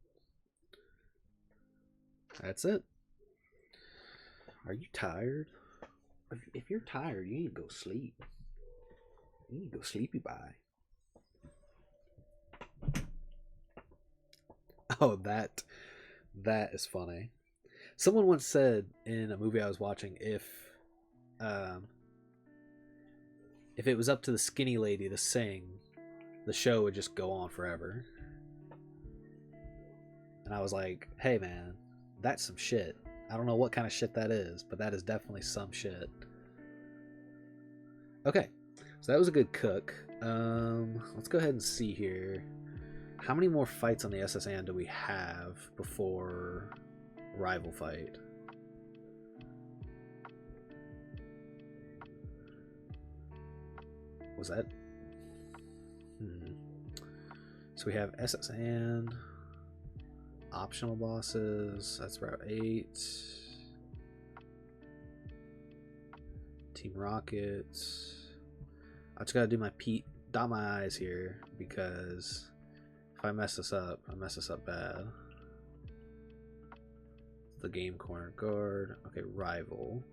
That's it. Are you tired? If you're tired, you need to go sleep. You need to go sleepy bye. Oh, that is funny. Someone once said in a movie I was watching, if it was up to the skinny lady to sing, the show would just go on forever. And I was like, hey man, that's some shit. I don't know what kind of shit that is, but that is definitely some shit. Okay, so that was a good cook. Let's go ahead and see here. How many more fights on the SSN do we have before rival fight? Was that? So we have SSN, optional bosses. That's Route 8. Team Rocket. I just gotta do my dot my I's here because if I mess this up, I mess this up bad. The game corner guard. Okay, rival.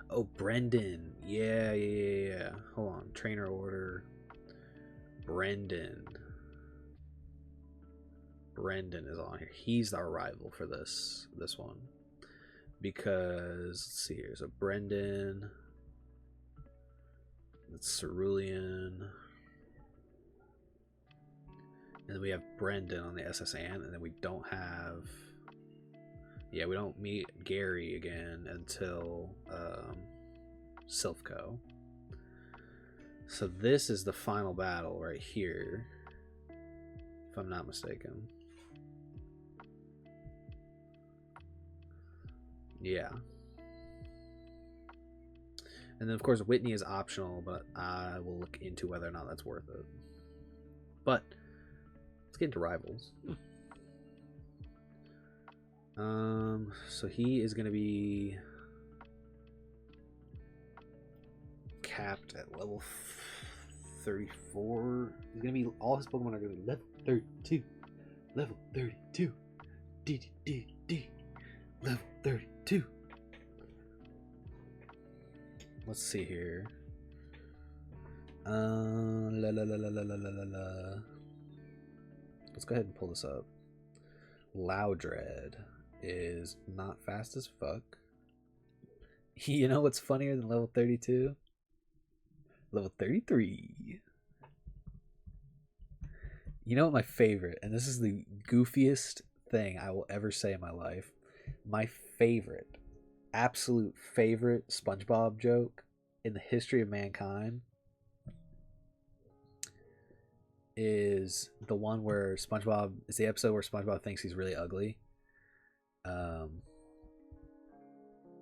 Oh, Brendan. Yeah. Hold on. Trainer order. Brendan is on here. He's our rival for this one. Because, let's see here. So, Brendan. That's Cerulean. And then we have Brendan on the SSN. And then we don't have... Yeah, we don't meet Gary again until Silphco. So this is the final battle right here, if I'm not mistaken. Yeah. And then, of course, Whitney is optional, but I will look into whether or not that's worth it. But let's get into rivals. So he is going to be capped at level 34. He's going to be, all his Pokemon are going to be level 32. Level 32. D. Level 32. Let's see here. La la la la la la la la la. Let's go ahead and pull this up. Loudred is not fast as fuck. You know what's funnier than level 32? Level 33. You know what my favorite, and this is the goofiest thing I will ever say in my life. My favorite, absolute favorite SpongeBob joke in the history of mankind is the one where SpongeBob, it's the episode where SpongeBob thinks he's really ugly.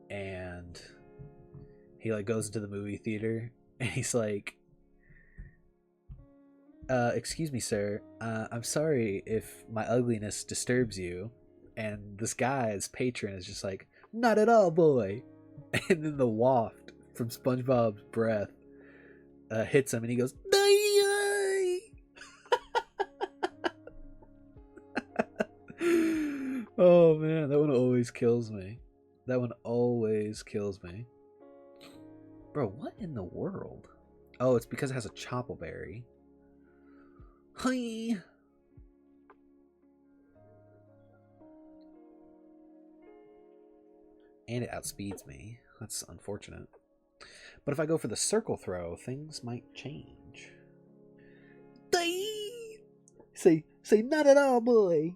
And he like goes into the movie theater and he's like, excuse me, sir, I'm sorry if my ugliness disturbs you. And this guy's patron is just like, not at all, boy. And then the waft from SpongeBob's breath hits him and he goes, oh man, that one always kills me. That one always kills me. Bro, what in the world? Oh, it's because it has a choppleberry. Hi. And it outspeeds me. That's unfortunate. But if I go for the circle throw, things might change. Say not at all, boy.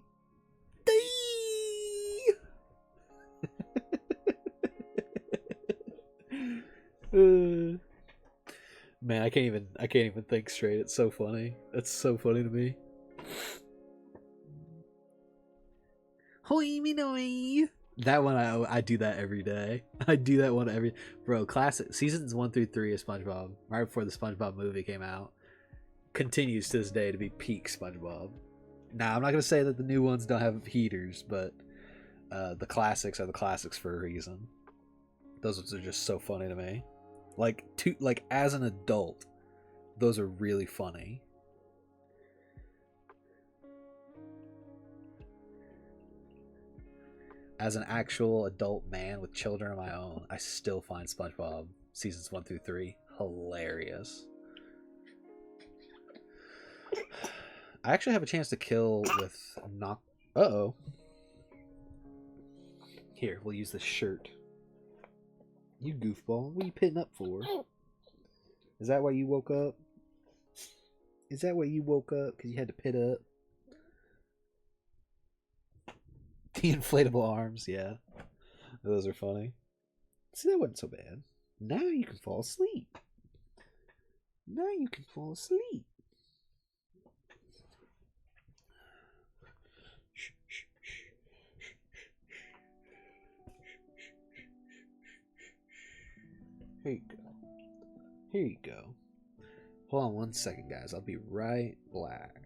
Man, I can't even think straight. It's so funny. It's so funny to me. Hoi minoi. That one I do that every day. I do that one every bro. Classic seasons 1 through 3 of SpongeBob, right before the SpongeBob movie came out, continues to this day to be peak SpongeBob. Now I'm not gonna say that the new ones don't have heaters, but the classics are the classics for a reason. Those ones are just so funny to me. Like as an adult, those are really funny. As an actual adult man with children of my own, I still find SpongeBob seasons 1 through 3 hilarious. I actually have a chance to kill with knock. Uh-oh. Here, we'll use this shirt. You goofball. What are you pitting up for? Is that why you woke up? Is that why you woke up? Because you had to pit up? The inflatable arms, yeah. Those are funny. See, that wasn't so bad. Now you can fall asleep. Now you can fall asleep. Here you go. Here you go. Hold on 1 second, guys. I'll be right back.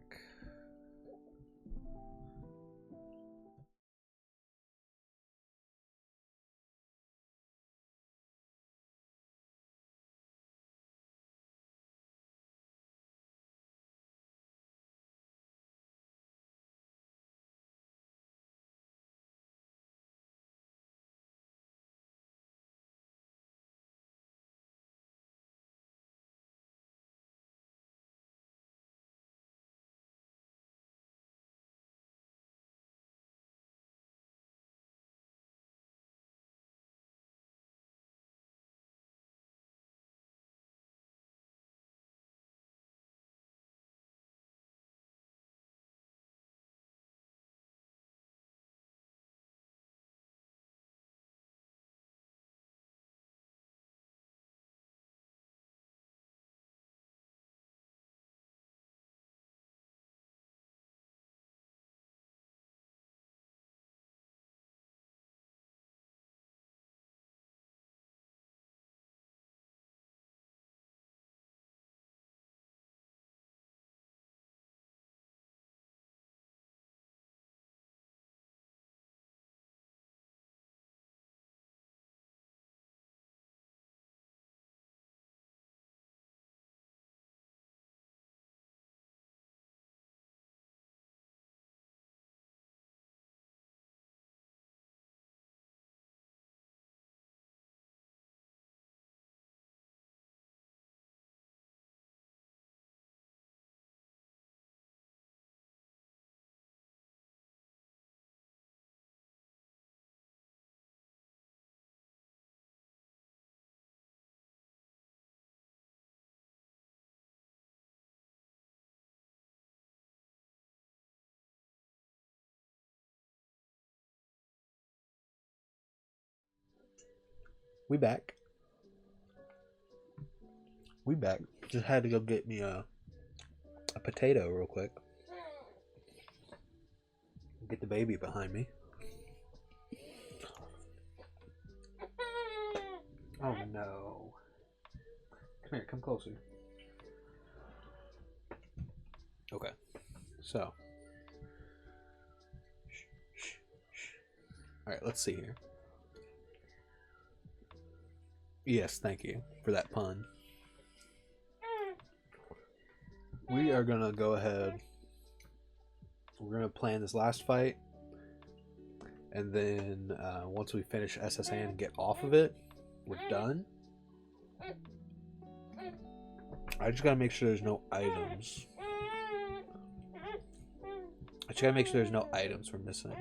We back. We back. Just had to go get me a potato real quick. Get the baby behind me. Oh no. Come here, come closer. Okay. So. Alright, let's see here. Yes, thank you for that pun. We are gonna go ahead. We're gonna plan this last fight. And then once we finish SSN and get off of it, we're done. I just gotta make sure there's no items. I just gotta make sure there's no items we're missing.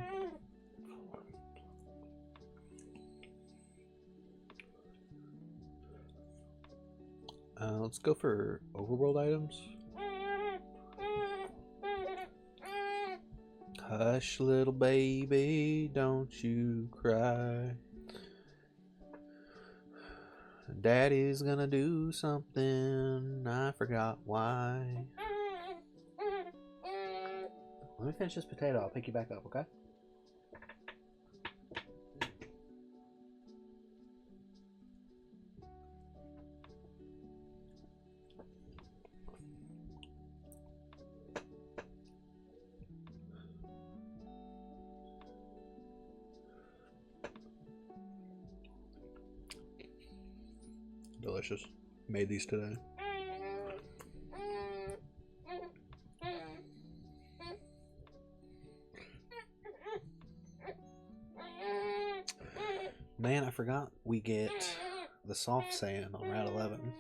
Let's go for overworld items. Hush, little baby, don't you cry. Daddy's gonna do something, I forgot why. Let me finish this potato, I'll pick you back up, okay? Delicious. Made these today. Man, I forgot we get the soft sand on Route 11.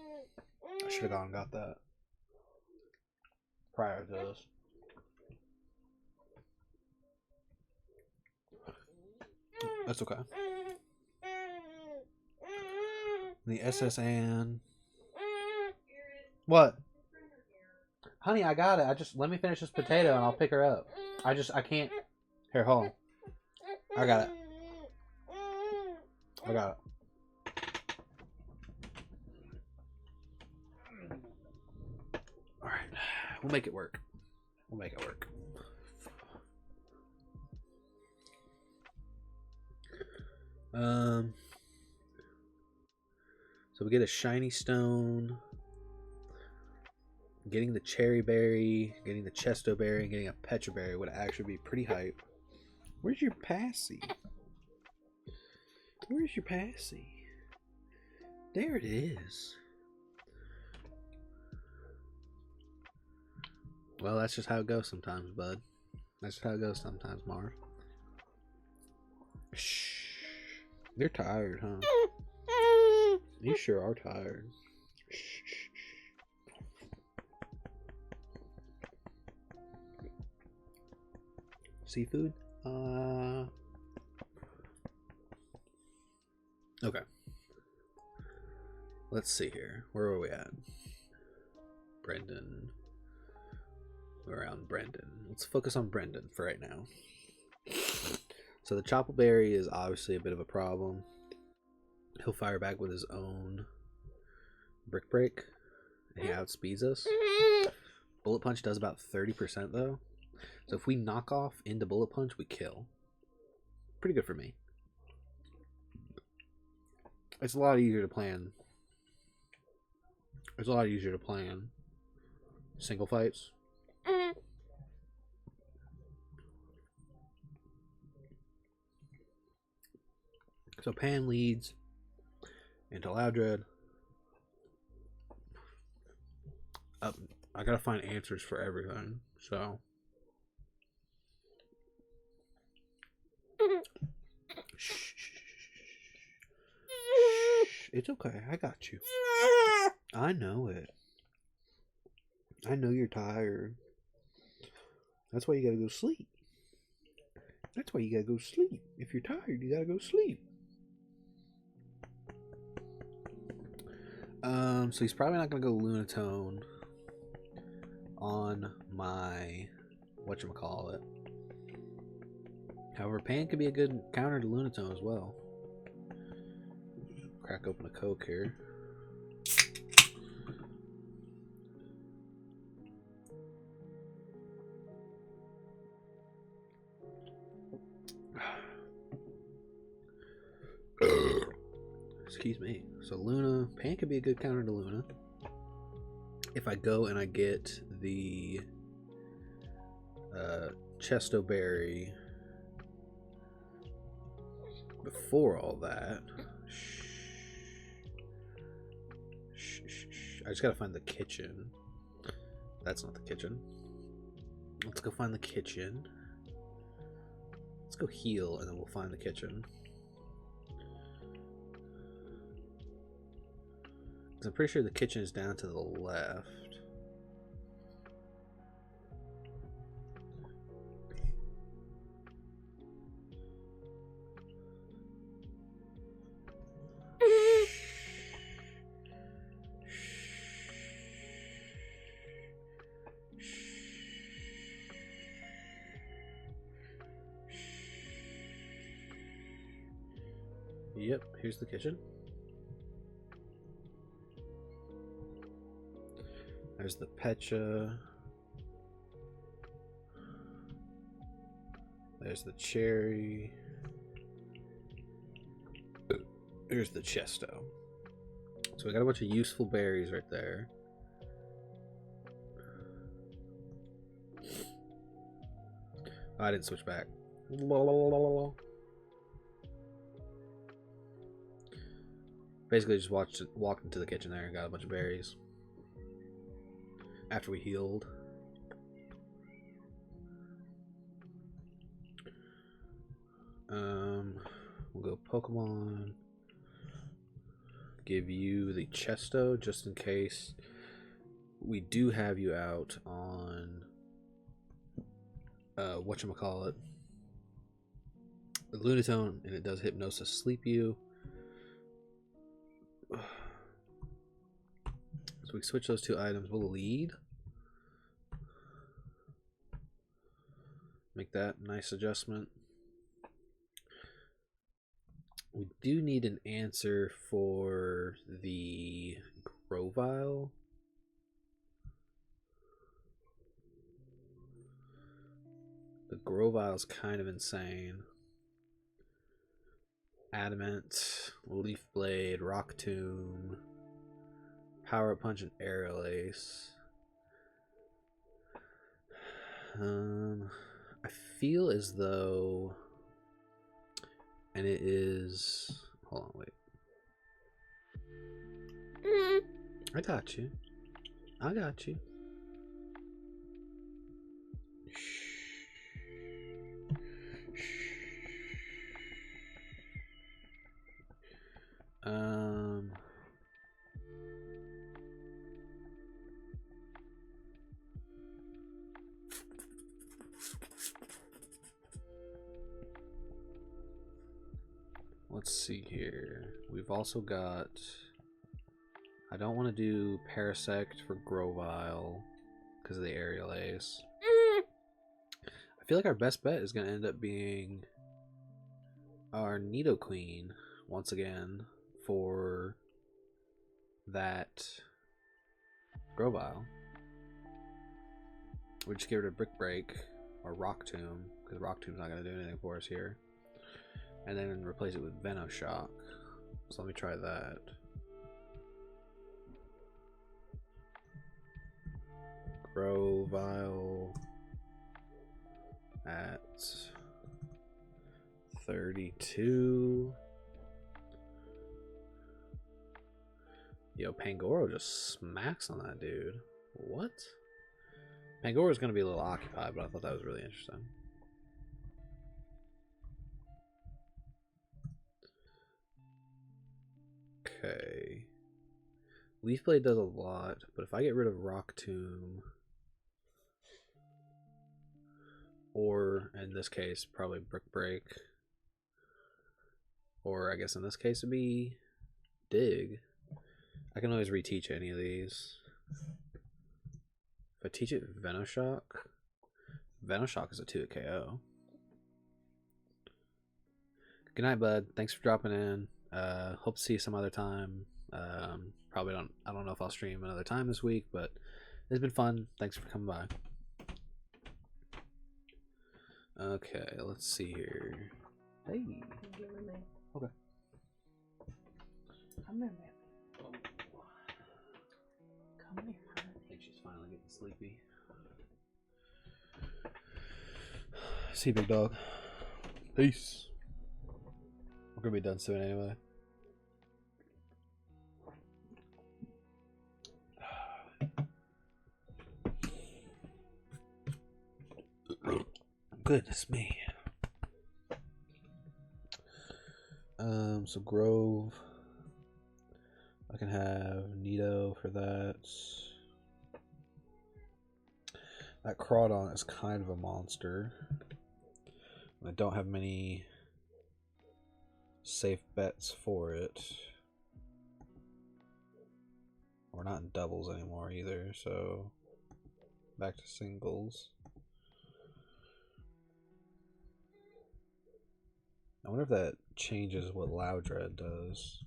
I should have gone and got that prior to this. That's okay. The SSN. What? Honey, I got it. Let me finish this potato and I'll pick her up. I can't. Here, hold on. I got it. I got it. Alright. We'll make it work. We'll make it work. So we get a shiny stone. Getting the cherry berry, getting the chesto berry, and getting a petra berry would actually be pretty hype. Where's your passy? Where's your passy? There it is. Well, that's just how it goes sometimes, bud. That's just how it goes sometimes, Marv. Shh. You're tired, huh? You sure are tired. Shh. Seafood? Okay. Let's see here. Where are we at? Brendan. We're around Brendan. Let's focus on Brendan for right now. So the choppleberry is obviously a bit of a problem. He'll fire back with his own brick break. And he outspeeds us. Bullet punch does about 30% though. So if we knock off into bullet punch, we kill. Pretty good for me. It's a lot easier to plan. It's a lot easier to plan single fights. So Pan leads into Loudred. I gotta find answers for everything. So shh. It's okay. I got you. I know it. I know you're tired. That's why you gotta go sleep. That's why you gotta go sleep. If you're tired, you gotta go sleep. So he's probably not gonna go Lunatone on my whatchamacallit. However, Pan could be a good counter to Lunatone as well. Crack open a Coke here. Excuse me. So Luna, Pan could be a good counter to Luna. If I go and I get the Chesto Berry before all that. I just gotta find the kitchen. That's not the kitchen. Let's go find the kitchen. Let's go heal and then we'll find the kitchen. I'm pretty sure the kitchen is down to the left. Yep, here's the kitchen. There's the Pecha. There's the cherry. There's the Chesto. So we got a bunch of useful berries right there. Oh, I didn't switch back. Basically just walked into the kitchen there and got a bunch of berries. After we healed. We'll go Pokemon. Give you the Chesto just in case we do have you out on whatchamacallit, the Lunatone, and it does Hypnosis Sleep you. So we switch those two items. We'll lead. Make that a nice adjustment. We do need an answer for the Grovyle. The Grovile's kind of insane. Adamant, Leaf Blade, Rock Tomb, Power Up Punch, and Aerial Ace. I feel as though, and it is. Hold on, wait. I got you. I got you. Let's see here. We've also got. I don't want to do Parasect for Grovyle because of the Aerial Ace. I feel like our best bet is going to end up being our Nidoqueen once again for that Grovyle. We just get rid of Brick Break or Rock Tomb because Rock Tomb's not going to do anything for us here. And then replace it with Venoshock. So let me try that. Grovyle at 32. Yo, Pangoro just smacks on that dude. What? Pangoro's gonna be a little occupied, but I thought that was really interesting. Okay. Leaf Blade does a lot, but if I get rid of Rock Tomb, or in this case, probably Brick Break, or I guess in this case it'd be Dig. I can always reteach any of these. If I teach it Venoshock, Venoshock is a 2 KO. Good night, bud. Thanks for dropping in. Hope to see you some other time. Probably don't. I don't know if I'll stream another time this week, but it's been fun. Thanks for coming by. Okay, let's see here. Hey. Give her me. Okay. Come here, baby. Come here, honey. I think she's finally getting sleepy. See you, big dog. Peace. We're gonna be done soon anyway. Goodness me. So Grove. I can have Nito for that. That Crawdon is kind of a monster. I don't have many safe bets for it. We're not in doubles anymore either, so back to singles. I wonder if that changes what Loudred does.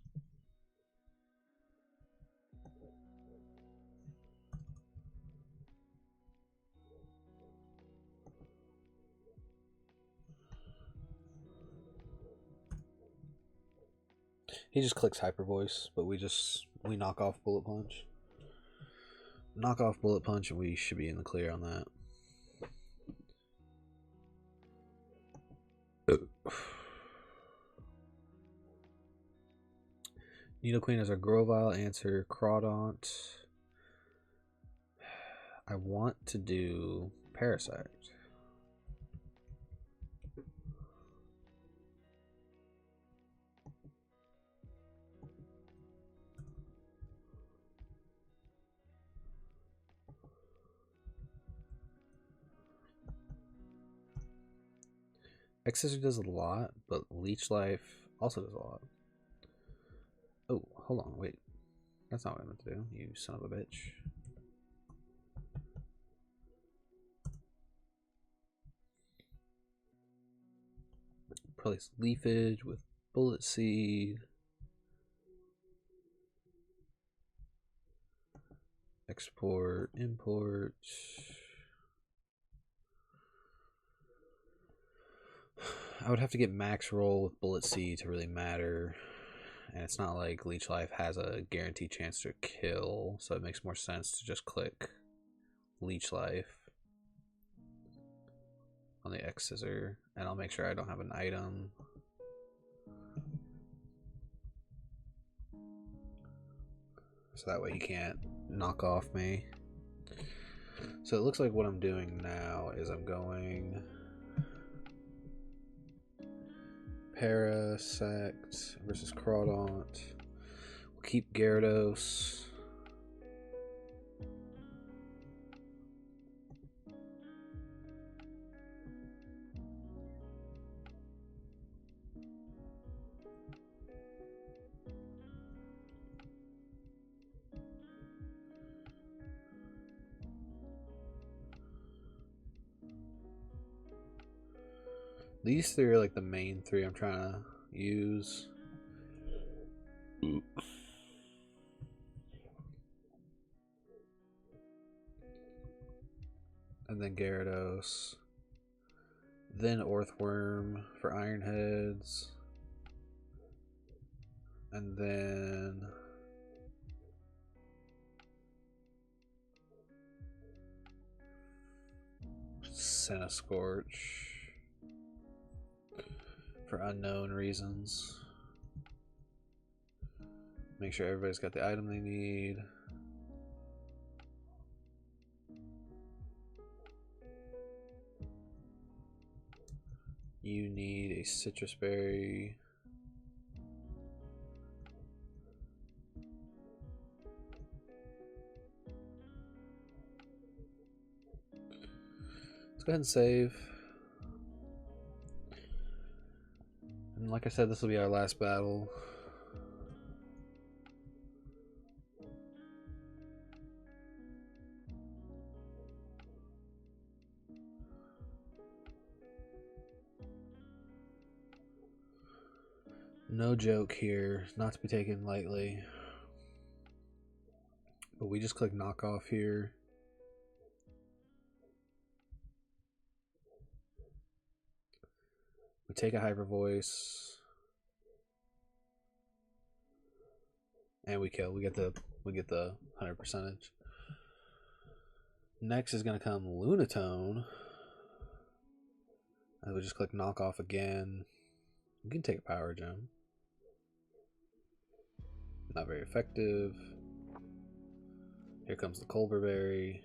He just clicks Hyper Voice, but we knock off Bullet Punch. Knock off Bullet Punch and we should be in the clear on that. Nidoqueen is a Grovyle answer. Crawdont. I want to do Parasect. X-Scissor does a lot, but Leech Life also does a lot. Oh, hold on, wait. That's not what I meant to do, you son of a bitch. Replace Leafage with Bullet Seed. Export, import. I would have to get max roll with Bullet Seed to really matter. And it's not like Leech Life has a guaranteed chance to kill, so it makes more sense to just click Leech Life on the X Scissor, and I'll make sure I don't have an item. So that way he can't knock off me. So it looks like what I'm doing now is I'm going Parasect versus Crawdont. We'll keep Gyarados. These three are like the main three I'm trying to use. And then Gyarados. Then Orthworm for Iron Heads. And then Scorch for unknown reasons. Make sure everybody's got the item they need. You need a citrus berry. Let's go ahead and save. And like I said, this will be our last battle. No joke here, not to be taken lightly. But we just click knock off here. We take a hyper voice. And we kill. We get the 100%. Next is gonna come Lunatone. And we just click knock off again. We can take a power gem. Not very effective. Here comes the Culverberry.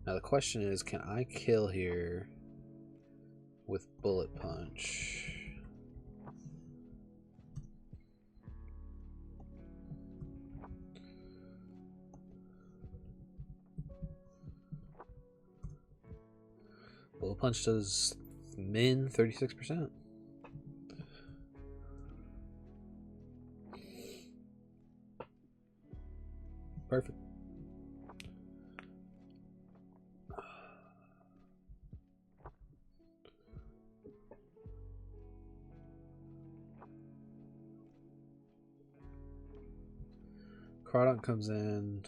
Now the question is, can I kill here with Bullet Punch? Bullet Punch does min 36%. Perfect. Crawdont comes in.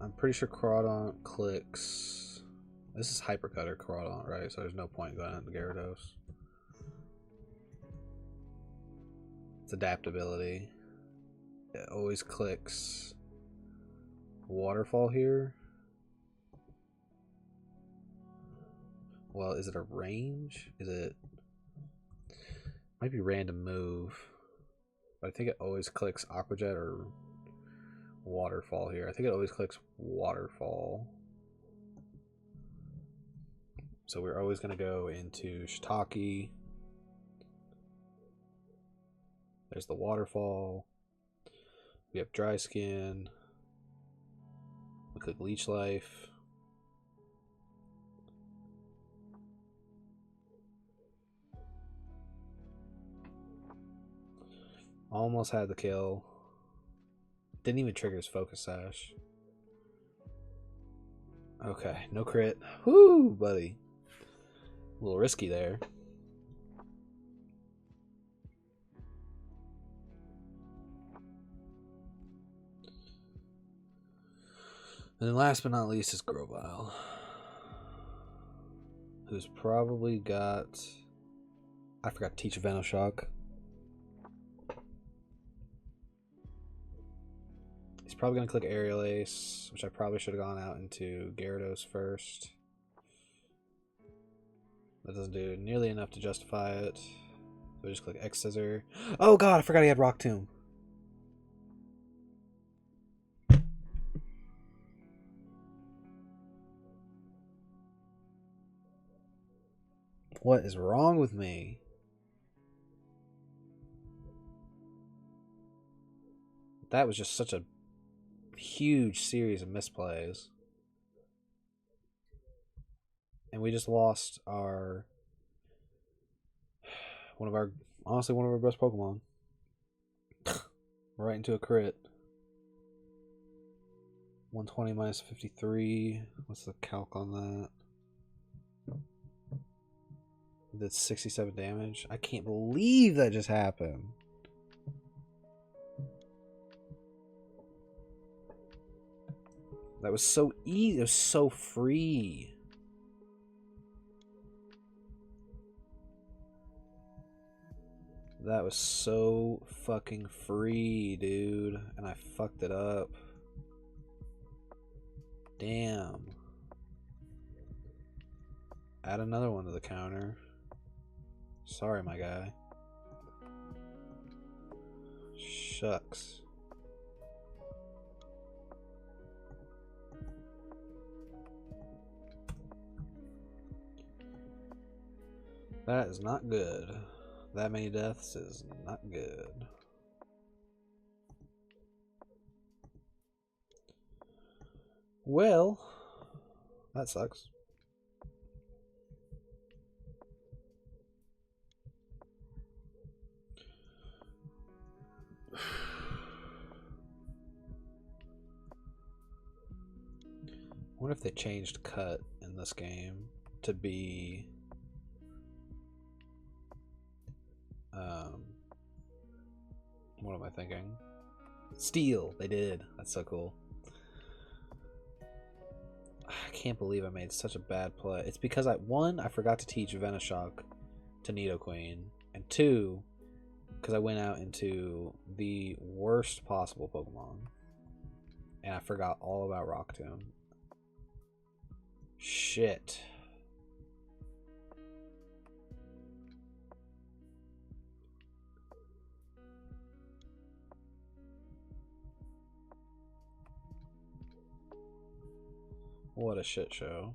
I'm pretty sure Crawdont clicks. This is Hypercutter Crawdont, right? So there's no point going into Gyarados. It's adaptability. It always clicks Waterfall here. Well, is it a range? Is it... Might be random move. But I think it always clicks Aqua Jet or Waterfall here. I think it always clicks Waterfall. So we're always going to go into Shiitake. There's the Waterfall. We have Dry Skin. We click Leech Life. Almost had the kill. Didn't even trigger his Focus Sash. Okay, no crit. Whoo, buddy. A little risky there. And then last but not least is Grovyle, who's probably got... I forgot to teach Venoshock. He's probably going to click Aerial Ace, which I probably should have gone out into Gyarados first. That doesn't do nearly enough to justify it. So we just click X Scissor. Oh god, I forgot he had Rock Tomb. What is wrong with me? That was just such a huge series of misplays. And we just lost our... honestly, one of our best Pokemon. Right into a crit. 120 minus 53. What's the calc on that? Did 67 damage. I can't believe that just happened. That was so easy. It was so free. That was so fucking free, dude. And I fucked it up. Damn. Add another one to the counter. Sorry, my guy. Shucks. That is not good. That many deaths is not good. Well, that sucks. I wonder if they changed cut in this game to be What am I thinking? Steel. They did. That's so cool. I can't believe I made such a bad play. It's because one, I forgot to teach Venoshock to Nidoqueen, and two, because I went out into the worst possible Pokemon, and I forgot all about Rock Tomb. Shit. What a shit show.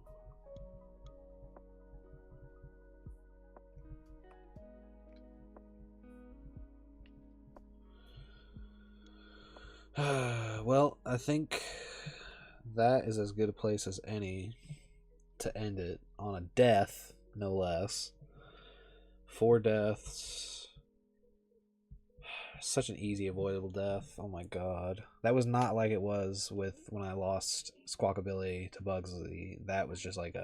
Well, I think that is as good a place as any to end it, on a death, no less. 4 deaths. Such an easy avoidable death. Oh my god. That was not like it was with when I lost Squawkabilly to Bugsley. That was just like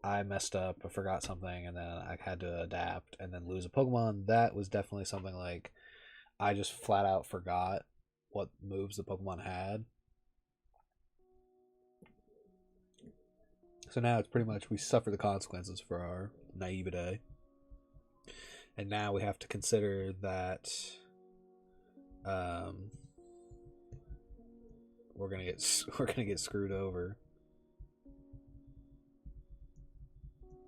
I messed up, I forgot something, and then I had to adapt and then lose a Pokemon. That was definitely something like I just flat out forgot what moves the Pokemon had. So now it's pretty much we suffer the consequences for our naivete. And now we have to consider that we're gonna get screwed over.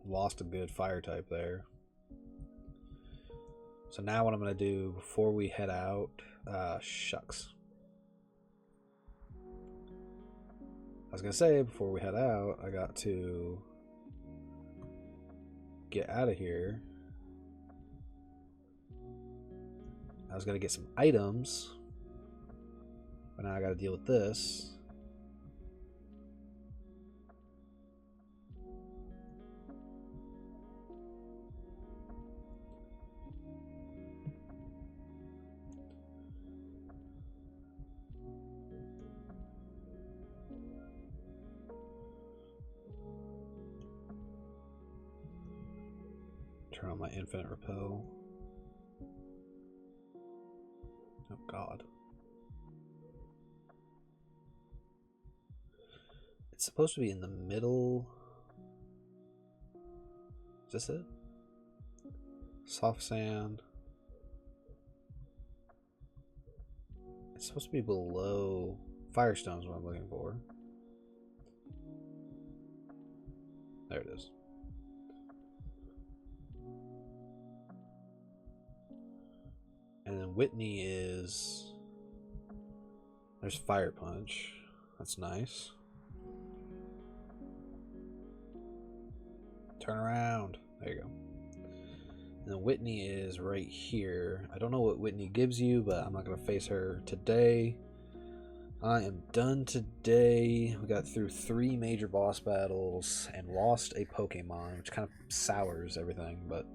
Lost a good fire type there. So now what I'm gonna do before we head out, shucks. I was gonna say before we head out, I got to get out of here. I was gonna get some items, but now I gotta deal with this. Turn on my infinite repel. Oh god. It's supposed to be in the middle. Is this it? Soft sand. It's supposed to be below Firestone is what I'm looking for. There it is. And then Whitney is... There's Fire Punch. That's nice. Turn around. There you go. And then Whitney is right here. I don't know what Whitney gives you, but I'm not going to face her today. I am done today. We got through 3 major boss battles and lost a Pokemon, which kind of sours everything, but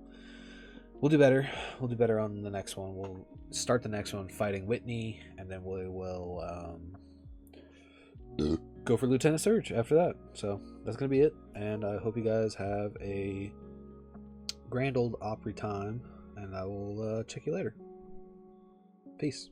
we'll do better. We'll do better on the next one. We'll start the next one fighting Whitney, and then we will go for Lieutenant Surge after that. So that's going to be it, and I hope you guys have a grand old Opry time, and I will check you later. Peace.